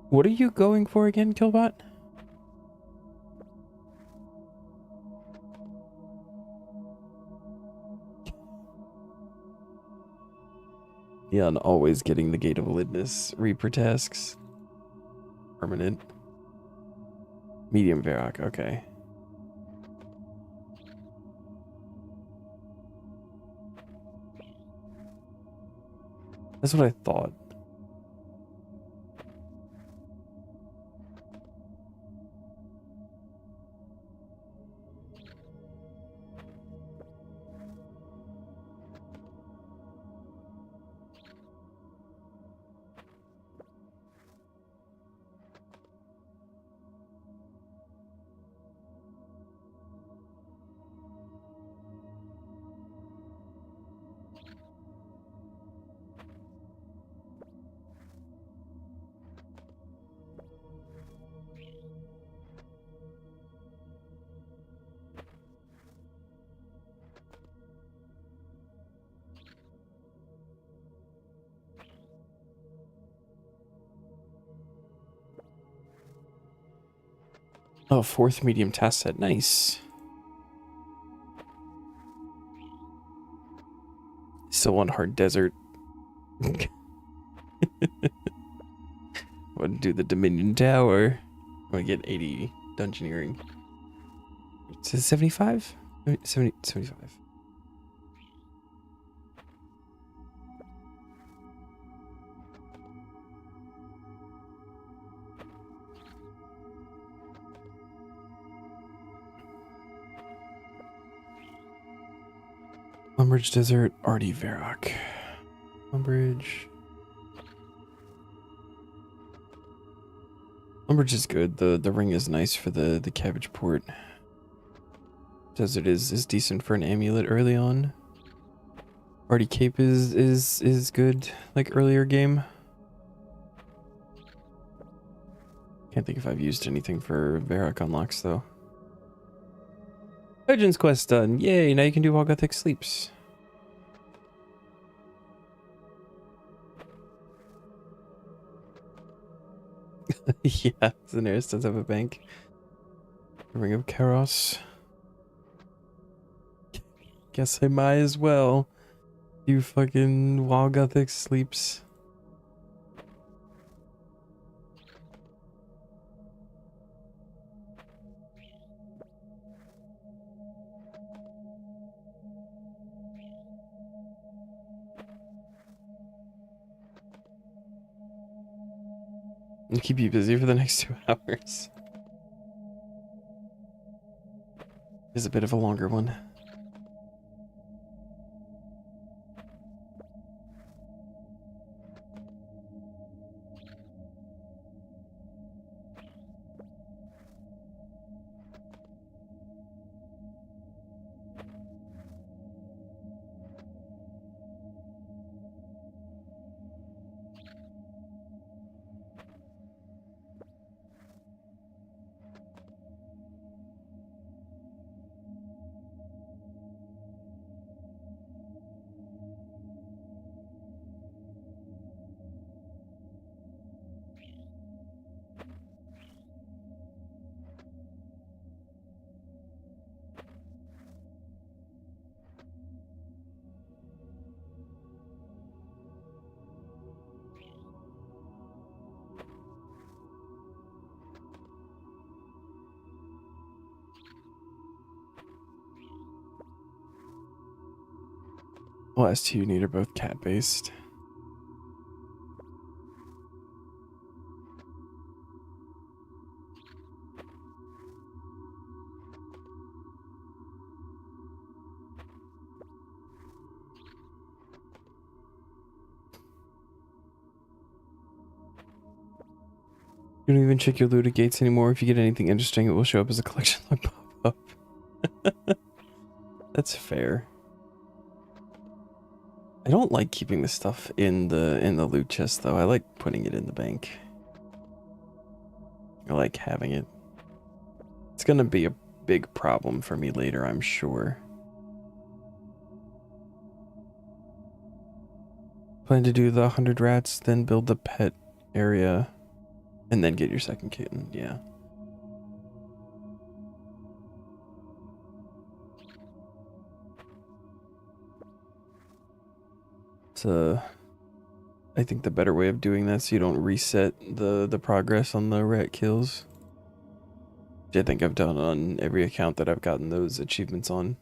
What are you going for again, Killbot? Yeah, and always getting the Gate of Litness Reaper tasks. Permanent. Medium Varrock, okay. That's what I thought. Oh, fourth medium task set. Nice. Still on hard desert. Want to do the Dominion Tower. I want to get 80 dungeoneering. It says 75? 75. Umbridge Desert, Artie Varrock. Umbridge. Umbridge is good. The ring is nice for the cabbage port. Desert is decent for an amulet early on. Artie Cape is good, like earlier game. Can't think if I've used anything for Varrock unlocks though. Legends quest done. Yay, now you can do while Gothic sleeps. Yeah, Daenerys does have a bank. Ring of Karos. Guess I might as well. You fucking while Gothic sleeps. And keep you busy for the next 2 hours. Is a bit of a longer one. Last 2 you need are both cat-based. You don't even check your looted gates anymore. If you get anything interesting, it will show up as a collection log pop-up. That's fair. I don't like keeping the stuff in the loot chest though. I like putting it in the bank. I like having it. It's gonna be a big problem for me later, I'm sure. Plan to do the 100 rats, then build the pet area, and then get your second kitten, yeah. It's I think the better way of doing that so you don't reset the progress on the rat kills. Which I think I've done on every account that I've gotten those achievements on.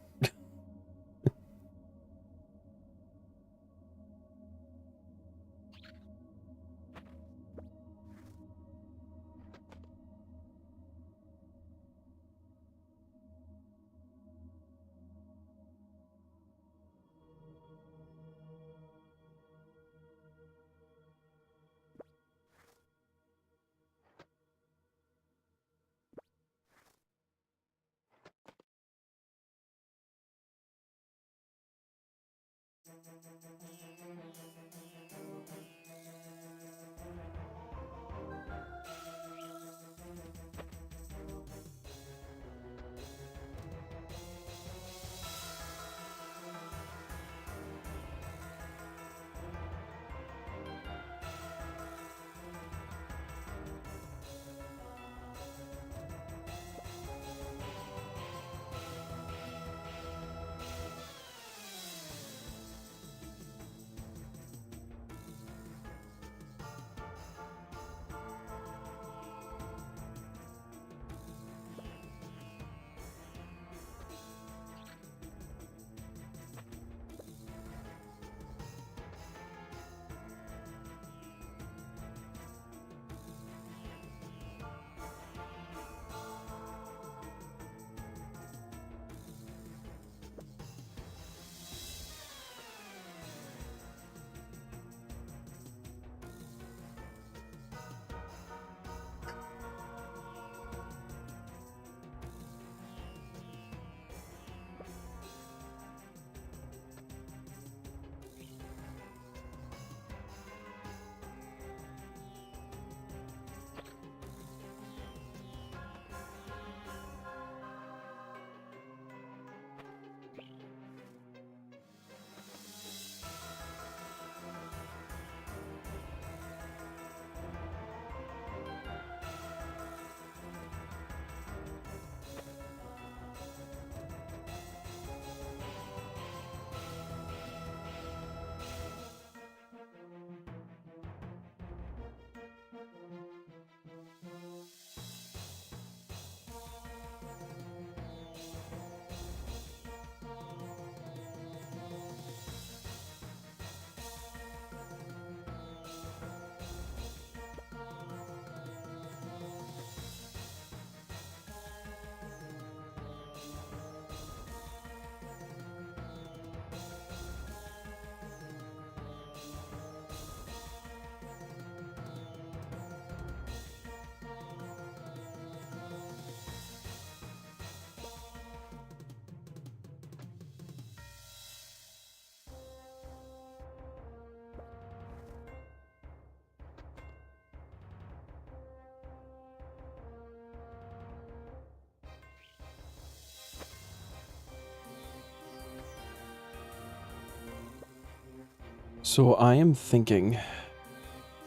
So I am thinking,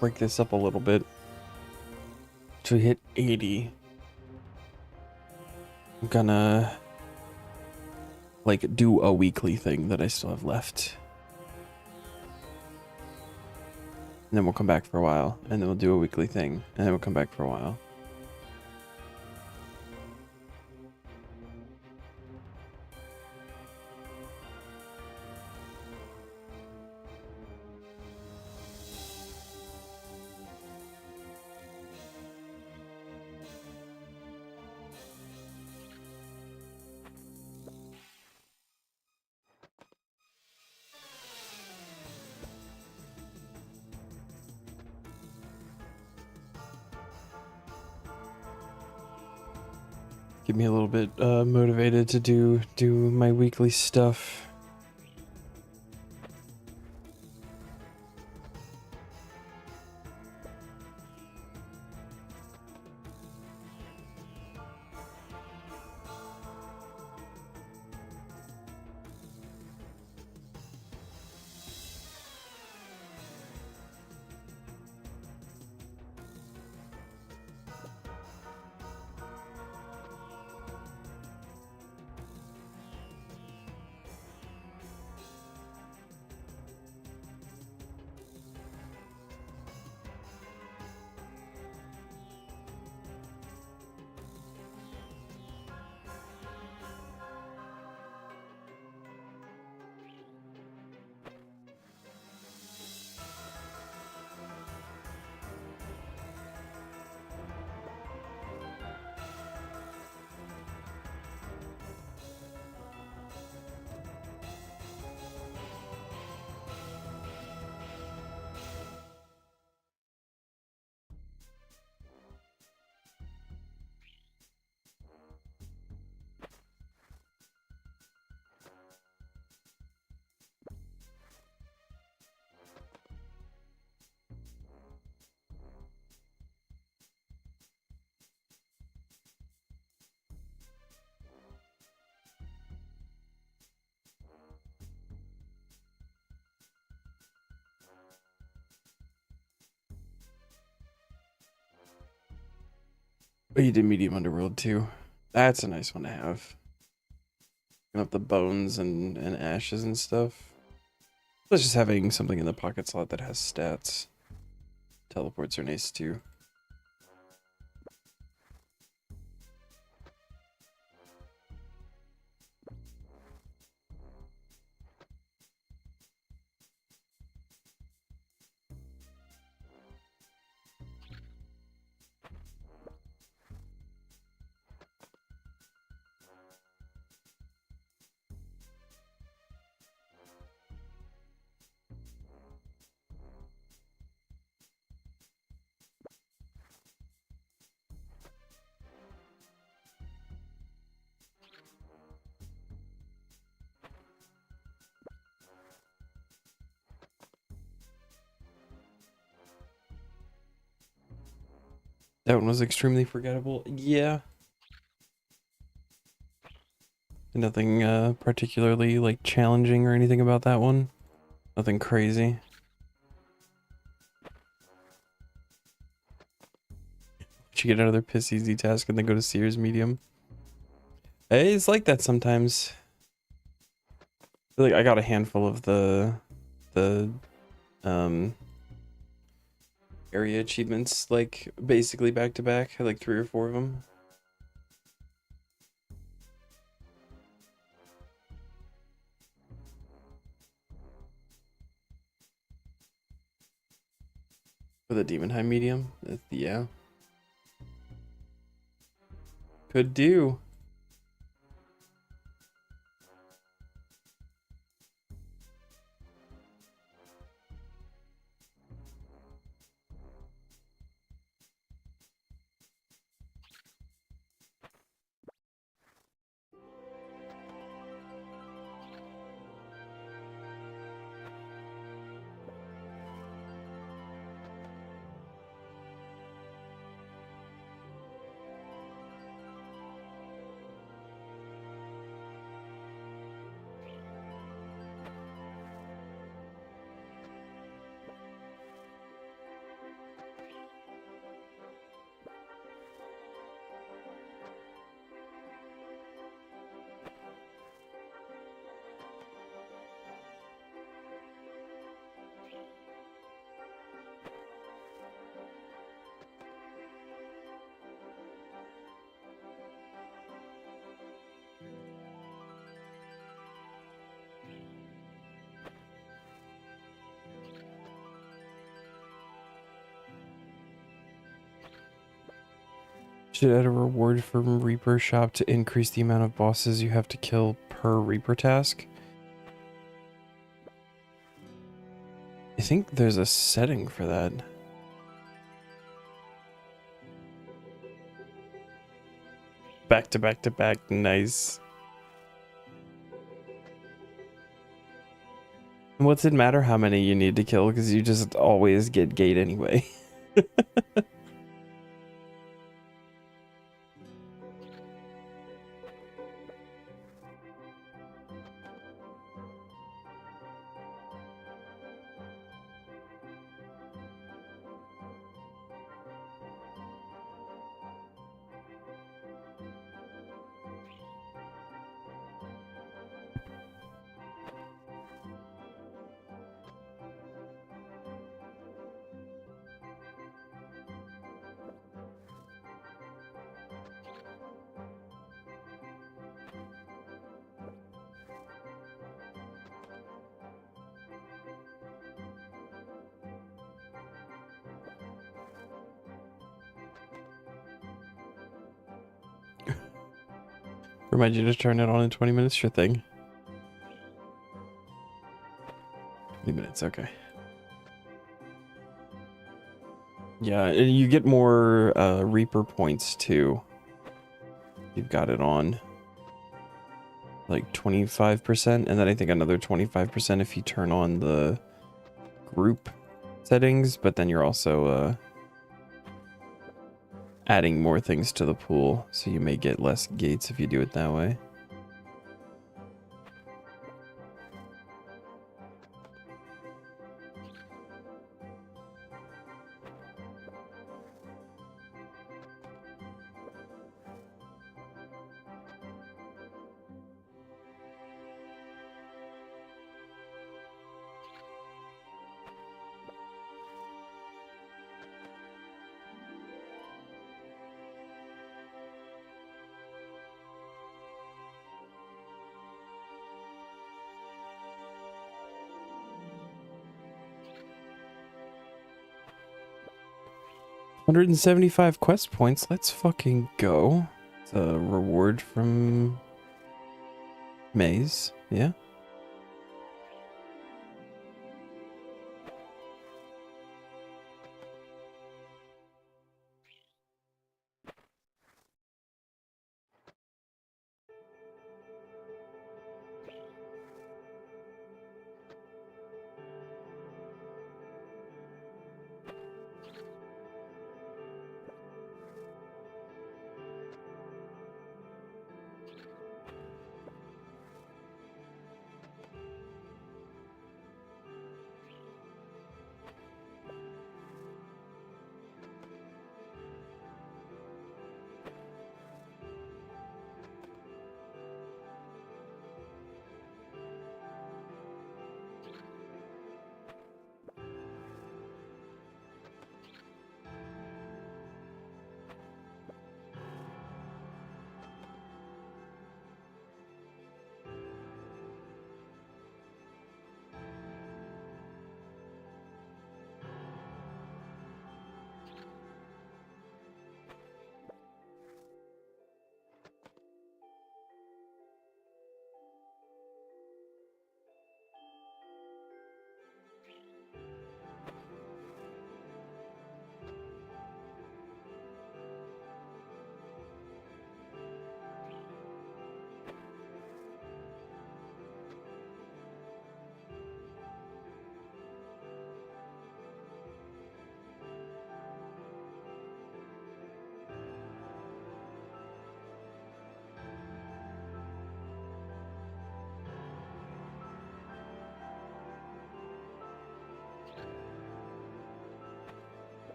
break this up a little bit. To hit 80, I'm gonna like do a weekly thing that I still have left. And then we'll come back for a while, and then we'll do a weekly thing, and then we'll come back for a while. Get me a little bit motivated to do my weekly stuff. Oh, you did medium underworld too. That's a nice one to have. Picking up the bones and ashes and stuff. Plus just having something in the pocket slot that has stats. Teleports are nice too. That one was extremely forgettable. Yeah. Nothing particularly like challenging or anything about that one. Nothing crazy. Should get another piss easy task and then go to Sears medium. Hey, it's like that sometimes. I feel like I got a handful of the um area achievements like basically back to back. I had like 3 or 4 of them. For the Demon High medium. Yeah. Could do. Should add a reward from Reaper shop to increase the amount of bosses you have to kill per Reaper task. I think there's a setting for that. Back to back to back, nice. What's it matter how many you need to kill, because you just always get gate anyway. 'Remind you to turn it on in 20 minutes? Sure thing. 20 minutes, okay. Yeah, and you get more Reaper points too. You've got it on like 25%, and then I think another 25% if you turn on the group settings, but then you're also adding more things to the pool, so you may get less gates if you do it that way. $175 quest points. Let's fucking go. It's a reward from Maze. Yeah.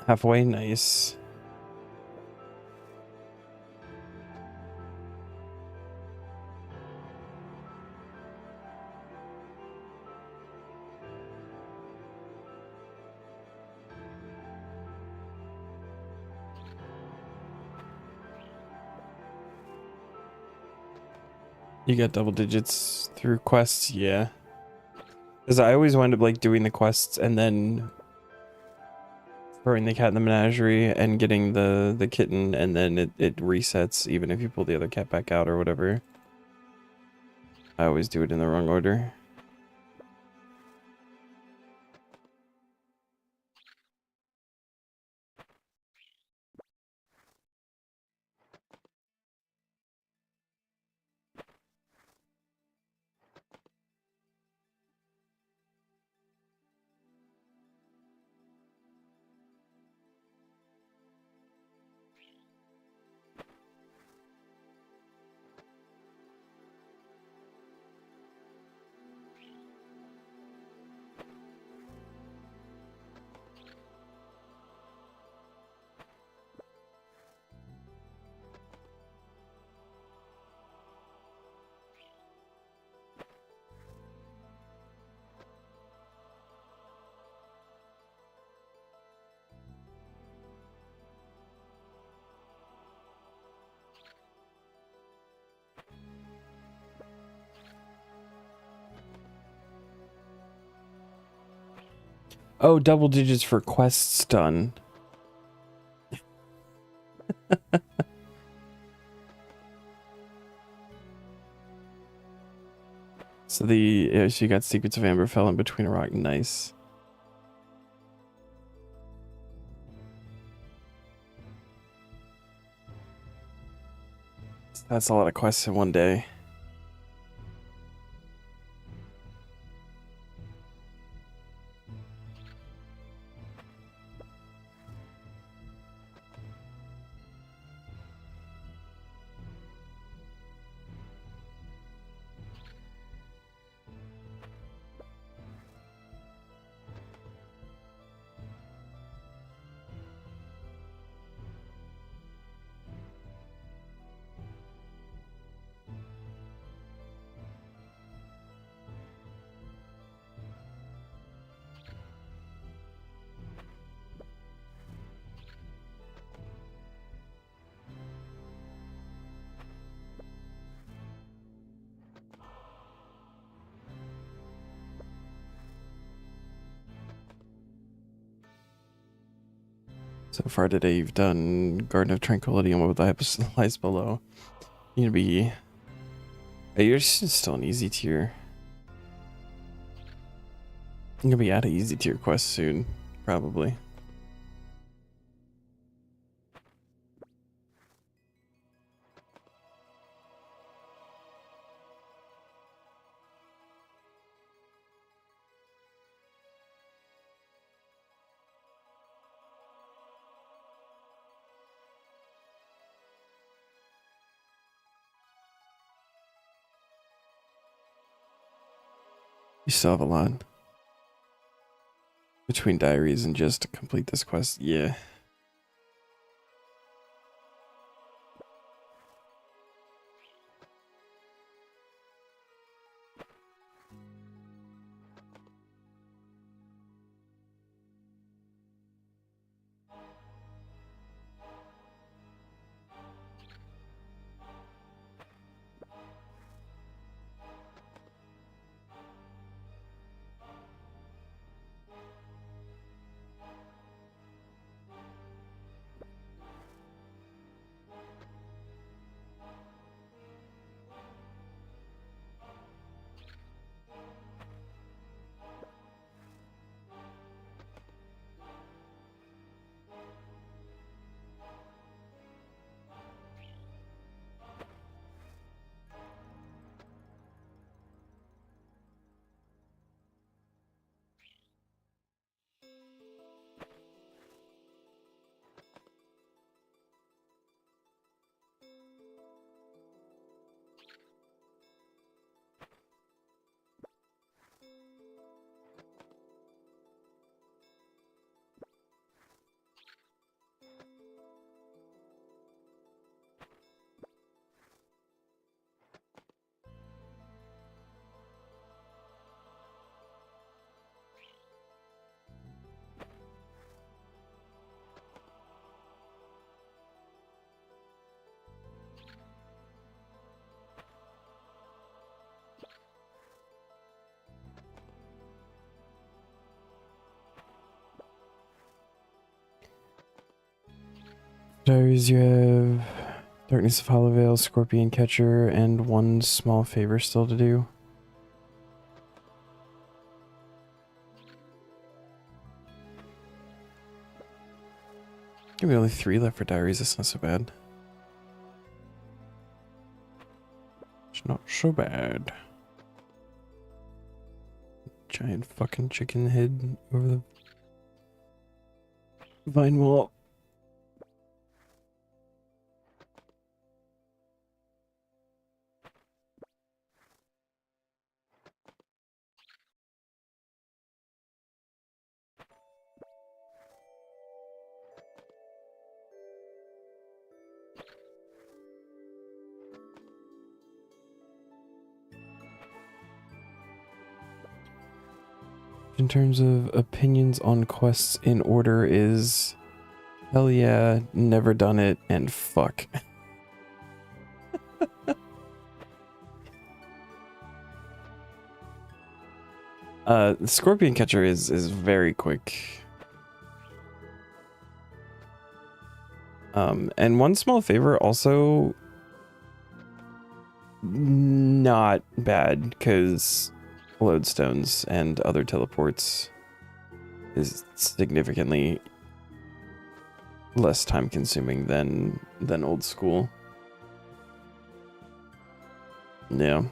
Halfway, nice. You got double digits through quests, yeah. Because I always wind up like doing the quests and then throwing the cat in the menagerie and getting the kitten, and then it resets even if you pull the other cat back out or whatever. I always do it in the wrong order. Oh, double digits for quests done. So she got Secrets of Amber fell in between a rock. Nice. That's a lot of quests in one day. So far today, you've done Garden of Tranquility and what the episode lies below. You're gonna be. You're still an easy tier. You're gonna be out of easy tier quests soon, probably. You still have a lot between diaries and just to complete this quest. Yeah. Diaries, you have Darkness of Hollowvale, Scorpion Catcher, and one small favor still to do. Give me only 3 left for diaries, that's not so bad. It's not so bad. Giant fucking chicken head over the vine wall. In terms of opinions on quests in order is hell yeah, never done it, and fuck. The Scorpion Catcher is very quick. And one small favor also not bad, because lodestones and other teleports is significantly less time consuming than old school. Yeah.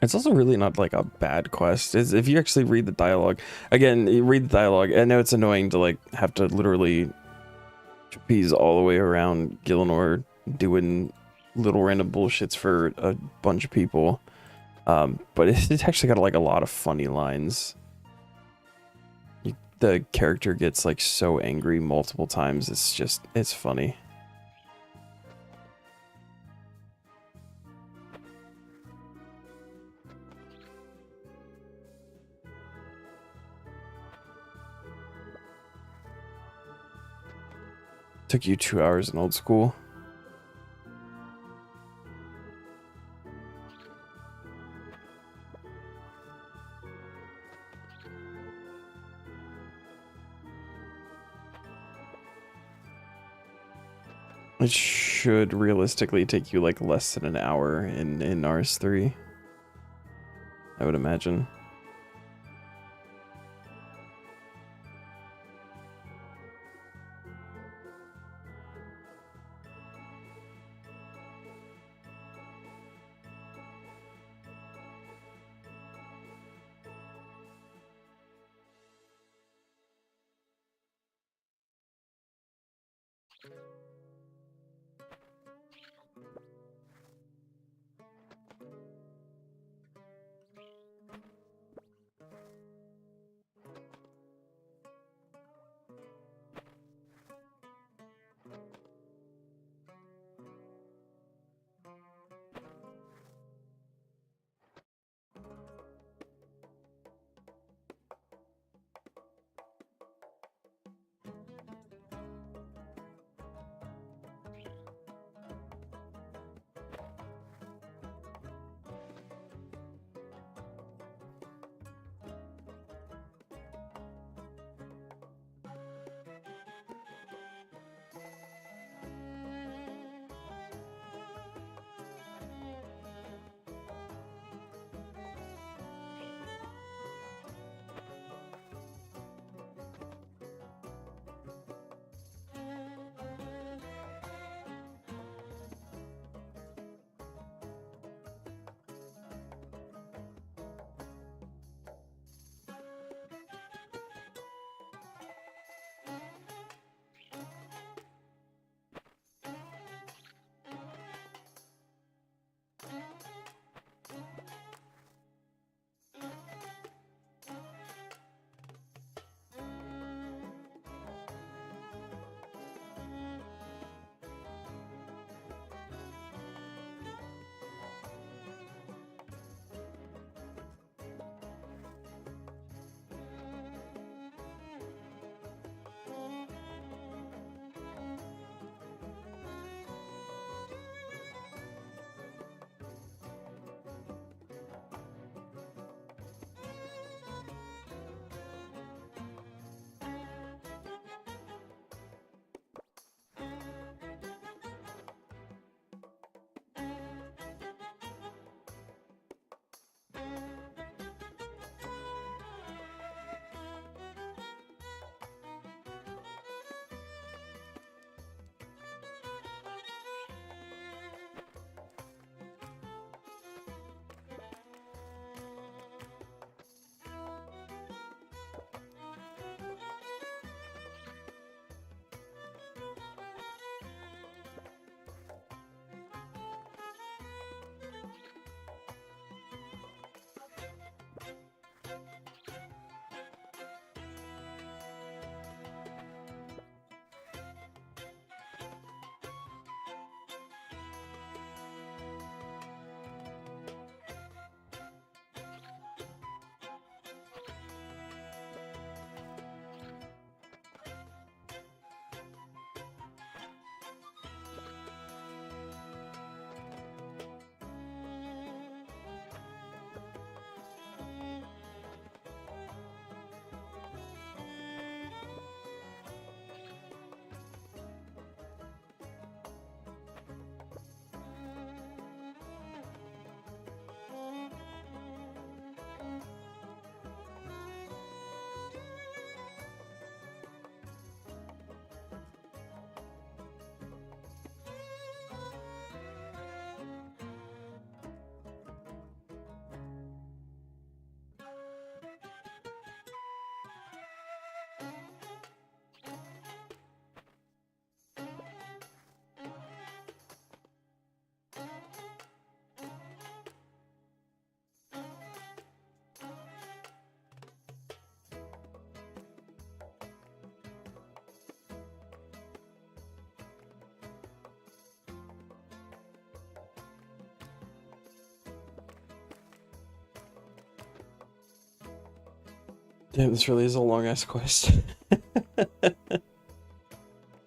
It's also really not like a bad quest. It's, if you actually read the dialogue, again, you read the dialogue. I know it's annoying to like have to literally trapeze all the way around Gillinor doing little random bullshits for a bunch of people. But it's actually got like a lot of funny lines. The character gets like so angry multiple times. It's funny. Took you 2 hours in old school. It should realistically take you like less than an hour in RS3. I would imagine. Damn, this really is a long ass quest.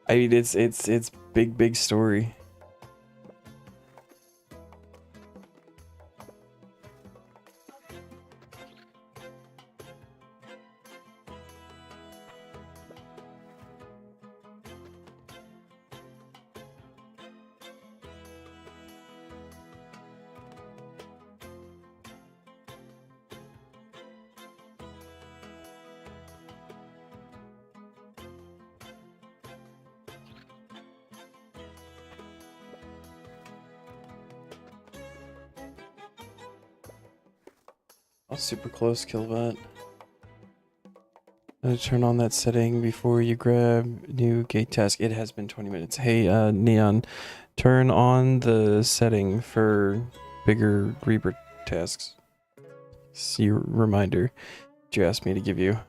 I mean, it's big story. Oh, super close, Killbot. Turn on that setting before you grab new gate task. It has been 20 minutes. Hey, Neon, turn on the setting for bigger Reaper tasks. See reminder you asked me to give you.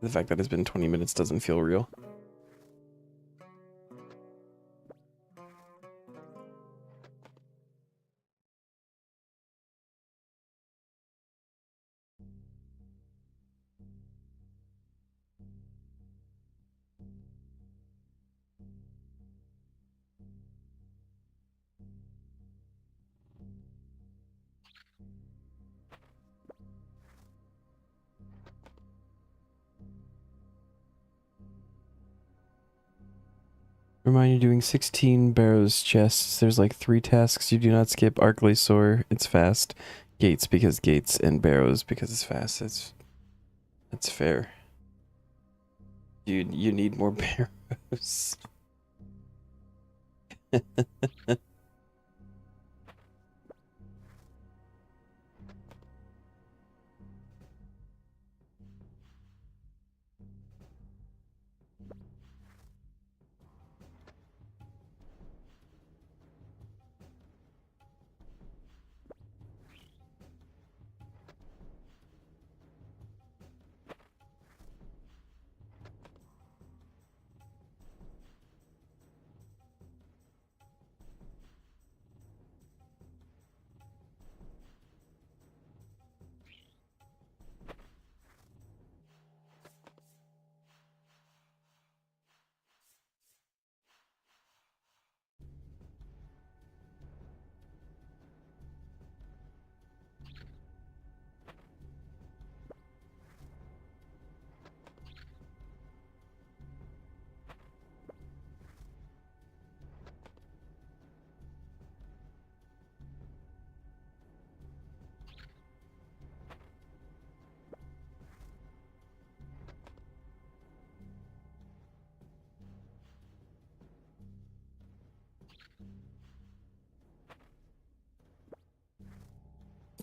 The fact that it's been 20 minutes doesn't feel real. Remind you doing 16 barrows chests. There's like 3 tasks you do not skip. Arclay Soar, it's fast. Gates because gates, and barrows because it's fast. That's fair. You need more barrows.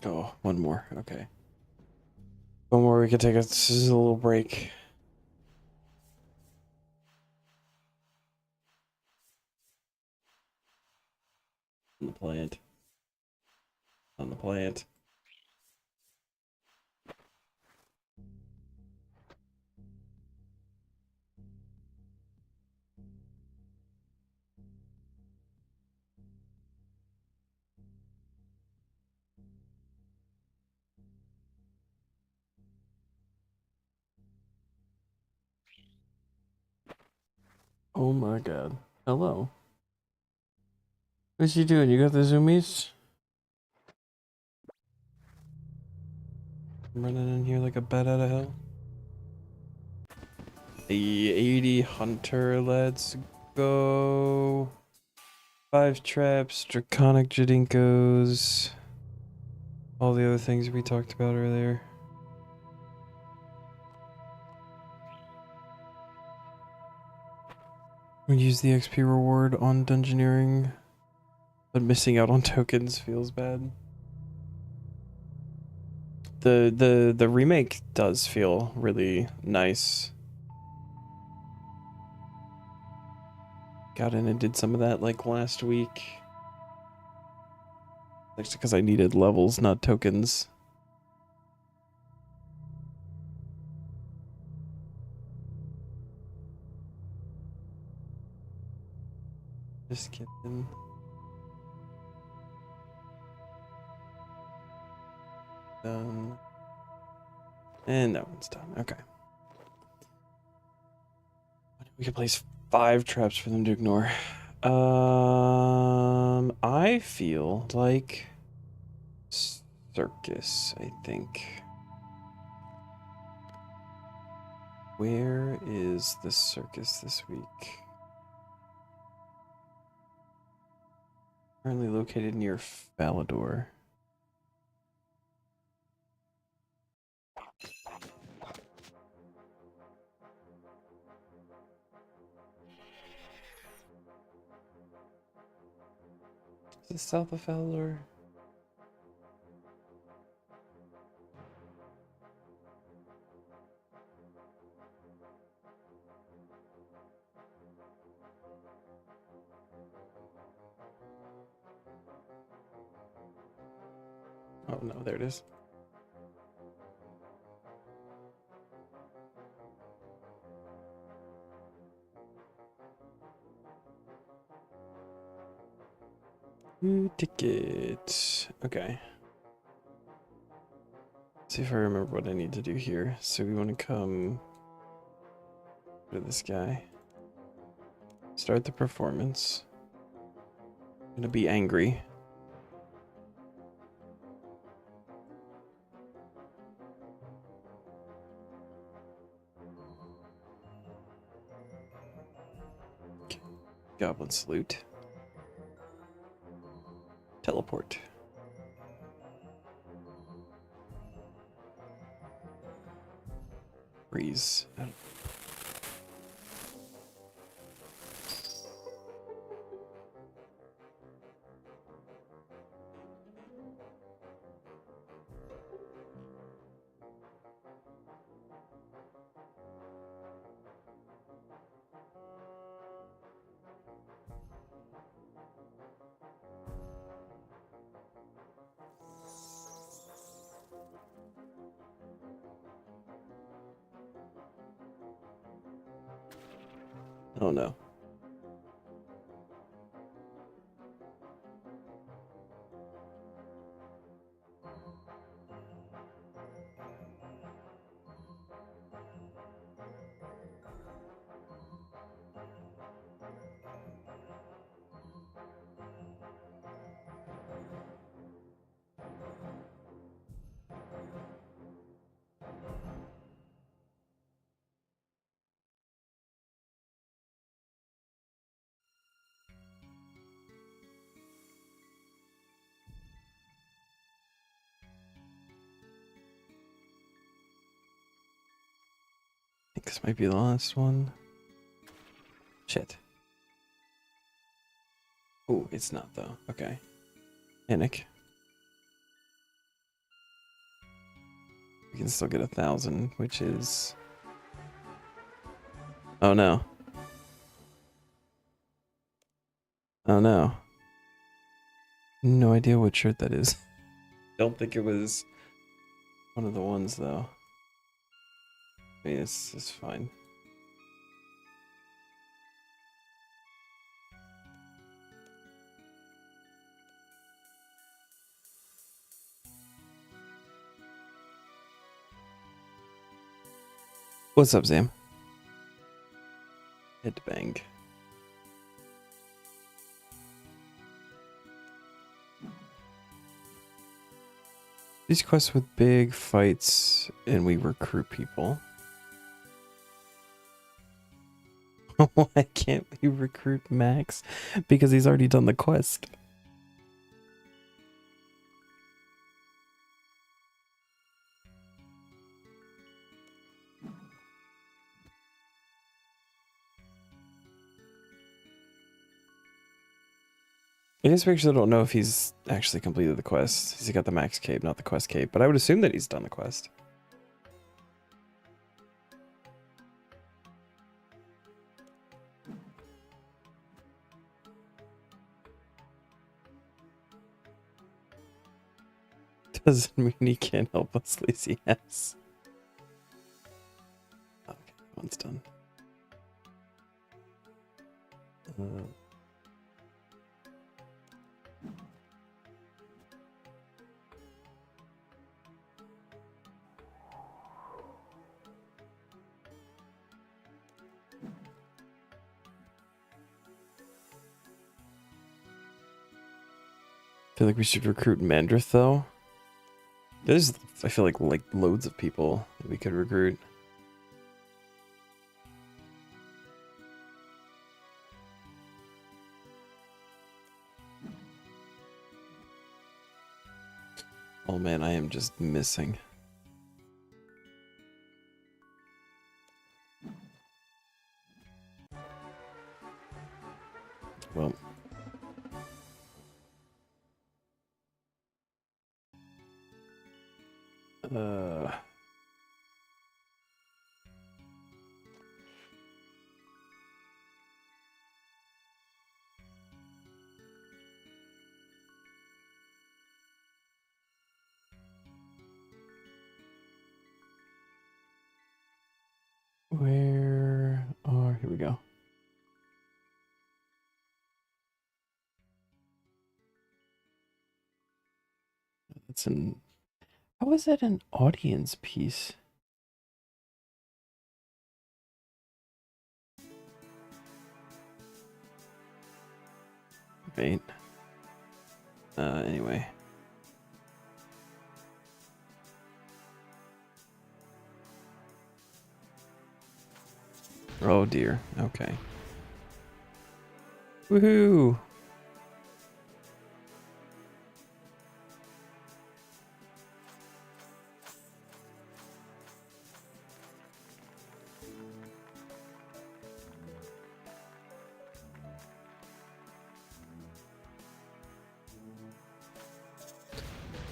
Oh, one more. Okay. One more. We can take a little break. On the plant. On the plant. Oh my god. Hello. What's you doing? You got the zoomies? I'm running in here like a bat out of hell. The 80 Hunter, let's go. 5 traps, Draconic Jadinkos. All the other things we talked about earlier. We use the XP reward on dungeoneering, but missing out on tokens feels bad. The remake does feel really nice. Got in and did some of that like last week. That's because I needed levels, not tokens. Just kidding. Done. And that one's done. Okay. We can place 5 traps for them to ignore. I feel like circus, I think. Where is the circus this week? Currently located near Falador. Is it south of Falador? Oh no, there it is. Ooh, ticket. Okay. See if I remember what I need to do here. So we want to come to this guy. Start the performance. I'm gonna be angry. Okay. Goblin salute. Teleport. Breeze. Oh no. I think this might be the last one. Shit. Oh, it's not though. Okay. Panic. We can still get 1,000, which is... Oh no. Oh no. No idea what shirt that is. Don't think it was one of the ones though. I mean, it's fine. What's up, Sam? Headbang. These quests with big fights and we recruit people. Why can't we recruit Max? Because he's already done the quest. I guess we actually don't know if he's actually completed the quest. He's got the max cape, not the quest cape, but I would assume that he's done the quest. Doesn't mean he can't help us, Lacey. Yes. Okay, one's done. feel like we should recruit Mandrith though. There's, I feel like loads of people that we could recruit. Oh man, I am just missing. Well. Where are, here we go. That's an, how is that an audience piece? Right. Anyway. Oh dear. Okay. Woohoo!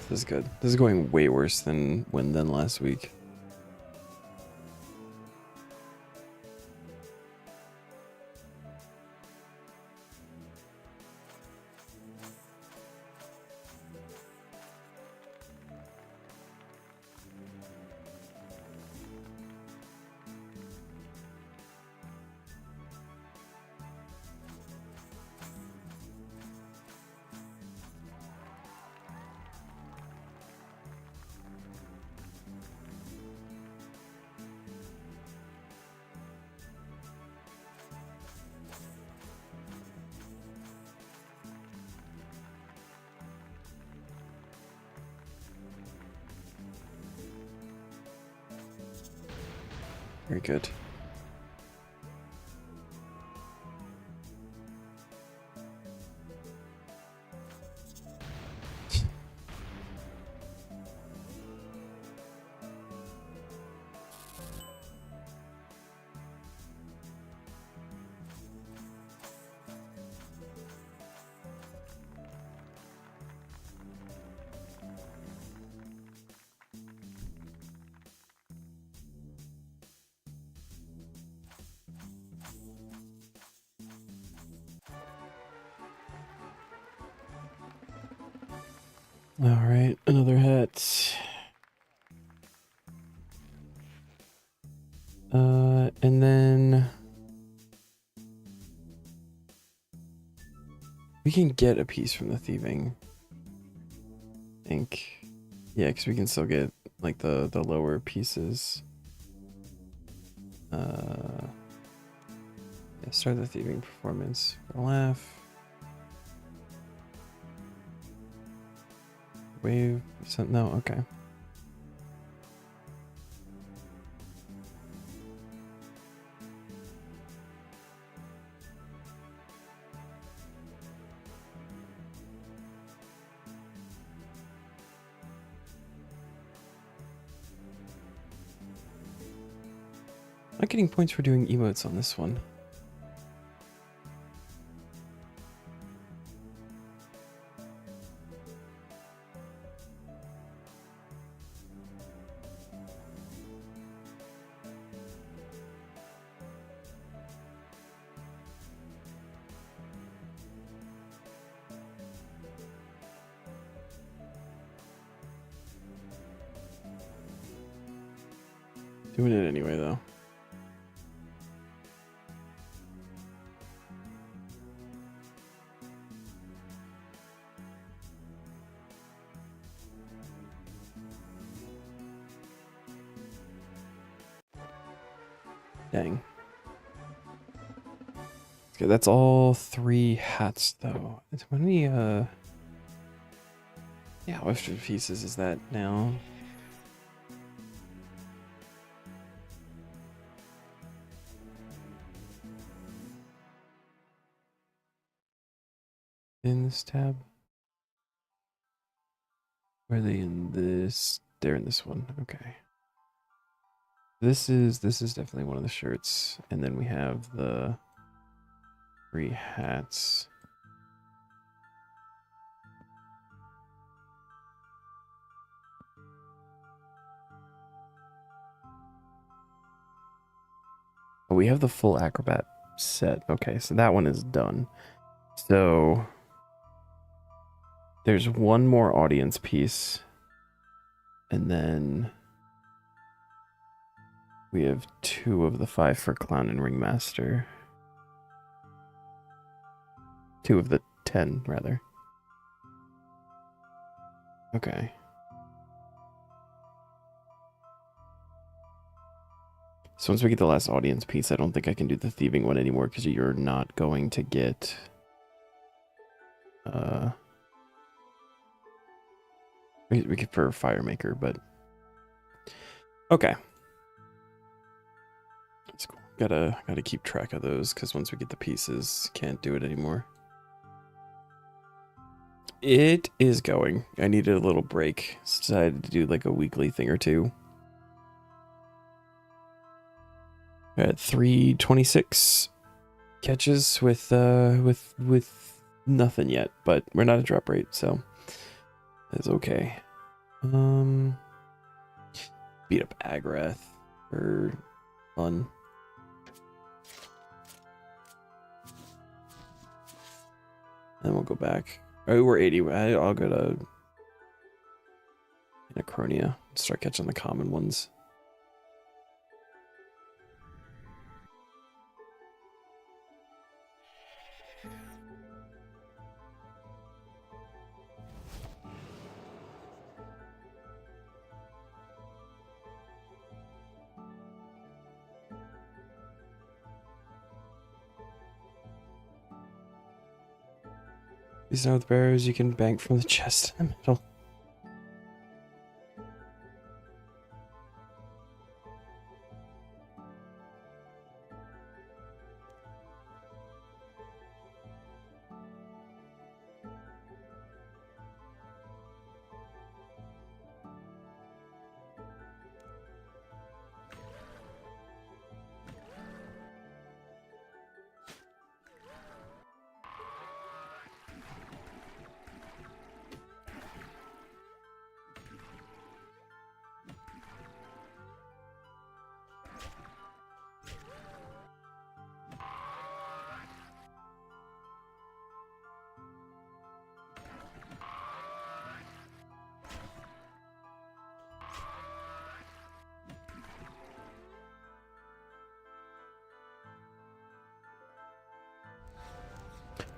This is good. This is going way worse than last week. Very good. All right, another hat. And then we can get a piece from the thieving. I think, yeah, because we can still get like the lower pieces. Yeah, start the thieving performance. For a laugh. Wave. No, okay. I'm not getting points for doing emotes on this one. Doing it anyway, though. Dang. Okay, that's all 3 hats, though. It's when we, Yeah, what extra pieces is that now? In this tab? Where are they in this? They're in this one. Okay. This is definitely one of the shirts. And then we have the 3 hats. Oh, we have the full acrobat set. Okay, so that one is done. So there's one more audience piece. And then we have 2 of the 5 for clown and ringmaster. 2 of the 10, rather. Okay. So once we get the last audience piece, I don't think I can do the thieving one anymore because you're not going to get... we could for Firemaker, but... Okay. That's cool. Gotta keep track of those because once we get the pieces, can't do it anymore. It is going. I needed a little break. So decided to do like a weekly thing or two. At 326 catches with nothing yet, but we're not at drop rate, so it's okay. Beat up Agrath for fun. And we'll go back. Oh, we're 80. I'll go to Necronia. Start catching the common ones. These are with barrows you can bank from the chest in the middle.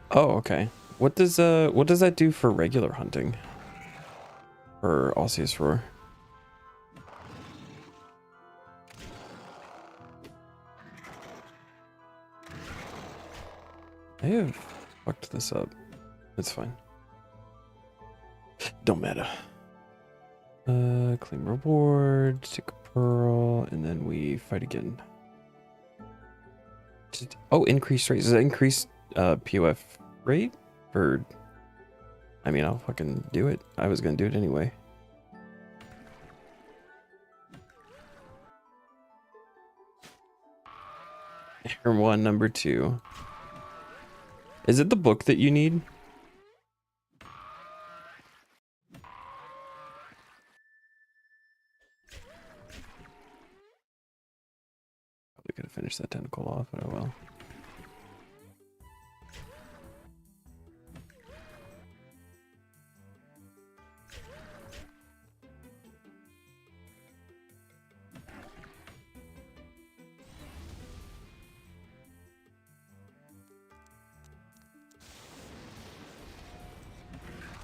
Oh, okay. What does that do for regular hunting? For Osseous Roar? I have fucked this up. It's fine. Don't matter. Claim reward, take a pearl, and then we fight again. Oh, increased rate. Does that increase POF rate? Or I mean, I'll fucking do it. I was gonna do it anyway. Error 1, number 2. Is it the book that you need? Probably could have finished that tentacle off, but oh well.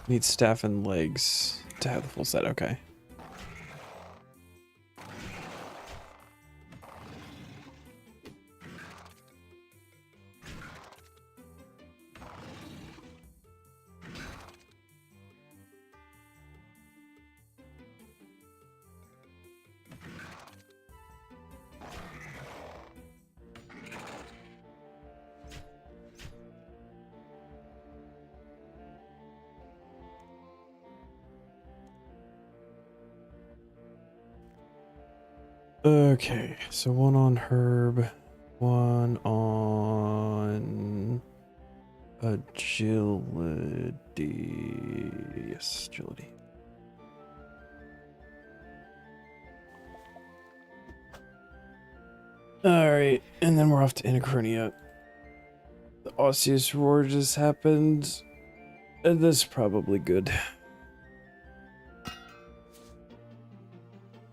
Need staff and legs to have the full set. Okay. Okay, so one on Herb, one on Agility. Yes, Agility. Alright, and then we're off to Anachronia. The Osseous Roar just happened, and this is probably good.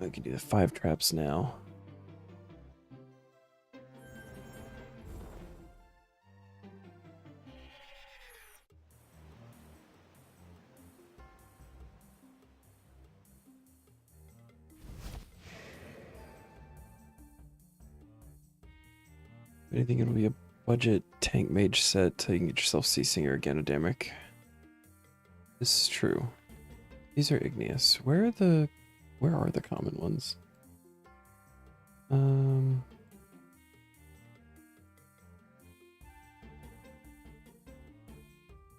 I can do the 5 traps now. I think it'll be a budget tank mage set till you can get yourself Sea Singer again, Adamic. This is true. These are igneous. Where are the common ones?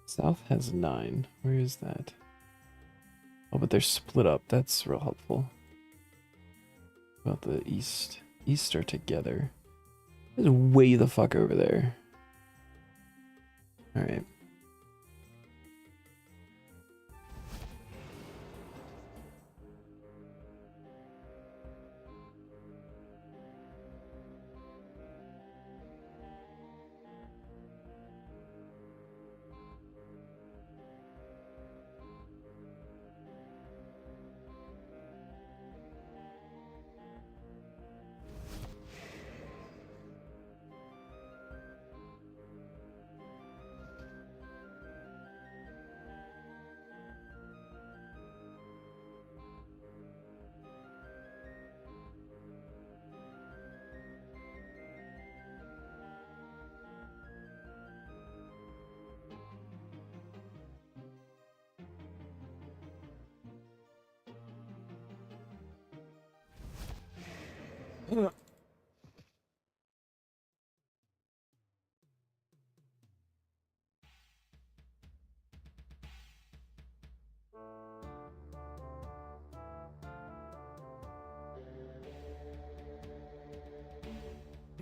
South has 9. Where is that? Oh, but they're split up. That's real helpful. About the east. East are together. It's way the fuck over there. Alright.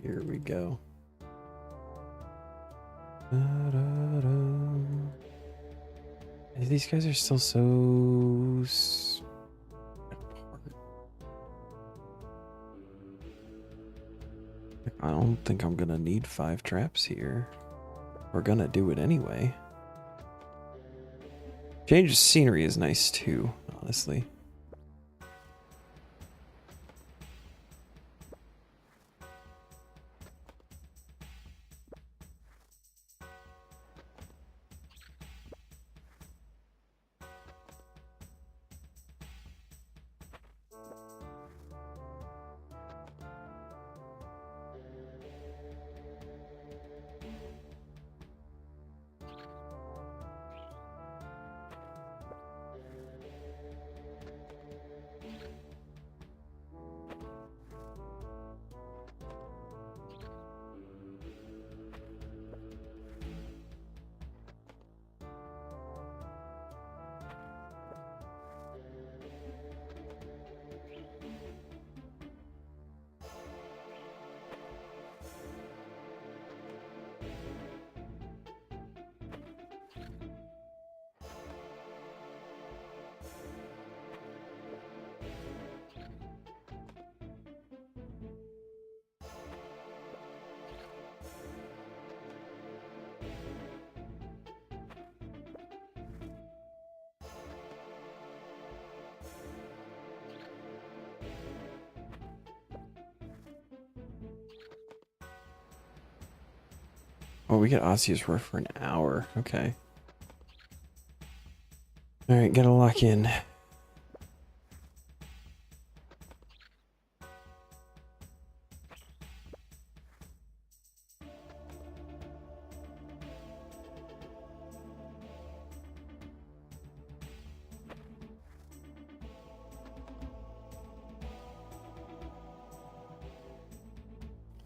Here we go. These guys are still so I don't think I'm gonna need 5 traps here. We're gonna do it anyway. Change of scenery is nice too, honestly. Oh, we get Osseous Roar for an hour. Okay. Alright, gotta lock in.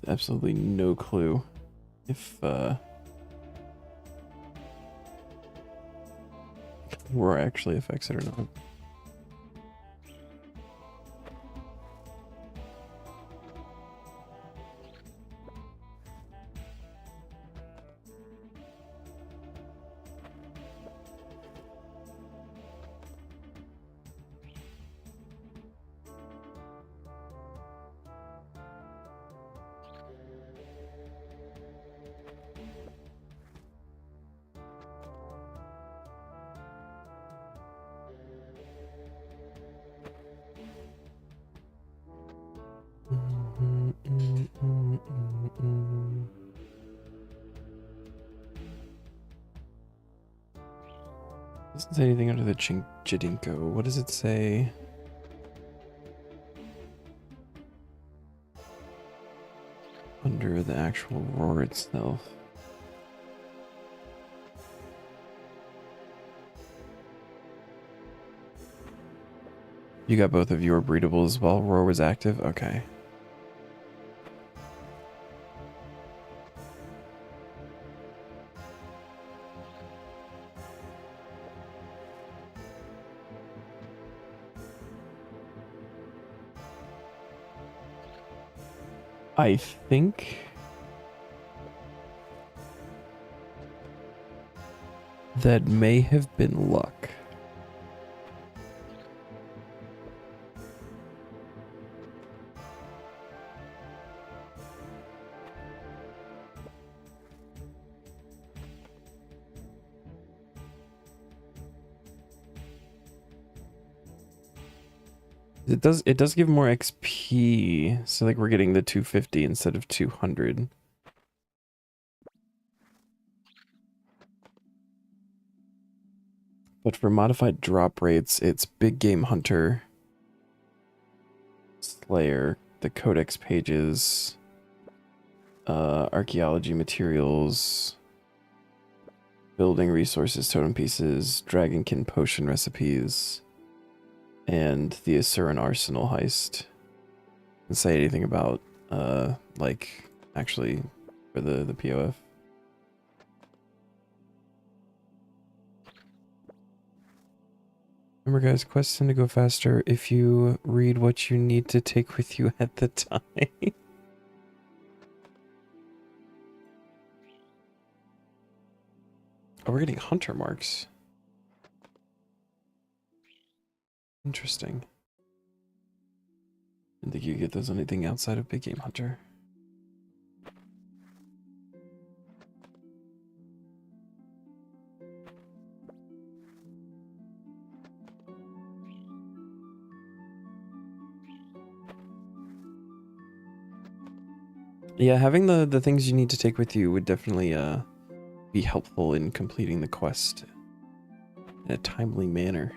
Absolutely no clue if Roar actually affects it or not. Doesn't say anything under the Jadinko. What does it say? Under the actual roar itself. You got both of your breedables while roar was active? Okay. I think that may have been luck. It does give more XP, so like we're getting the 250 instead of 200. But for modified drop rates, it's Big Game Hunter, Slayer, the Codex pages, archaeology materials, building resources, totem pieces, dragonkin potion recipes, and the Asuran Arsenal heist. Doesn't say anything about, like, actually, for the POF. Remember, guys, quests tend to go faster if you read what you need to take with you at the time. Oh, we're getting hunter marks. Interesting. Didn't think you get those on anything outside of Big Game Hunter. Yeah, having the things you need to take with you would definitely be helpful in completing the quest in a timely manner.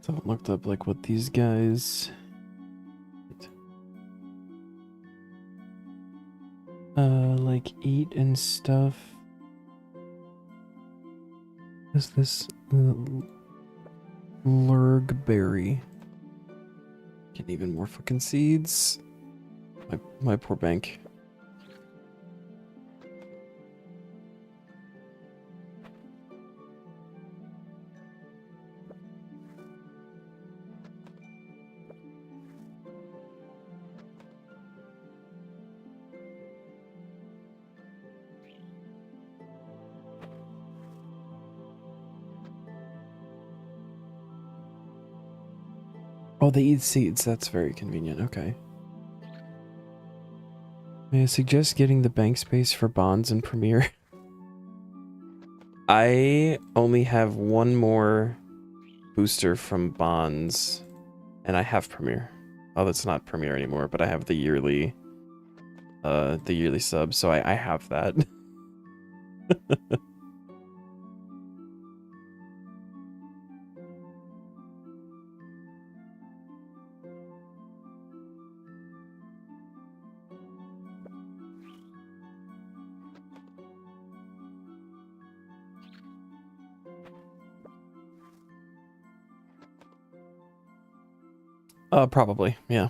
So I looked up like what these guys like eat and stuff. What's this lurgberry? Get even more fucking seeds. My poor bank. Oh, they eat seeds. That's very convenient. Okay. May I suggest getting the bank space for bonds and Premier? I only have one more booster from bonds, and I have Premier. Oh, that's not Premier anymore, but I have the yearly sub, so I have that. Probably, yeah.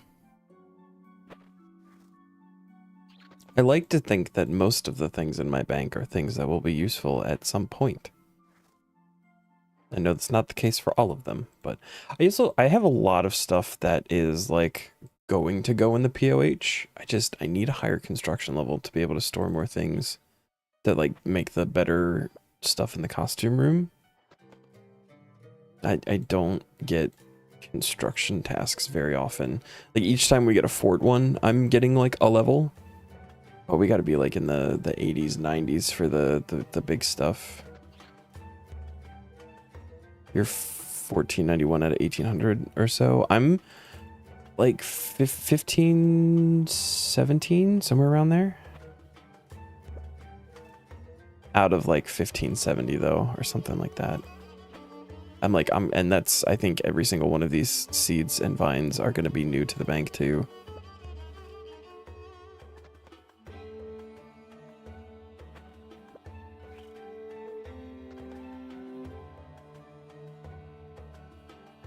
I like to think that most of the things in my bank are things that will be useful at some point. I know that's not the case for all of them, but I have a lot of stuff that is like going to go in the POH. I need a higher construction level to be able to store more things that like make the better stuff in the costume room. I don't get construction tasks very often. Like each time we get a fort one, I'm getting like a level. But we got to be like in the 80s, 90s for the big stuff. You're 1491 out of 1800 or so. I'm like 15, 17, somewhere around there. Out of like 1570 though, or something like that. And that's, I think every single one of these seeds and vines are going to be new to the bank too.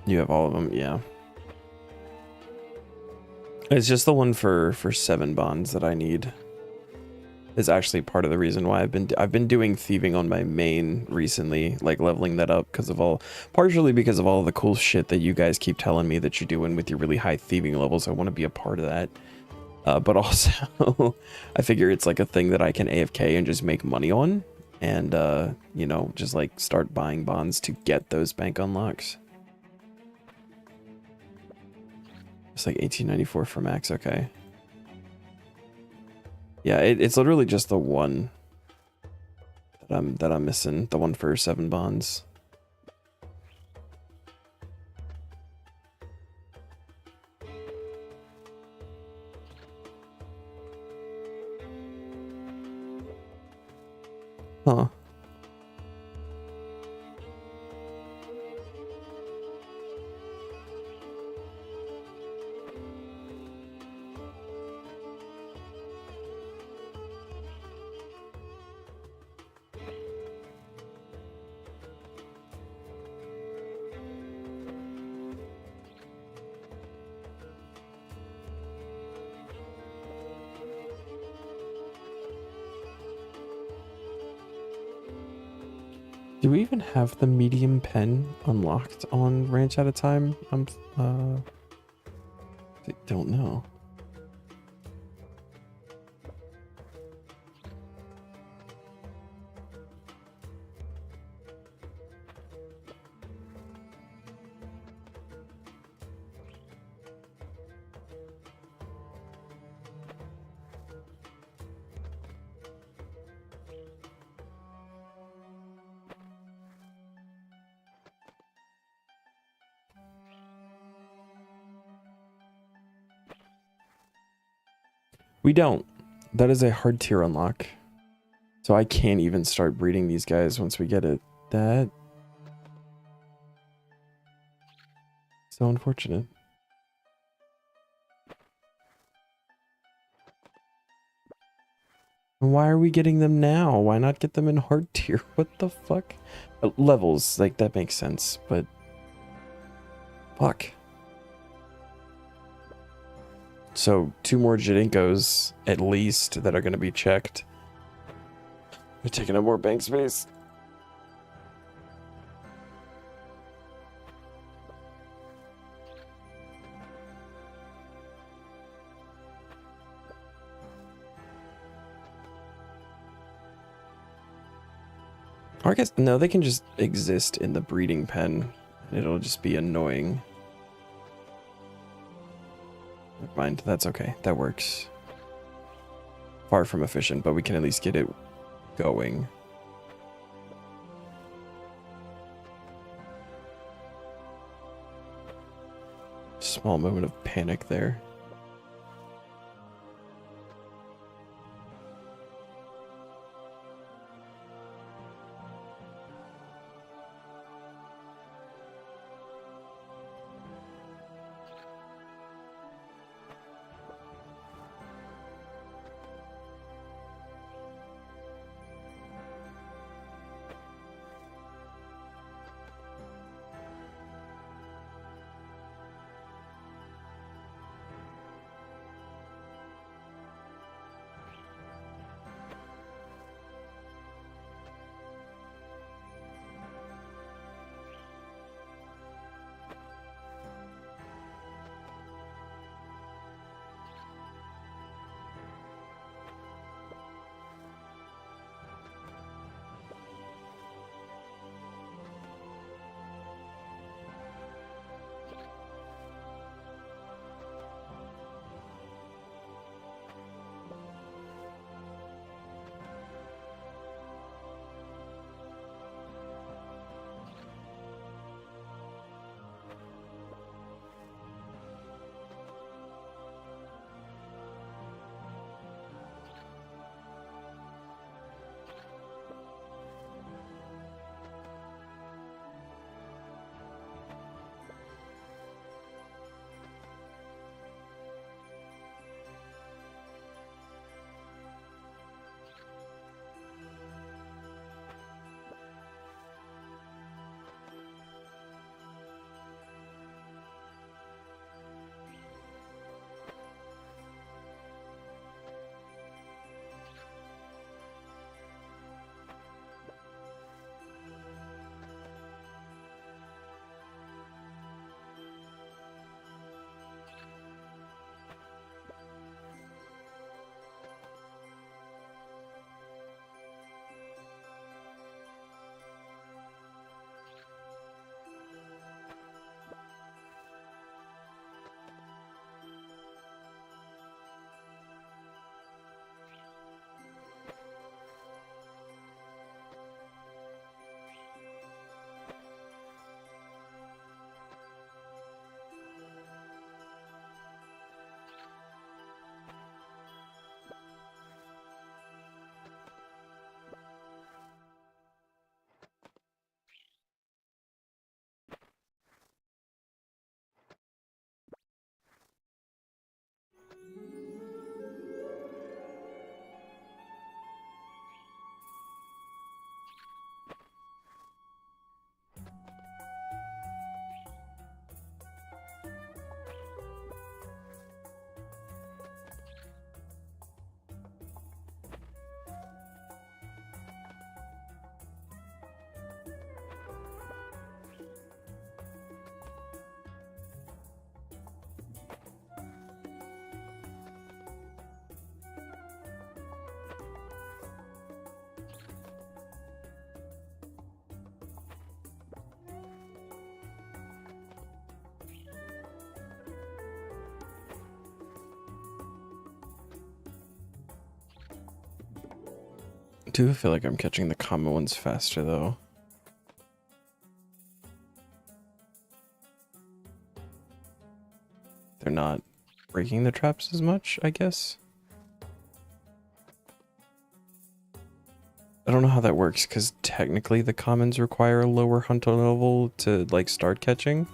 You have all of them, yeah. It's just the one for 7 bonds that I need. Is actually part of the reason why I've been doing thieving on my main recently, like leveling that up partially because of all the cool shit that you guys keep telling me that you're doing with your really high thieving levels. I want to be a part of that. But also, I figure it's like a thing that I can AFK and just make money on. And, you know, just like start buying bonds to get those bank unlocks. It's like 1894 for max, okay. Yeah, it's literally just the one that I'm missing, the one for 7 bonds. Huh. Do we even have the medium pen unlocked on Ranch at a Time? I don't know. We don't. That is a hard tier unlock. So I can't even start breeding these guys once we get it. That... so unfortunate. Why are we getting them now? Why not get them in hard tier? What the fuck? Levels, like, that makes sense, but... fuck. So, 2 more Jidinkos, at least, that are going to be checked. We're taking up more bank space. Or I guess, no, they can just exist in the breeding pen. It'll just be annoying. Never mind. That's okay. That works. Far from efficient, but we can at least get it going. Small moment of panic there. I do feel like I'm catching the common ones faster, though. They're not breaking the traps as much, I guess. I don't know how that works, because technically the commons require a lower hunter level to, like, start catching.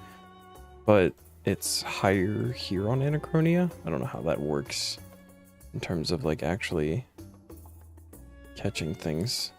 But it's higher here on Anachronia. I don't know how that works in terms of, like, actually catching things.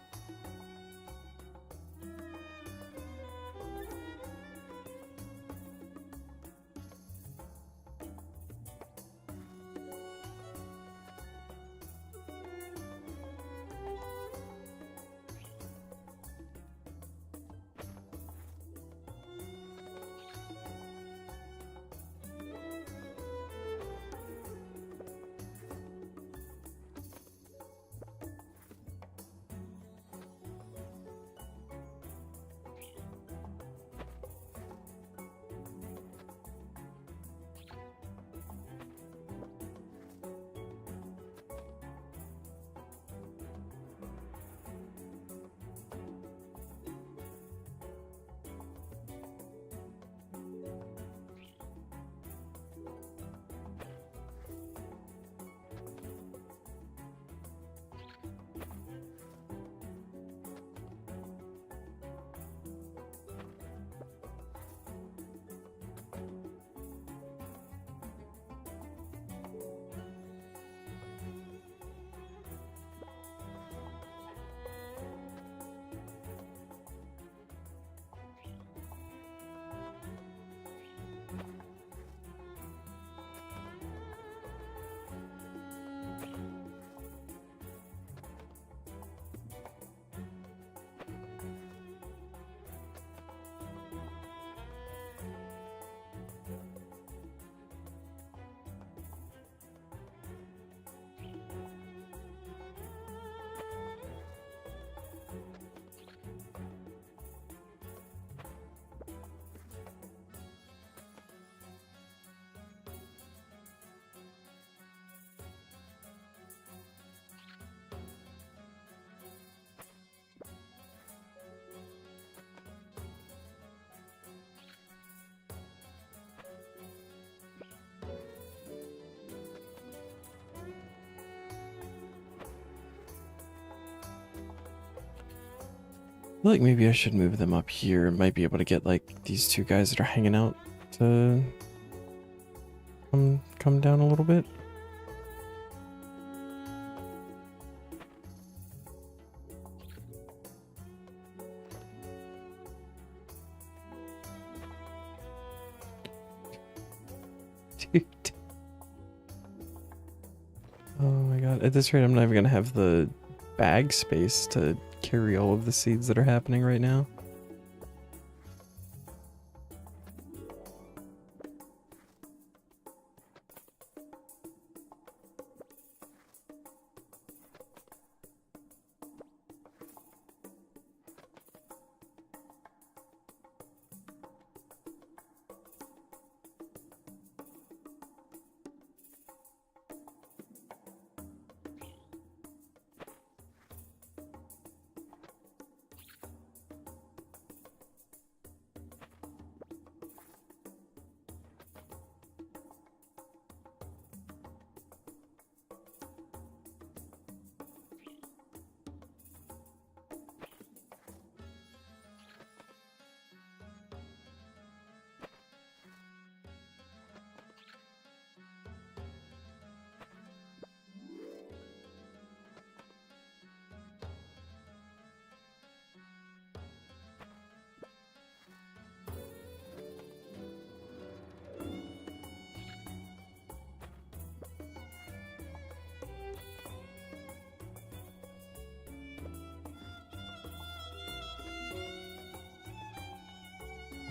feel like maybe I should move them up here. Might be able to get like these two guys that are hanging out to come down a little bit. Dude. Oh my god. At this rate, I'm not even gonna have the bag space to carry all of the seeds that are happening right now.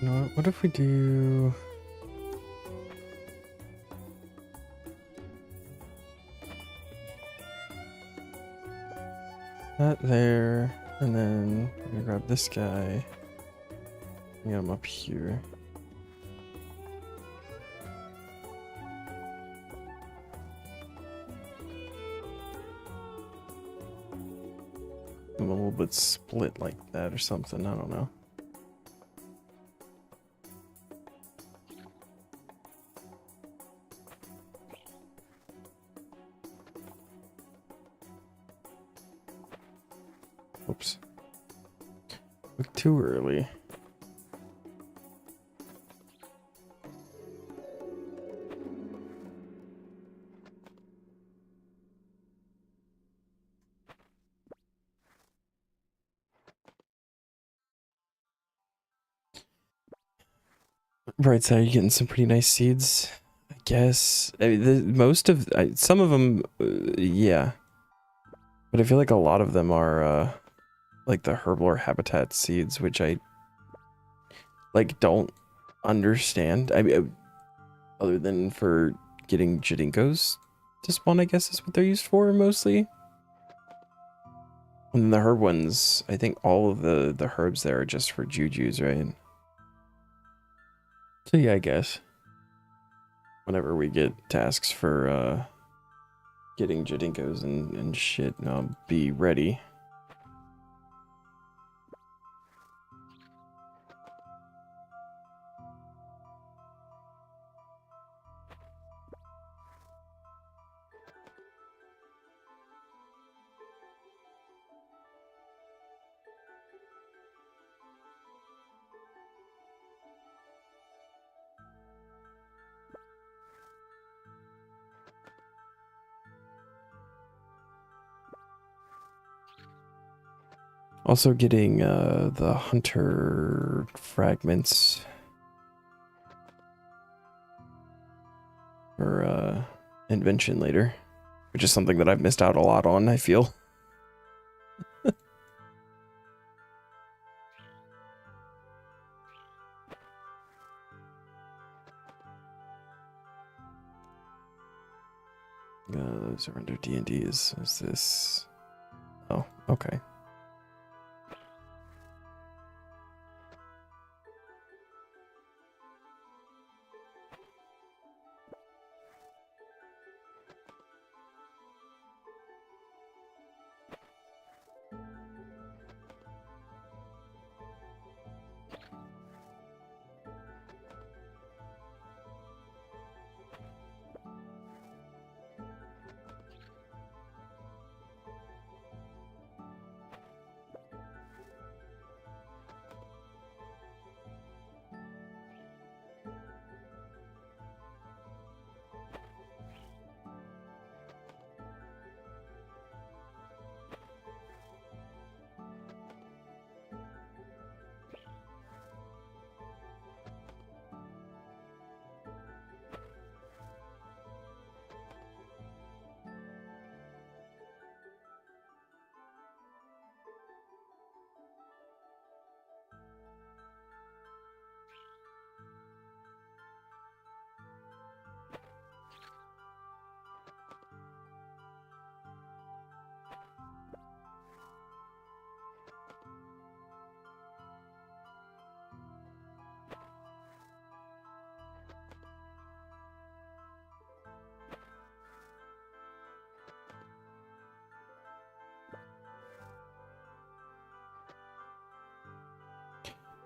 You know what if we do... that there, and then I'm gonna grab this guy and get him up here. I'm a little bit split like that or something, I don't know. Oops. Look too early. Right side, you're getting some pretty nice seeds, I guess. I mean, some of them, yeah. But I feel like a lot of them are, like the herblore habitat seeds, which I, like, don't understand. I mean, other than for getting Jadinkos to spawn, I guess is what they're used for, mostly. And then the herb ones, I think all of the herbs there are just for jujus, right? So yeah, I guess. Whenever we get tasks for, getting Jadinkos and shit, I'll be ready. Also getting the hunter fragments for invention later, which is something that I've missed out a lot on, I feel. Surrender D&D is this? Oh, okay.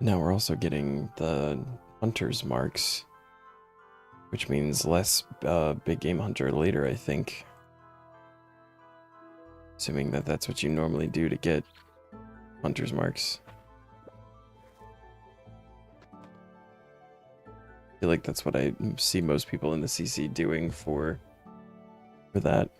Now we're also getting the hunter's marks, which means less big game hunter later, I think. Assuming that that's what you normally do to get hunter's marks. I feel like that's what I see most people in the CC doing for that.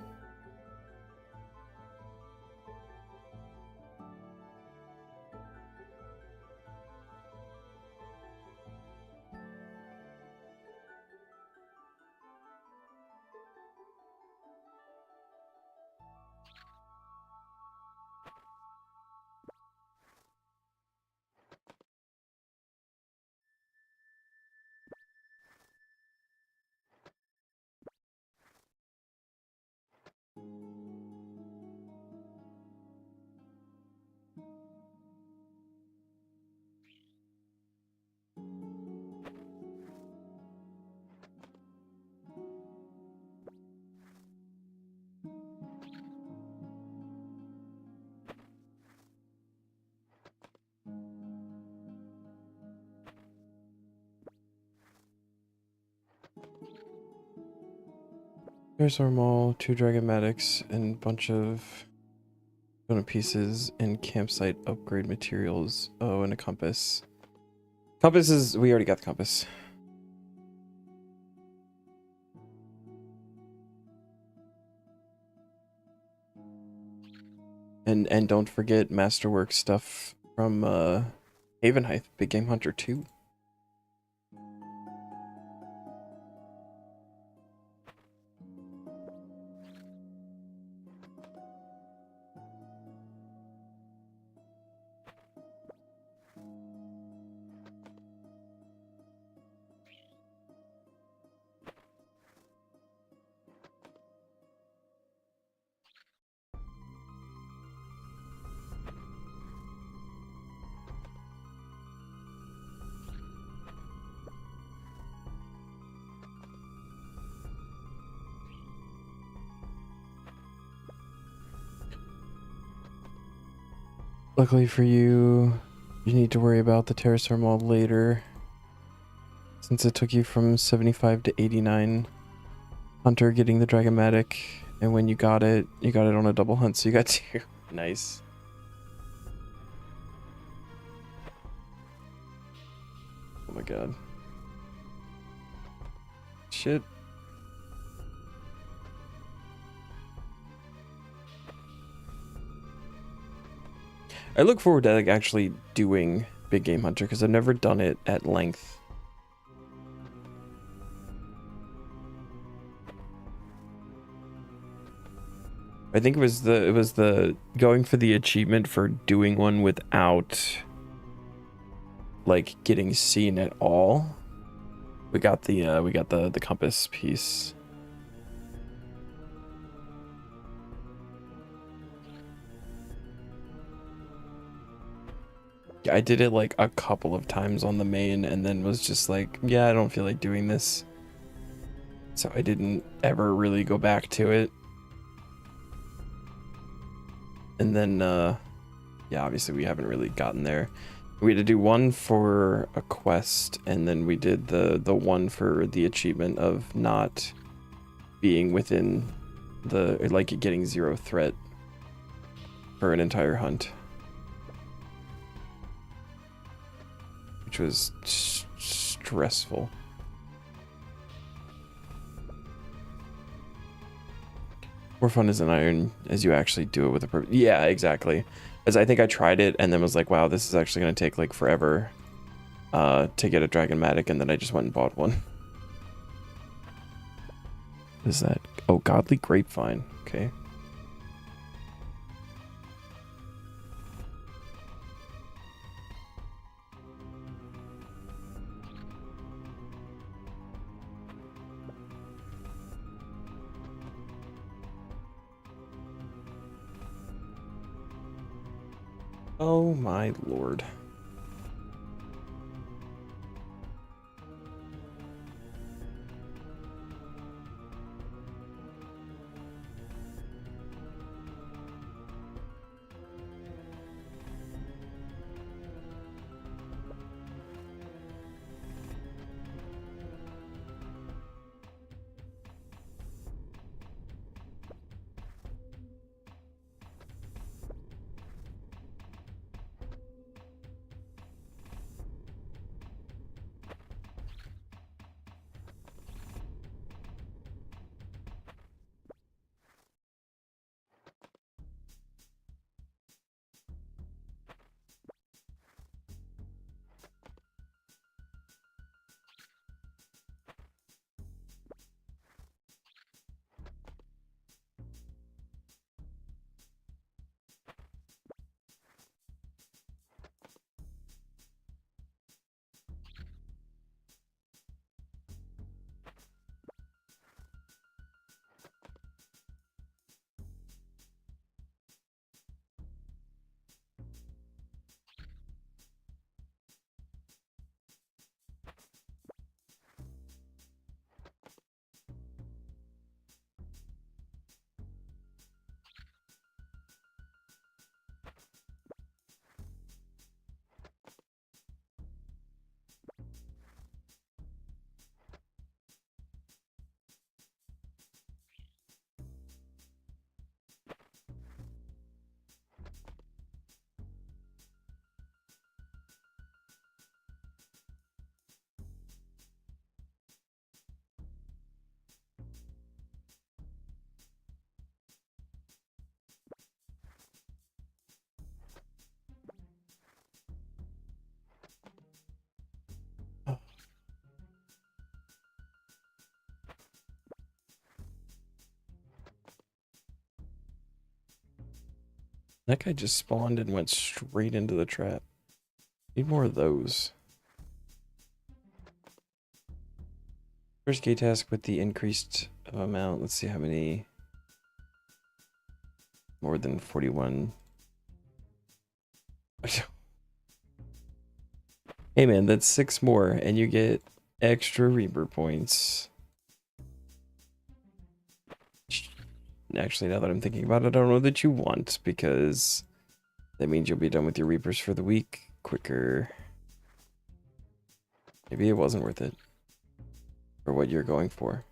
There's our mall, 2 Dragonmatics, and a bunch of pieces and campsite upgrade materials. Oh, and a compass. Compass is... we already got the compass. And don't forget Masterwork stuff from Havenheim, Big Game Hunter 2. Luckily for you, you need to worry about the Terraform Mall later, since it took you from 75 to 89 Hunter getting the Dragonmatic, and when you got it on a double hunt, so you got 2. Nice. Oh my god. Shit. I look forward to like actually doing Big Game Hunter because I've never done it at length. I think it was the going for the achievement for doing one without like getting seen at all. We got the compass piece. I did it like a couple of times on the main and then was just like, yeah, I don't feel like doing this. So I didn't ever really go back to it. And then, yeah, obviously we haven't really gotten there. We had to do one for a quest, and then we did the one for the achievement of not being within the, like, getting 0 threat for an entire hunt. Which was stressful. More fun as an iron as you actually do it with a purpose. Yeah, exactly. As I think I tried it and then was like, wow, this is actually going to take like forever to get a Dragonmatic, and then I just went and bought one. What is that? Oh, Godly Grapevine. Okay. Oh my lord. That guy just spawned and went straight into the trap. Need more of those. First gate task with the increased amount. Let's see how many. More than 41. Hey man, that's 6 more, and you get extra Reaper points. Actually, now that I'm thinking about it, I don't know that you want, because that means you'll be done with your Reapers for the week quicker. Maybe it wasn't worth it for what you're going for.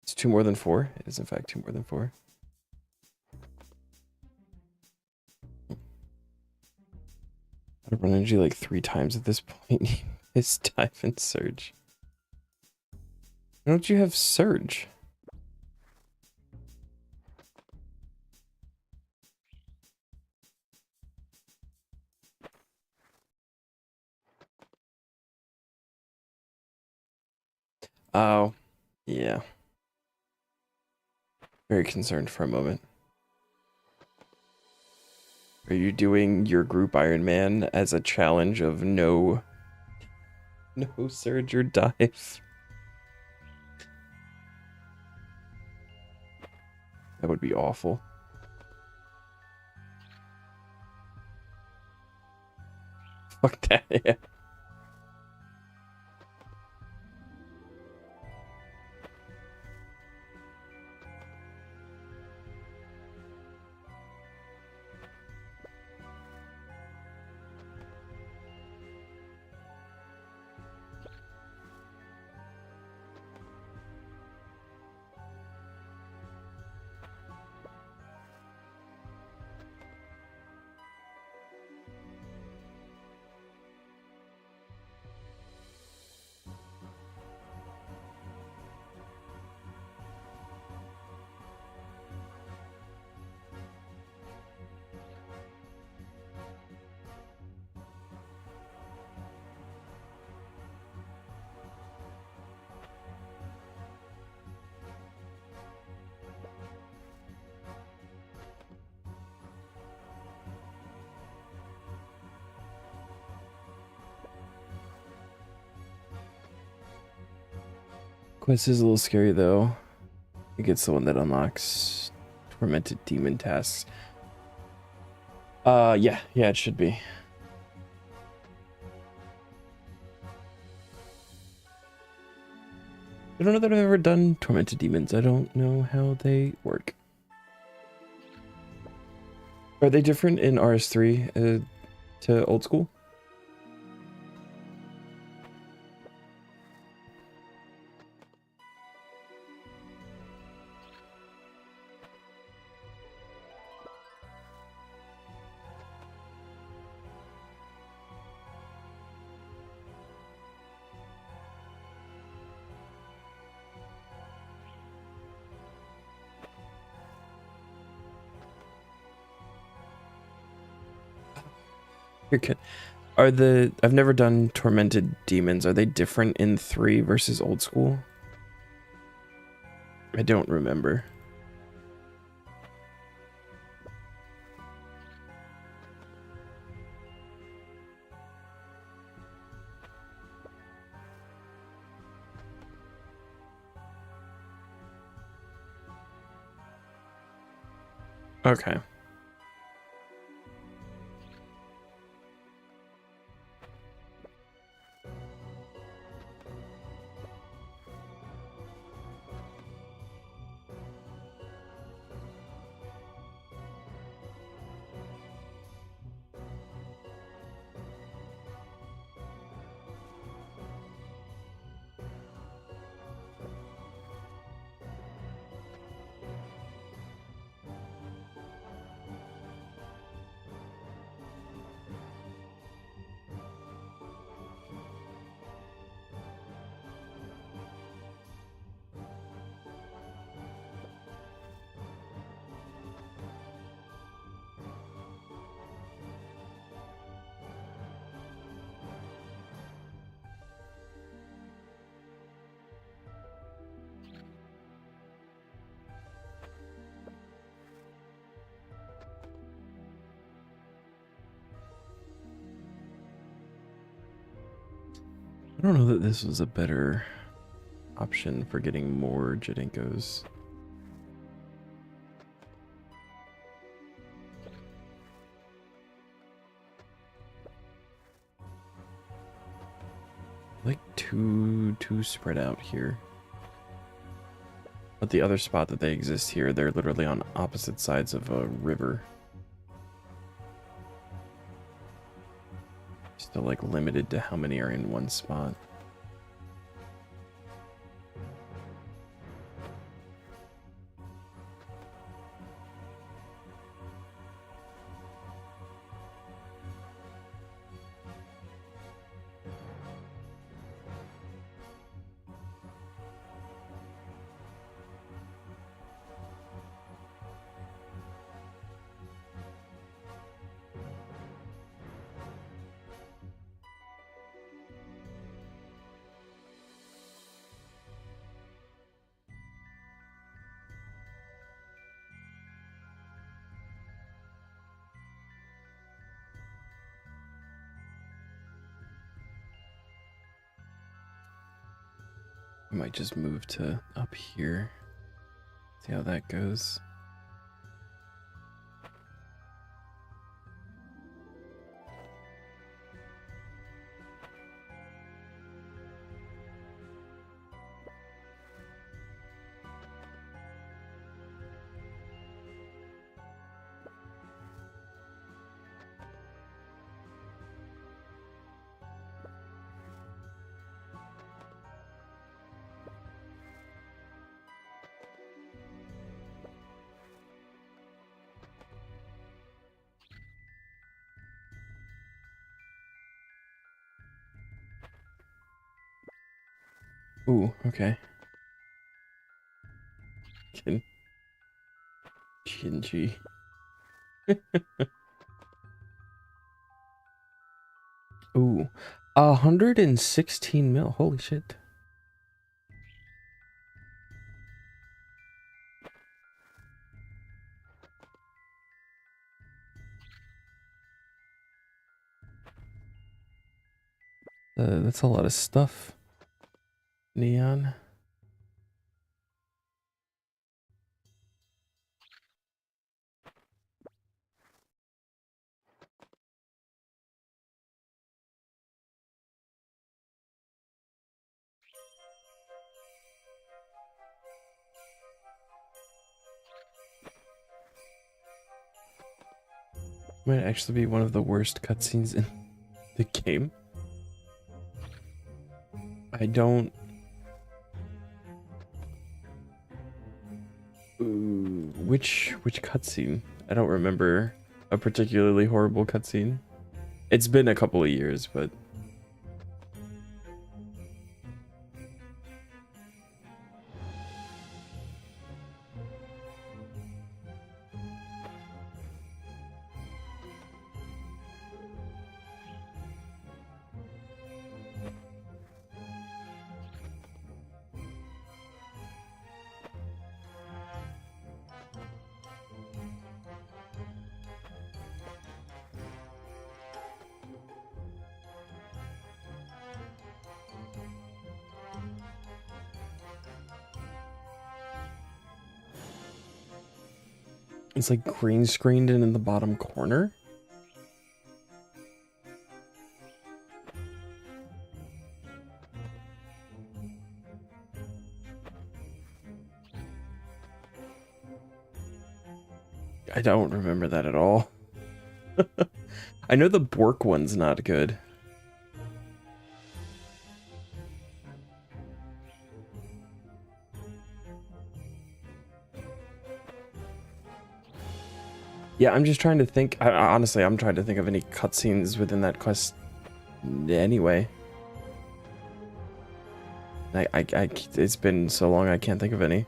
It's 2 more than 4. It is, in fact, 2 more than 4. I've run energy like 3 times at this point. It's dive and surge. Why don't you have surge? Oh, yeah. Very concerned for a moment. Are you doing your group Iron Man as a challenge of no surge or dive? That would be awful. Fuck that, yeah. Quest is a little scary though. I think it's the one that unlocks tormented demon tasks. Yeah, it should be. I don't know that I've ever done tormented demons. I don't know how they work. Are they different in RS3 to old school? You're good. I've never done tormented demons. Are they different in 3 versus old school? I don't remember. Okay. I don't know that this was a better option for getting more Jadenkos. Like too spread out here. But the other spot that they exist here, they're literally on opposite sides of a river. Still like limited to how many are in one spot. I might just move to up here. See how that goes. Ooh, okay. Kinji. Ooh, 116 mil. Holy shit. That's a lot of stuff. Neon. Might actually be one of the worst cutscenes in the game. I don't... Ooh, which cutscene? I don't remember a particularly horrible cutscene. It's been a couple of years, but... It's like green screened and in the bottom corner. I don't remember that at all. I know the Bork one's not good. Yeah, I'm just trying to think. Honestly, I'm trying to think of any cutscenes within that quest anyway. It's been so long, I can't think of any.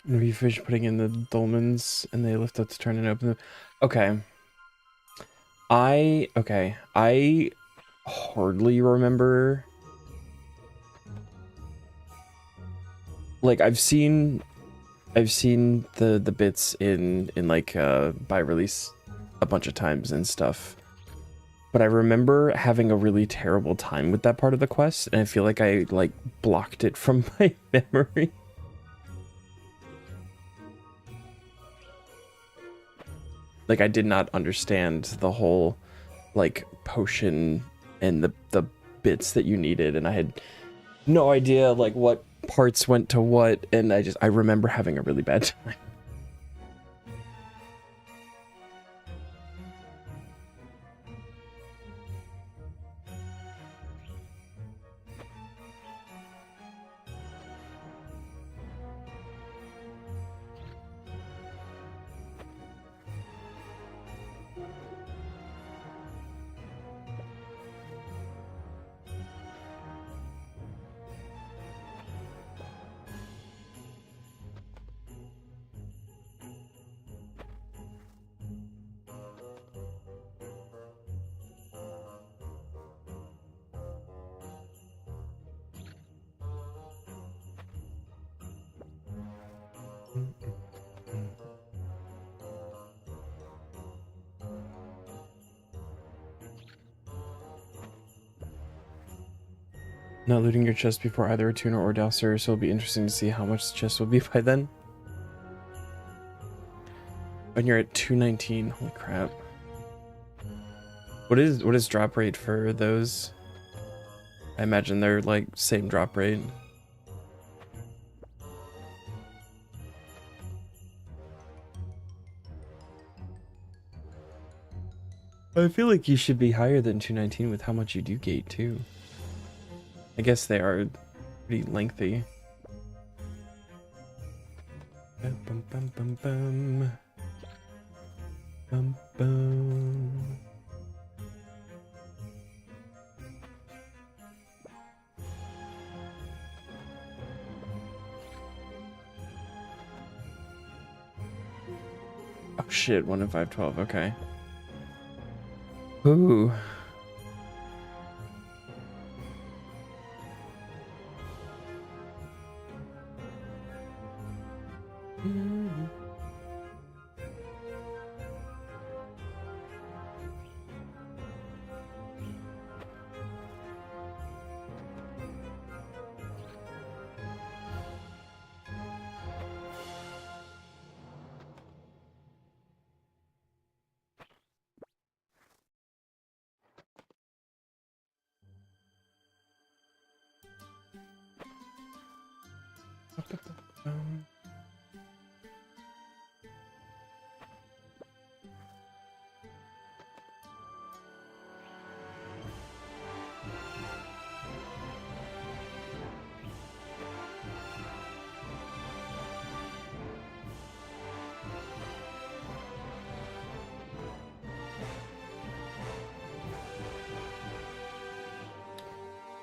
When you finish putting in the dolmens and they lift up to turn and open them. Okay. I hardly remember. Like I've seen the bits in like by release a bunch of times and stuff. But I remember having a really terrible time with that part of the quest, and I feel like I like blocked it from my memory. Like I did not understand the whole like potion and the bits that you needed, and I had no idea like what parts went to what, and I remember having a really bad time. Not looting your chest before either a tuner or dowser, so it'll be interesting to see how much the chest will be by then. When you're at 219, holy crap. What is drop rate for those? I imagine they're like same drop rate. I feel like you should be higher than 219 with how much you do gate too. I guess they are pretty lengthy. Bum, bum, bum, bum, bum. Bum, bum. Oh shit, 1 in 512, okay. Ooh.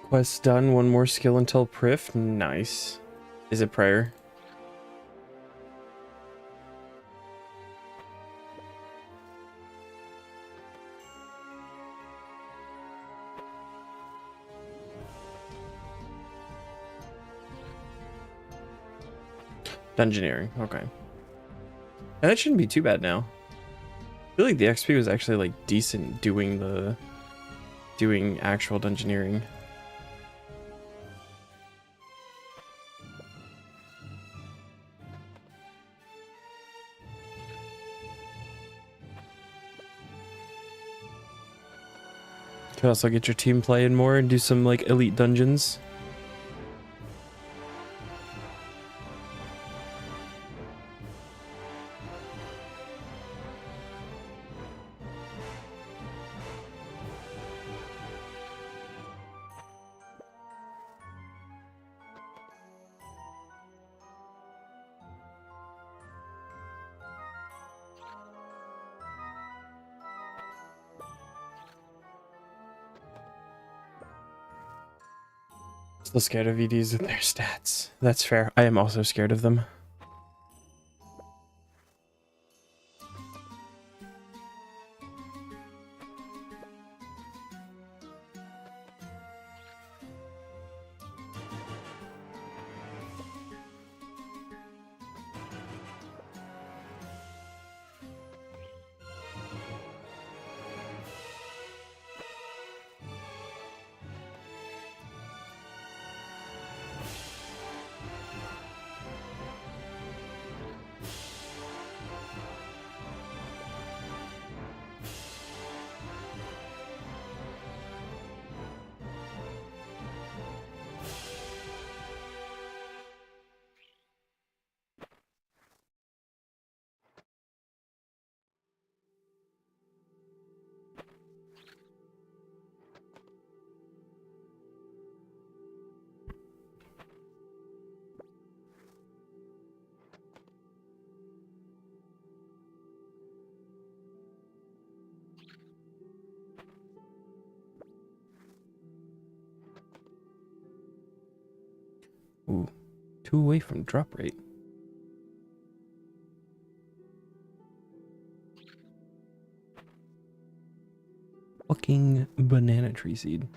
Quest done. One more skill until Prif. Nice. Is it prayer? Dungeoneering. Okay. And that shouldn't be too bad now. I feel like the XP was actually like decent doing actual dungeoneering. Could also get your team playing more and do some like elite dungeons. Still scared of EDs and their stats. That's fair. I am also scared of them. Ooh, 2 away from drop rate. Fucking banana tree seed.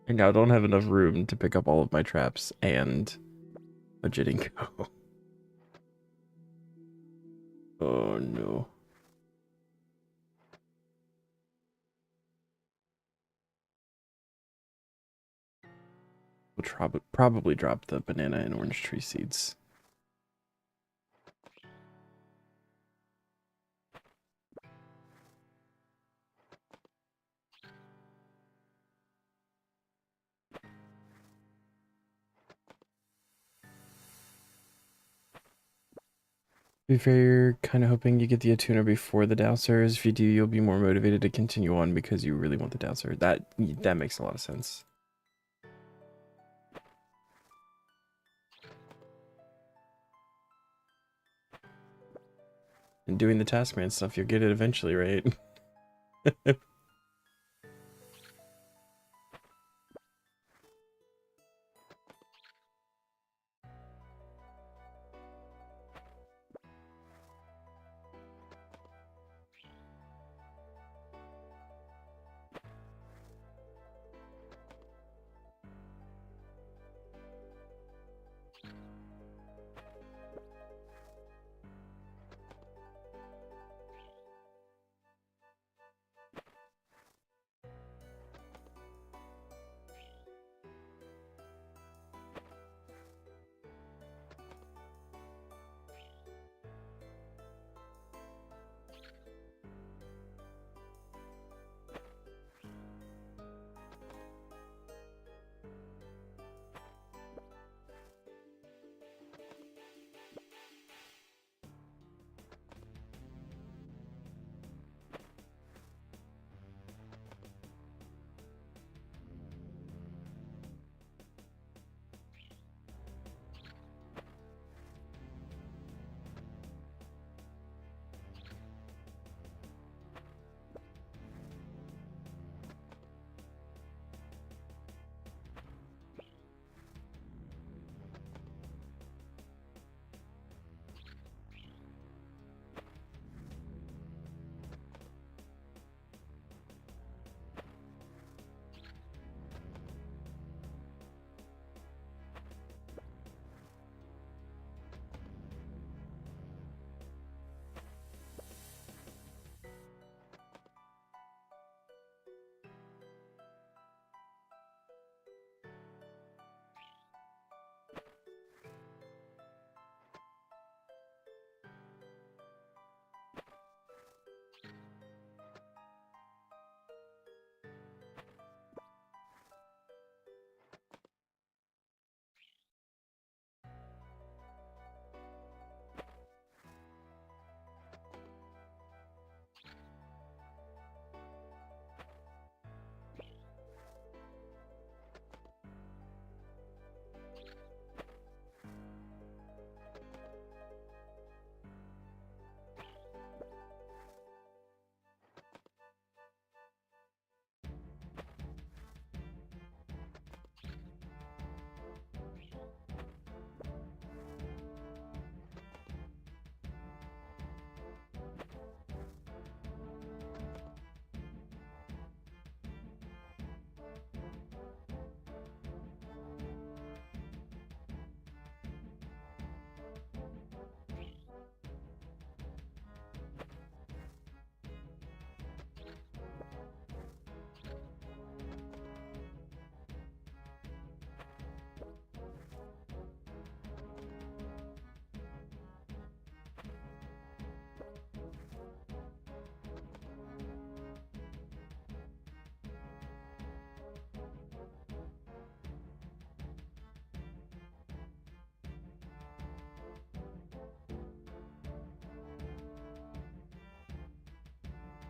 I now don't have enough room to pick up all of my traps and a Jitting go. Oh no. We'll probably drop the banana and orange tree seeds. To be fair, you're kind of hoping you get the Attuner before the Dowsers. If you do, you'll be more motivated to continue on because you really want the Dowser. That makes a lot of sense. And doing the Taskman stuff, you'll get it eventually, right?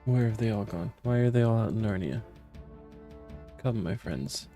Where have they all gone? Why are they all out in Narnia? Come, my friends.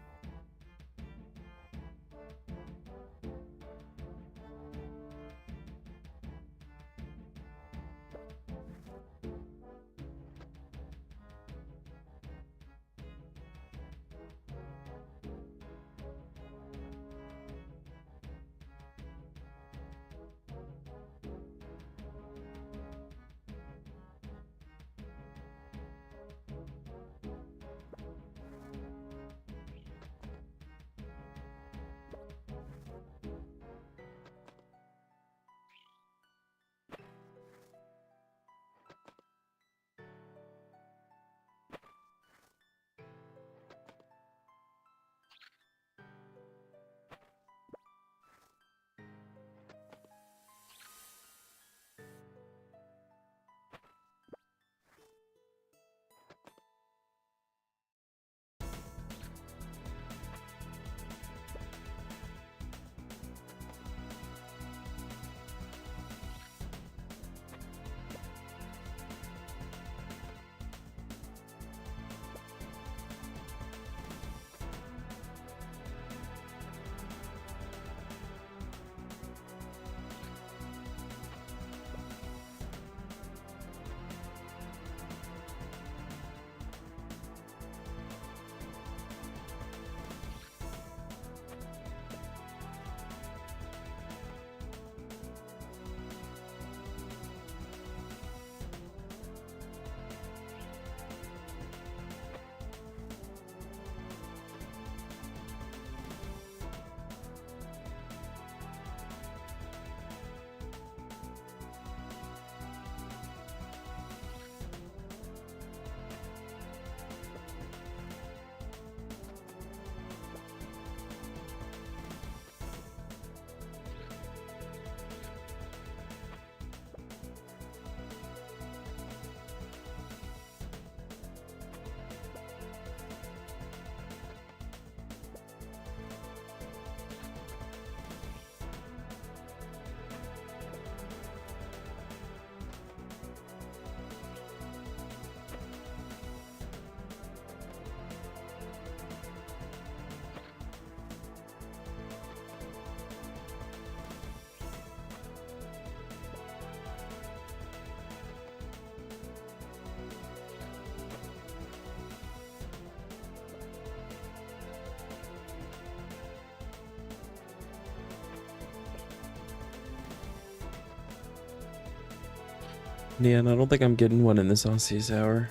Yeah, and I don't think I'm getting one in this Aussie sour.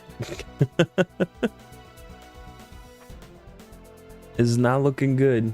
It's not looking good.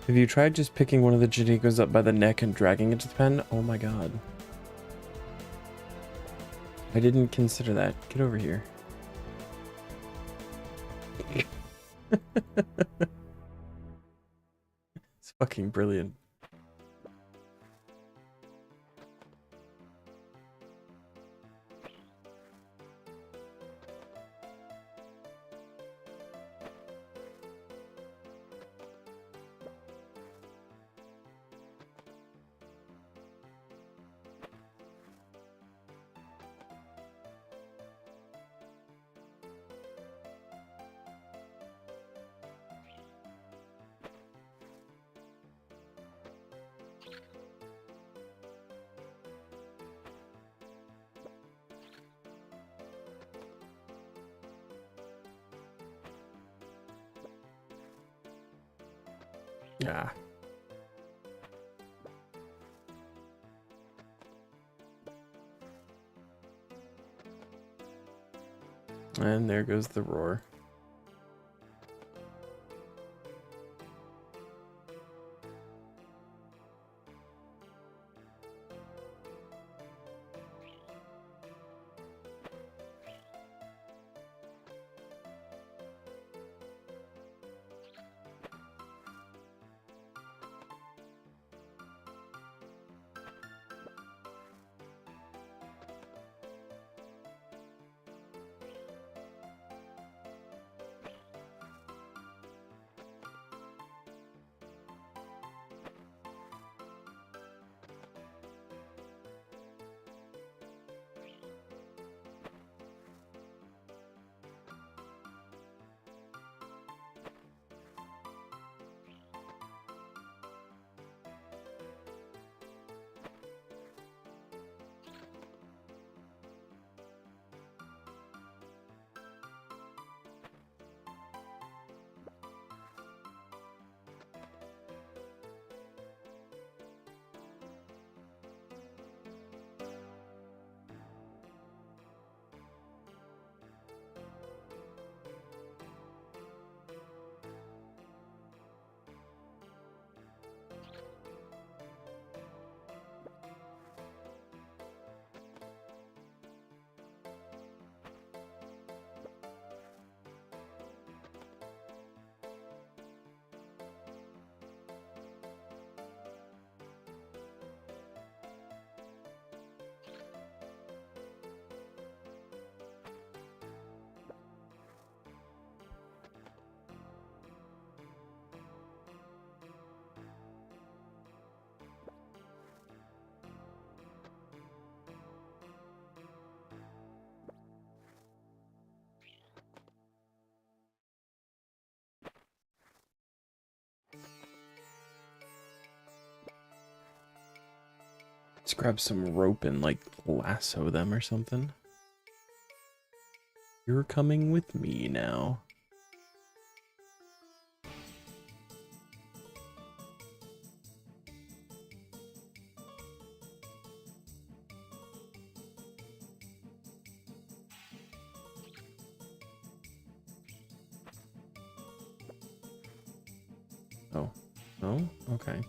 Have you tried just picking one of the Janicos up by the neck and dragging it to the pen? Oh my god. I didn't consider that. Get over here. It's fucking brilliant. Ah. And there goes the roar. Let's grab some rope and like lasso them or something. You're coming with me now. Oh. Oh? Okay.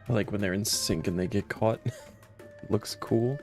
I like when they're in sync and they get caught. Looks cool.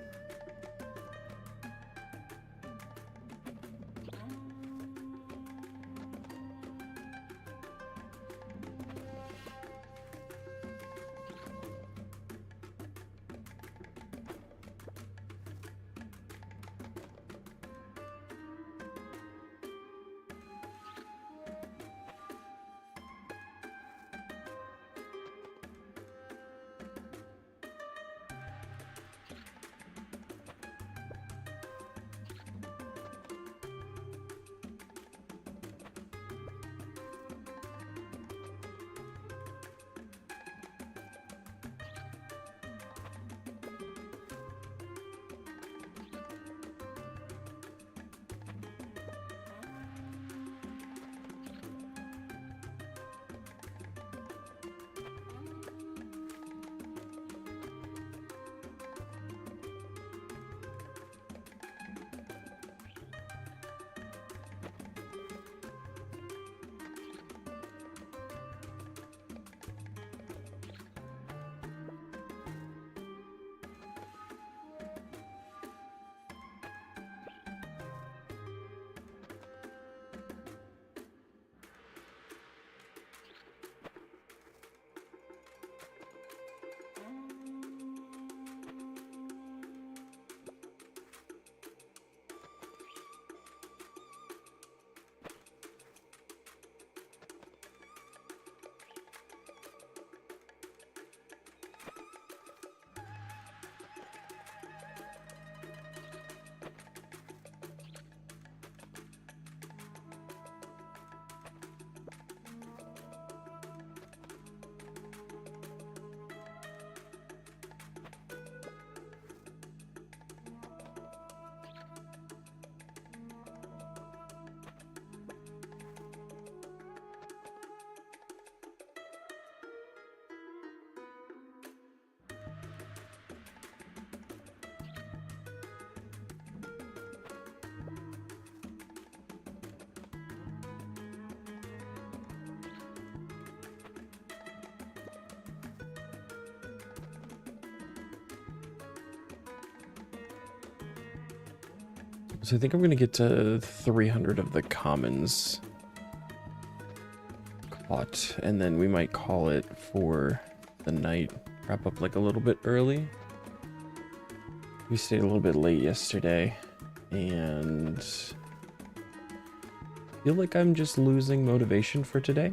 So I think I'm going to get to 300 of the commons caught, and then we might call it for the night. Wrap up like a little bit early. We stayed a little bit late yesterday, and I feel like I'm just losing motivation for today.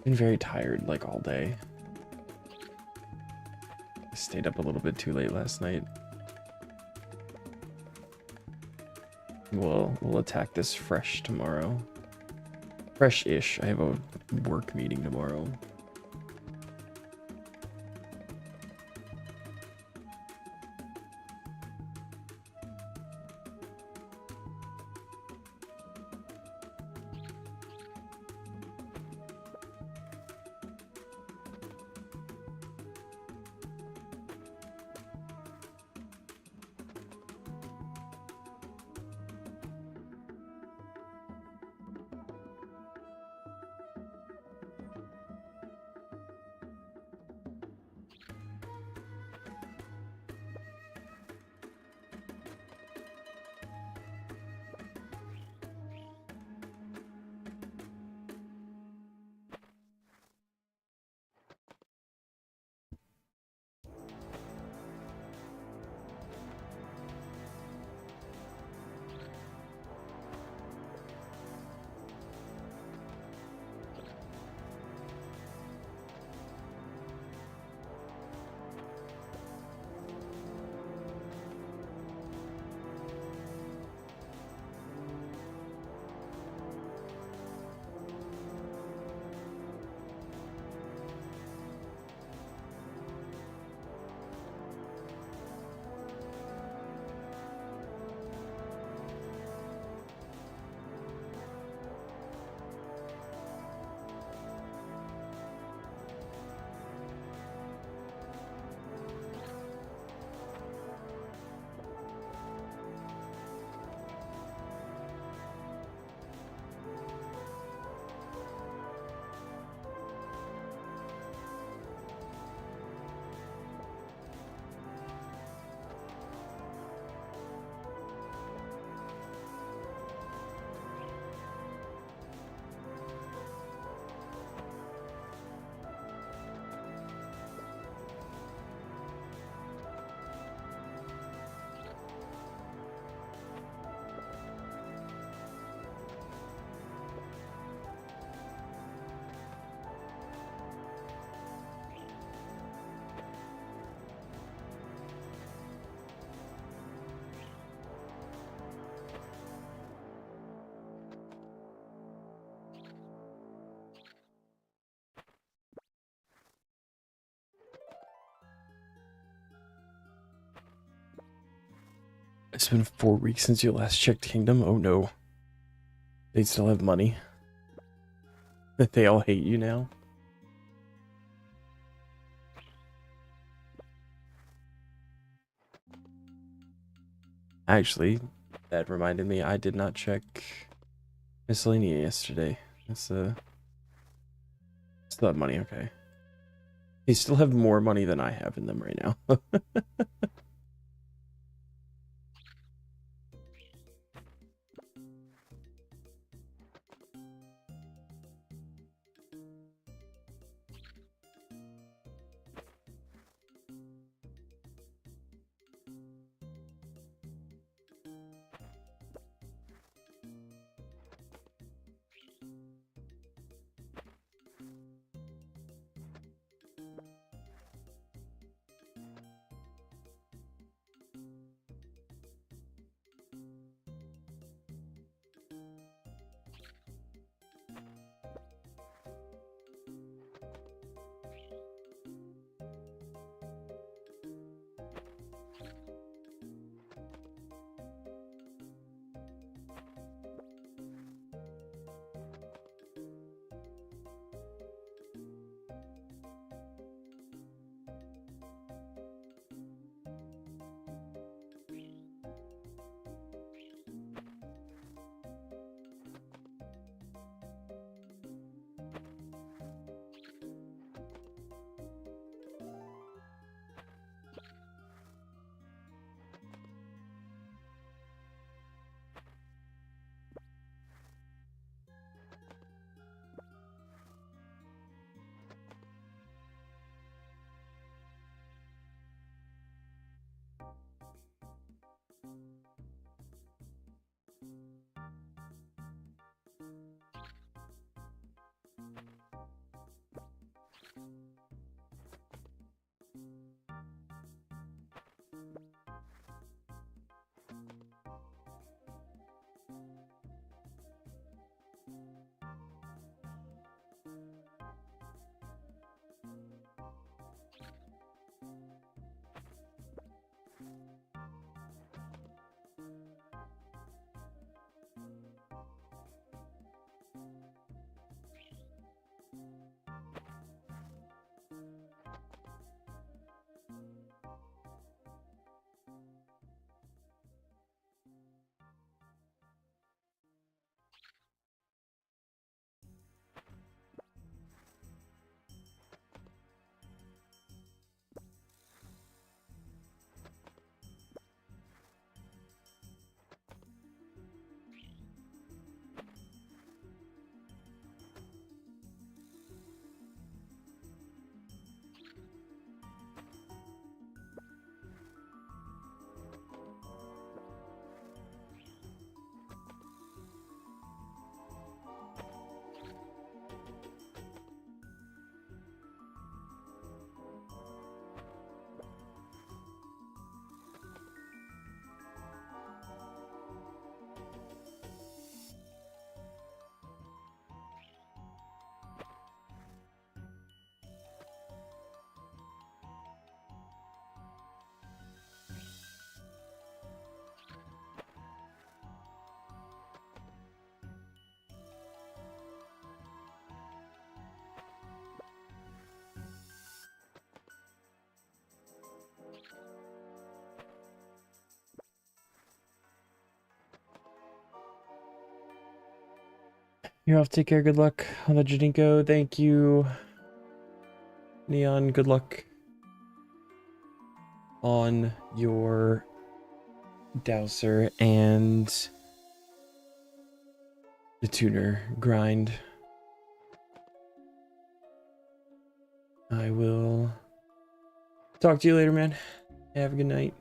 Been very tired like all day. I stayed up a little bit too late last night. We'll attack this fresh tomorrow. Fresh-ish. I have a work meeting tomorrow. It's been 4 weeks since you last checked Kingdom. Oh no. They still have money. That they all hate you now. Actually, that reminded me, I did not check Miscellanea yesterday. Still have money, okay. They still have more money than I have in them right now. You're off. Take care. Good luck on the Jadinko. Thank you, Neon. Good luck on your Dowser and the tuner grind. I will talk to you later, man. Have a good night.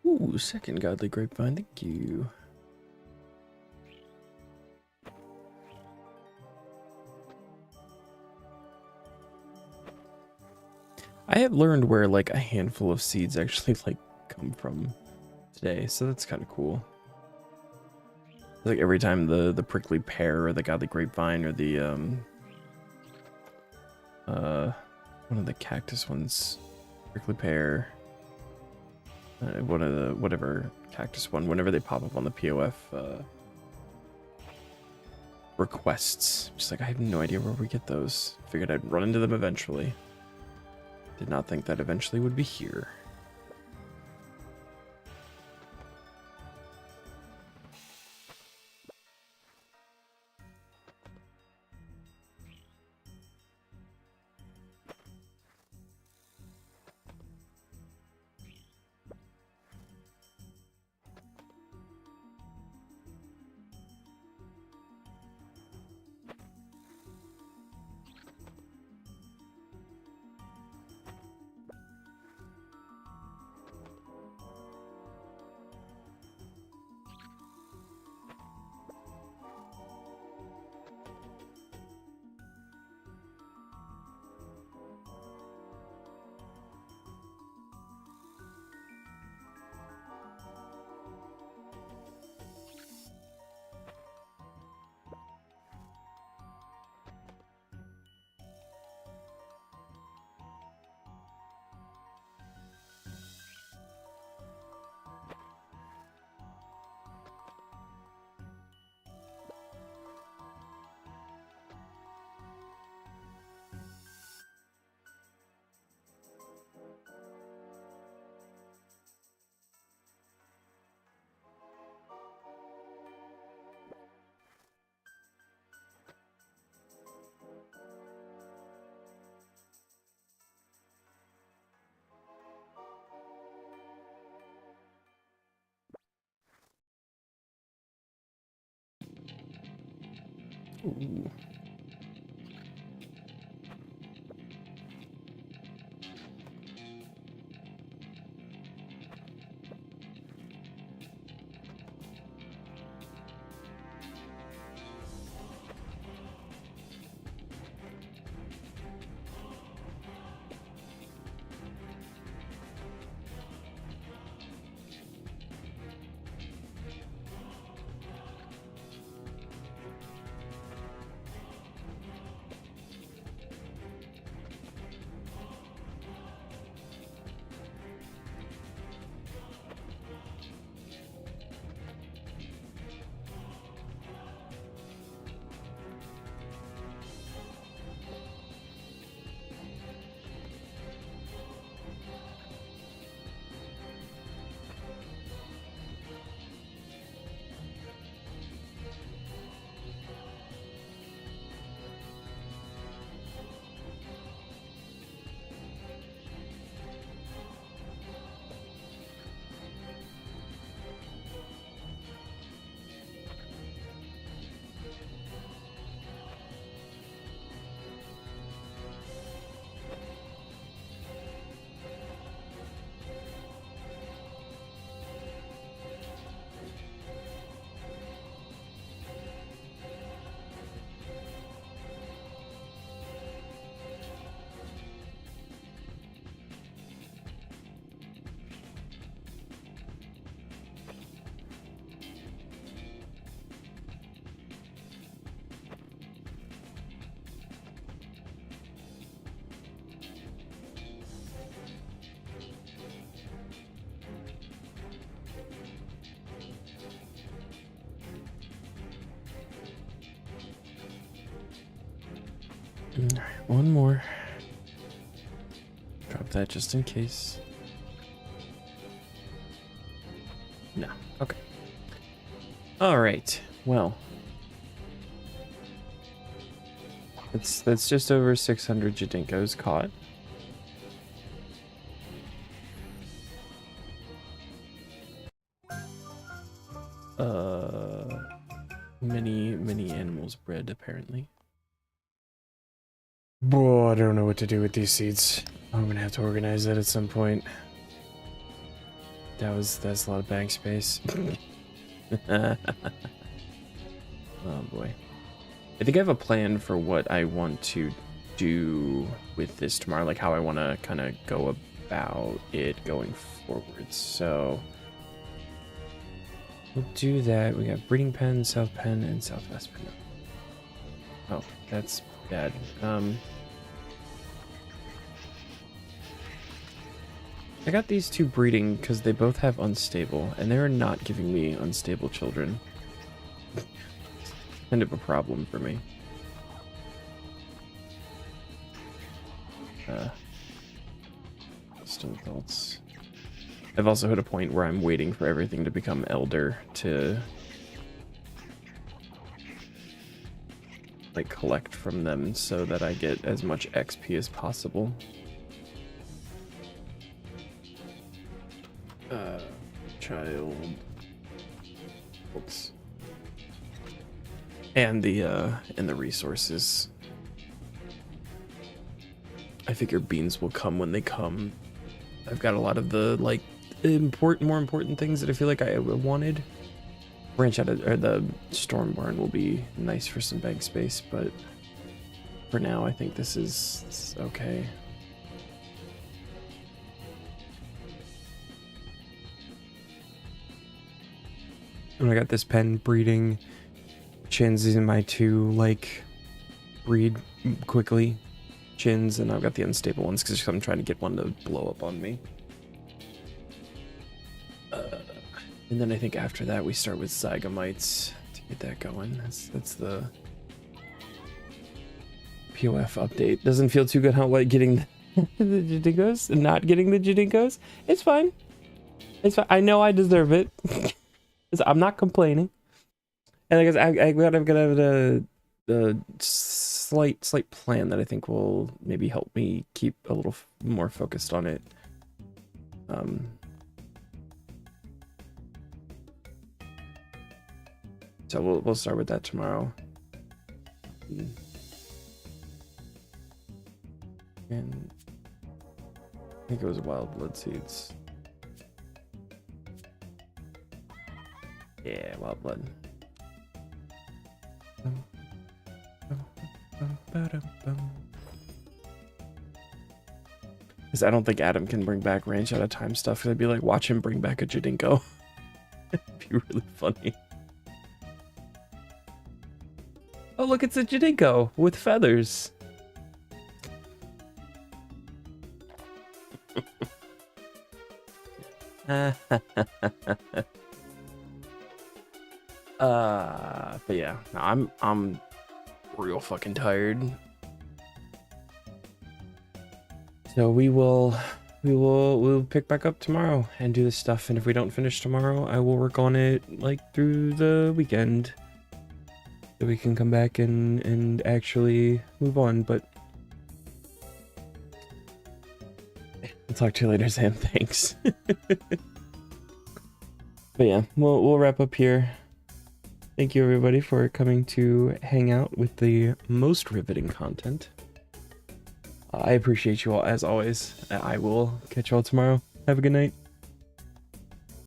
Ooh, second godly grapevine. Thank you. I have learned where like a handful of seeds actually like come from today, so that's kind of cool. Like every time the prickly pear or the godly grapevine or the one of the cactus ones, prickly pear, one of the whatever cactus one, whenever they pop up on the POF requests, just like I have no idea where we get those. Figured I'd run into them eventually. Did not think that eventually would be here. Ooh. Alright, one more. Drop that just in case. No. Okay. Alright. Well. That's just over 600 Jadinkos caught. Many animals bred, apparently. Boy, I don't know what to do with these seeds. I'm gonna have to organize that at some point. That's a lot of bank space. Oh boy. I think I have a plan for what I want to do with this tomorrow, like how I want to kind of go about it going forward. So we'll do that. We got breeding pen, south pen, and southwest pen. Oh, that's bad. I got these two breeding because they both have unstable, and they're not giving me unstable children. Kind of a problem for me. Still adults. I've also hit a point where I'm waiting for everything to become elder to like collect from them so that I get as much XP as possible. Child. Oops. And the resources. I figure beans will come when they come. I've got a lot of the like more important things that I feel like I wanted. Branch out or the storm barn will be nice for some bank space, but for now I think this is okay. And I got this pen breeding chins. These are my two like breed quickly chins, and I've got the unstable ones because I'm trying to get one to blow up on me. And then I think after that we start with zygomites to get that going. That's the POF update. Doesn't feel too good how like getting the Jadinkos and not getting the Jadinkos. It's fine. It's fine. I know I deserve it. I'm not complaining. And I guess I've got the slight plan that I think will maybe help me keep a little more focused on it. So we'll start with that tomorrow. And I think it was wild blood seeds. Yeah, wild blood. Because I don't think Adam can bring back range out of time stuff. I'd be like, watch him bring back a Jadinko. It'd be really funny. Oh, look, it's a Jadinko with feathers. But yeah, no, I'm real fucking tired. So we'll pick back up tomorrow and do this stuff, and if we don't finish tomorrow, I will work on it like through the weekend. So we can come back and actually move on, but I'll talk to you later, Sam. Thanks. But yeah, we'll wrap up here. Thank you everybody for coming to hang out with the most riveting content. I appreciate you all as always. I will catch you all tomorrow. Have a good night.